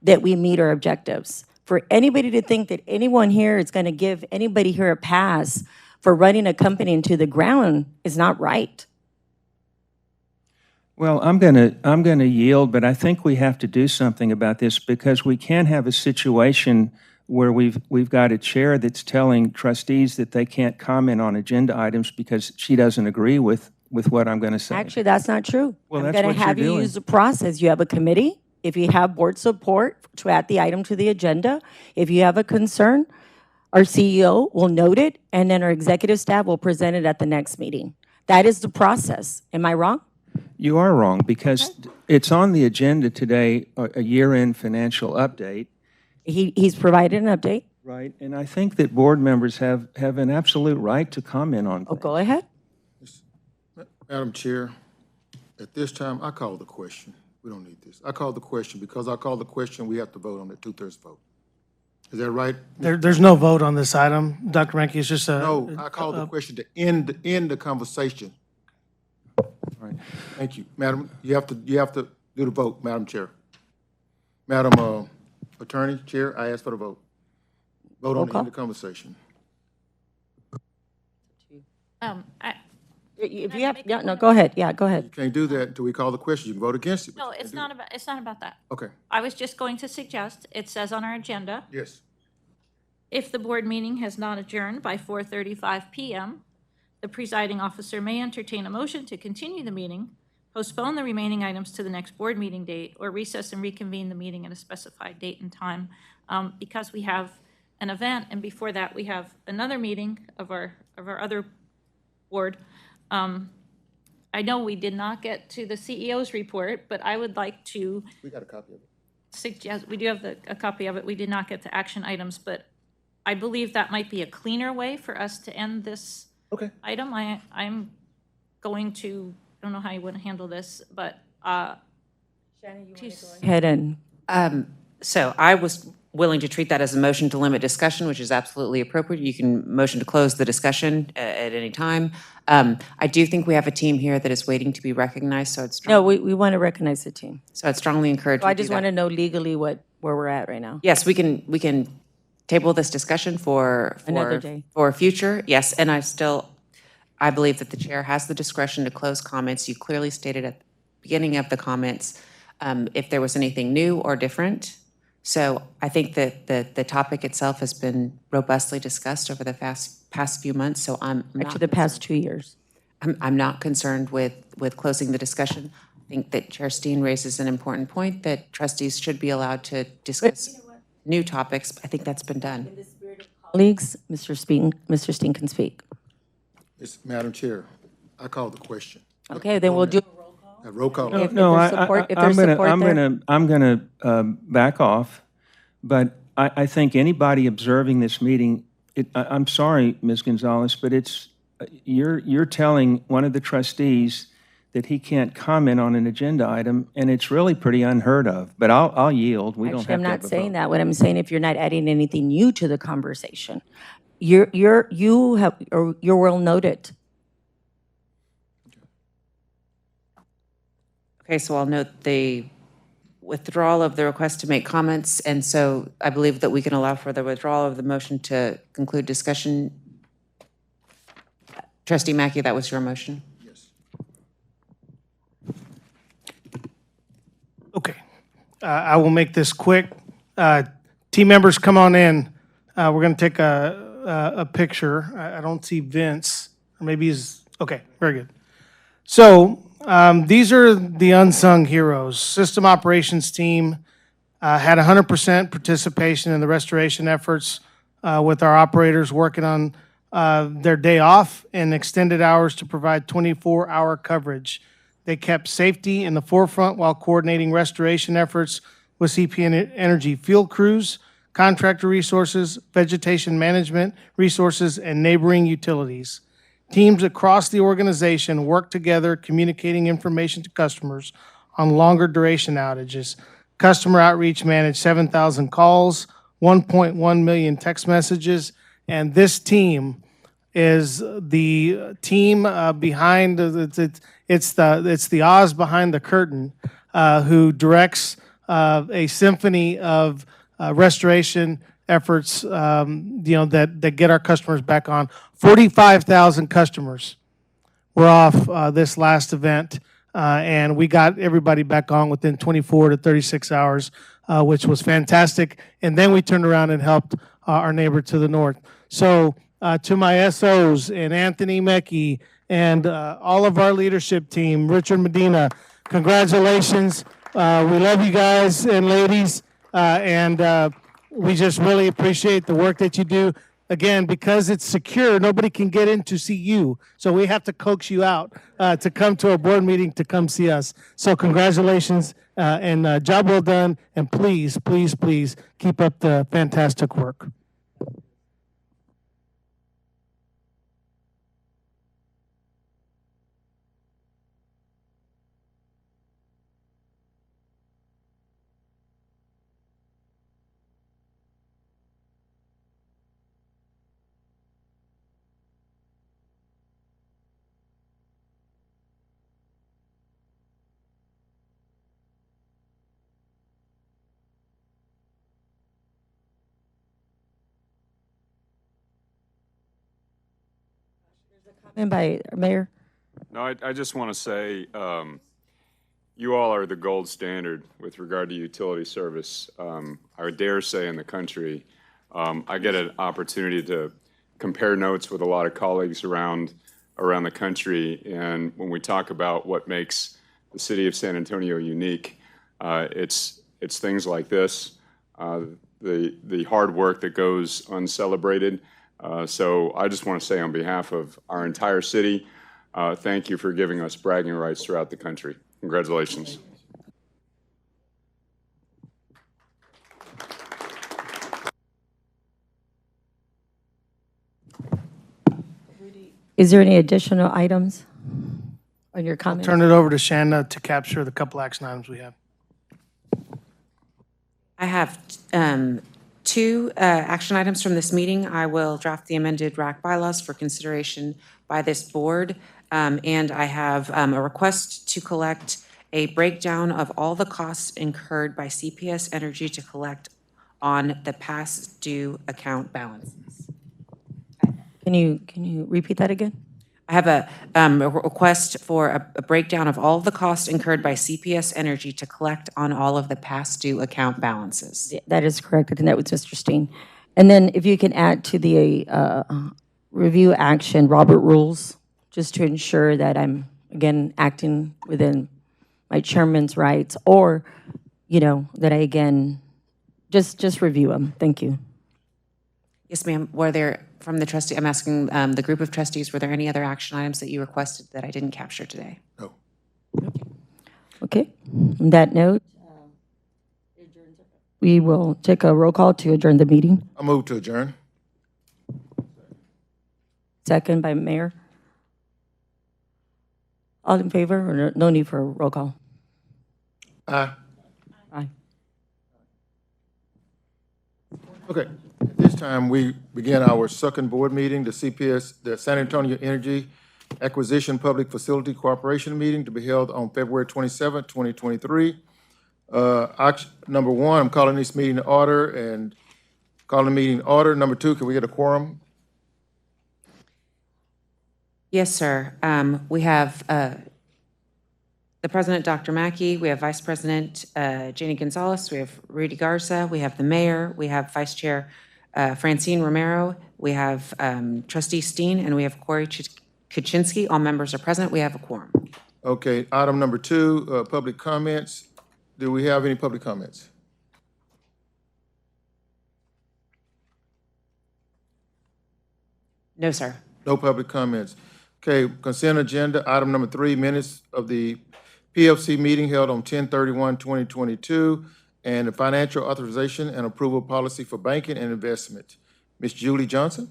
that we meet our objectives. For anybody to think that anyone here is going to give anybody here a pass for running a company into the ground is not right. Well, I'm gonna yield, but I think we have to do something about this because we can't have a situation where we've got a chair that's telling trustees that they can't comment on agenda items because she doesn't agree with what I'm going to say. Actually, that's not true. Well, I'm that's going what to you're have you doing. use the process. You have a committee. If you have board support to add the item to the agenda, if you have a concern, our CEO will note it, and then our executive staff will present it at the next meeting. That is the process. Am I wrong? You are wrong because it's on the agenda today, a year-end financial update. He's provided an update. Right, and I think that board members have an absolute right to comment on things. Go ahead. Madam Chair, at this time, I call the question. We don't need this. I call the question. Because I call the question, we have to vote on it, 2/3 vote. Is that right? There's no vote on this item, Dr. Menke. It's just a. No, I call the question to end the conversation. Right. Thank you. Madam, you have to do the vote, Madam Chair. Madam Attorney, Chair, I ask for the vote. Vote on the end of the conversation. If you have, yeah, no, go ahead. Yeah, go ahead. You can't do that until we call the question. You can vote against it. No, it's not about that. Okay, I was just going to suggest, it says on our agenda, yes. if the board meeting has not adjourned by 4:35 PM, the presiding officer may entertain a motion to continue the meeting, postpone the remaining items to the next board meeting date, or recess and reconvene the meeting at a specified date and time. Because we have an event, and before that, we have another meeting of our other board. I know we did not get to the CEO's report, but I would like to We got a copy of it. suggest, we do have a copy of it. We did not get to action items, but I believe that might be a cleaner way for us to end this item. I'm going to, I don't know how you want to handle this, but. Shannon, you want to go ahead and. So I was willing to treat that as a motion to limit discussion, which is absolutely appropriate. You can motion to close the discussion at any time. I do think we have a team here that is waiting to be recognized, so it's. No, we want to recognize the team. So I'd strongly encourage So you I to do just that. want to know legally where we're at right now. Yes, we can table this discussion for Another day. For future, yes, and I believe that the chair has the discretion to close comments. You clearly stated at the beginning of the comments if there was anything new or different. So I think that the topic itself has been robustly discussed over the past few months, so I'm not Actually, the past 2 years. I'm not concerned with closing the discussion. I think that Chair Steen raises an important point that trustees should be allowed to discuss new topics. I think that's been done. In the spirit of Colleagues, Mr. Steen can speak. Madam Chair, I call the question. Okay, then we'll do A roll call. If No, there's support- if there's support there. I'm gonna back off, but I think anybody observing this meeting, I'm sorry, Ms. Gonzalez, but you're telling one of the trustees that he can't comment on an agenda item, and it's really pretty unheard of. But I'll yield. We don't have to Actually, I'm have not a saying vote. that. What I'm saying, if you're not adding anything new to the conversation, you're well noted. Okay, so I'll note the withdrawal of the request to make comments, and so I believe that we can allow for the withdrawal of the motion to conclude discussion. Trustee Mackey, that was your motion? Okay. I will make this quick. Team members, come on in. We're going to take a picture. I don't see Vince. Or maybe he's, okay, very good. So these are the unsung heroes. System operations team had 100% participation in the restoration efforts with our operators working on their day off and extended hours to provide 24-hour coverage. They kept safety in the forefront while coordinating restoration efforts with CPS Energy field crews, contractor resources, vegetation management resources, and neighboring utilities. Teams across the organization work together, communicating information to customers on longer duration outages. Customer outreach managed 7,000 calls, 1.1 million text messages, and this team is the team behind, it's the Oz behind the curtain who directs a symphony of restoration efforts, that get our customers back on. 45,000 customers were off this last event, and we got everybody back on within 24 to 36 hours, which was fantastic. And then we turned around and helped our neighbor to the north. So to my SOs and Anthony Mecki and all of our leadership team, Richard Medina, congratulations. We love you guys and ladies, and we just really appreciate the work that you do. Again, because it's secure, nobody can get in to see you. So we have to coax you out to come to a board meeting to come see us. So congratulations and job well done. And please, please, please keep up the fantastic work. And by Mayor? No, I just want to say, you all are the gold standard with regard to utility service. I dare say in the country. I get an opportunity to compare notes with a lot of colleagues around the country, and when we talk about what makes the city of San Antonio unique, it's things like this, the hard work that goes uncelebrated. So I just want to say on behalf of our entire city, thank you for giving us bragging rights throughout the country. Congratulations. Is there any additional items on your I'll comments? turn it over to Shanna to capture the couple action items we have. I have two action items from this meeting. I will draft the amended RAC bylaws for consideration by this board. And I have a request to collect a breakdown of all the costs incurred by CPS Energy to collect on the past due account balances. Can you repeat that again? I have a request for a breakdown of all of the costs incurred by CPS Energy to collect on all of the past due account balances. Yeah, that is correct. I think that was Mr. Steen. And then if you can add to the review action, Robert rules, just to ensure that I'm, again, acting within my chairman's rights, or, that I, again, just review them. Thank you. Yes, ma'am. Were there, from the trustee, I'm asking the group of trustees, were there any other action items that you requested that I didn't capture today? No. Okay. On that note, we will take a roll call to adjourn the meeting. I move to adjourn. Second by Mayor. All in favor, or no need for a roll call? Aye. Aye. Okay, at this time, we begin our second board meeting, the CPS, the San Antonio Energy Acquisition Public Facility Corporation meeting to be held on February 27, 2023. Number one, I'm calling this meeting to order and calling the meeting to order. Number two, can we get a quorum? Yes, sir. We have the President, Dr. Mackey. We have Vice President Janie Gonzalez. We have Rudy Garza. We have the Mayor. We have Vice Chair Francine Romero. We have Trustee Steen, and we have Corey Kuczynski. All members are present. We have a quorum. Okay, item number two, public comments. Do we have any public comments? No, sir. No public comments. Okay, consent agenda, item number three, minutes of the PFC meeting held on 10/31/2022, and the financial authorization and approval policy for banking and investment. Ms. Julie Johnson?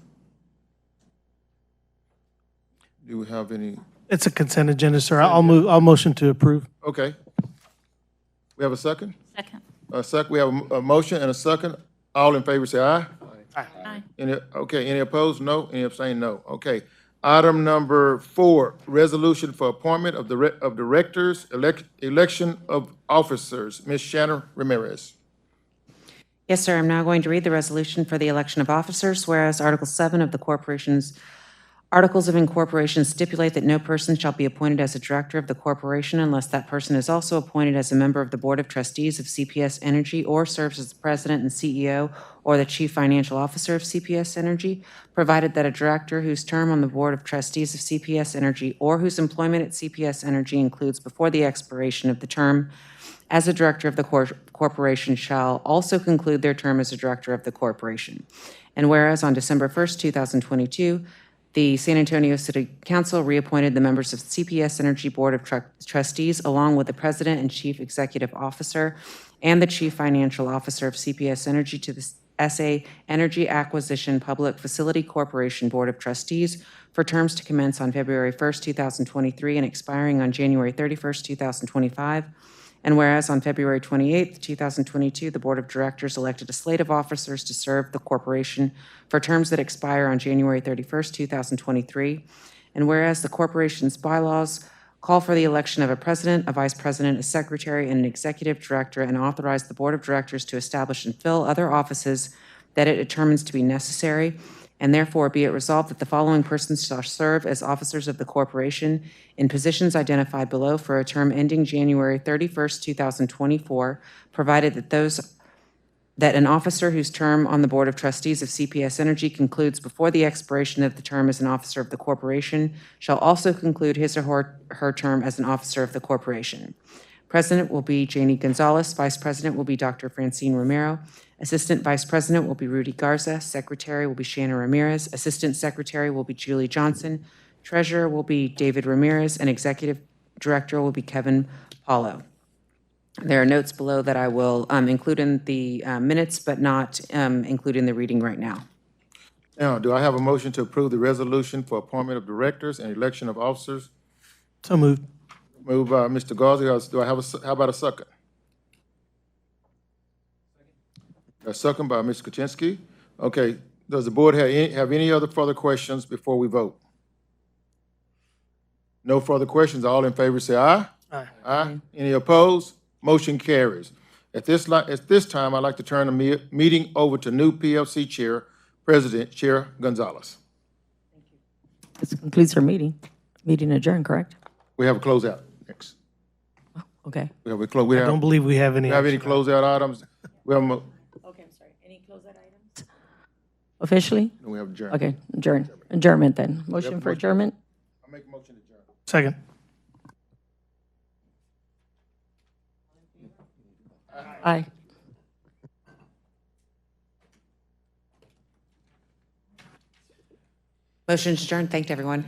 Do we have any? It's a consent agenda, sir. I'll motion to approve. Okay. We have a second? Second. A second, we have a motion and a second. All in favor say aye. Aye. Any opposed? No. Any abstain? No. Okay. Item number four, resolution for appointment of directors, election of officers. Ms. Shannon Ramirez. Yes, sir. I'm now going to read the resolution for the election of officers, whereas Article 7 of the corporation's Articles of Incorporation stipulate that no person shall be appointed as a director of the corporation unless that person is also appointed as a member of the Board of Trustees of CPS Energy or serves as the president and CEO or the chief financial officer of CPS Energy, provided that a director whose term on the Board of Trustees of CPS Energy or whose employment at CPS Energy includes before the expiration of the term as a director of the corporation shall also conclude their term as a director of the corporation. And whereas on December 1st, 2022, the San Antonio City Council reappointed the members of CPS Energy Board of Trustees along with the President and Chief Executive Officer and the Chief Financial Officer of CPS Energy to the SA Energy Acquisition Public Facility Corporation Board of Trustees for terms to commence on February 1st, 2023 and expiring on January 31st, 2025. And whereas on February 28th, 2022, the Board of Directors elected a slate of officers to serve the corporation for terms that expire on January 31st, 2023. And whereas the corporation's bylaws call for the election of a president, a vice president, a secretary, and an executive director, and authorize the Board of Directors to establish and fill other offices that it determines to be necessary. And therefore, be it resolved that the following persons shall serve as officers of the corporation in positions identified below for a term ending January 31st, 2024, provided that an officer whose term on the Board of Trustees of CPS Energy concludes before the expiration of the term as an officer of the corporation shall also conclude his or her term as an officer of the corporation. President will be Janie Gonzalez. Vice President will be Dr. Francine Romero. Assistant Vice President will be Rudy Garza. Secretary will be Shannon Ramirez. Assistant Secretary will be Julie Johnson. Treasurer will be David Ramirez. And Executive Director will be Kevin Paulo. There are notes below that I will include in the minutes, but not include in the reading right now. Now, do I have a motion to approve the resolution for appointment of directors and election of officers? So moved. Moved by Mr. Garza. Do I have how about a second? A second by Ms. Kuczynski. Okay, does the board have any other further questions before we vote? No further questions. All in favor say aye. Aye. Aye. Any opposed? Motion carries. At this time, I'd like to turn the meeting over to new PLC Chair, President Chair Gonzalez. This concludes our meeting. Meeting adjourned, correct? We have a closeout next. Okay. We have a I don't believe we have any. closeout items? We have Okay, I'm sorry. Any closeout items? Officially? we have adjourned. Okay, adjournment then. Motion for adjournment? I make a motion to adjourn. Second. Aye. Motion adjourned. Thanked everyone.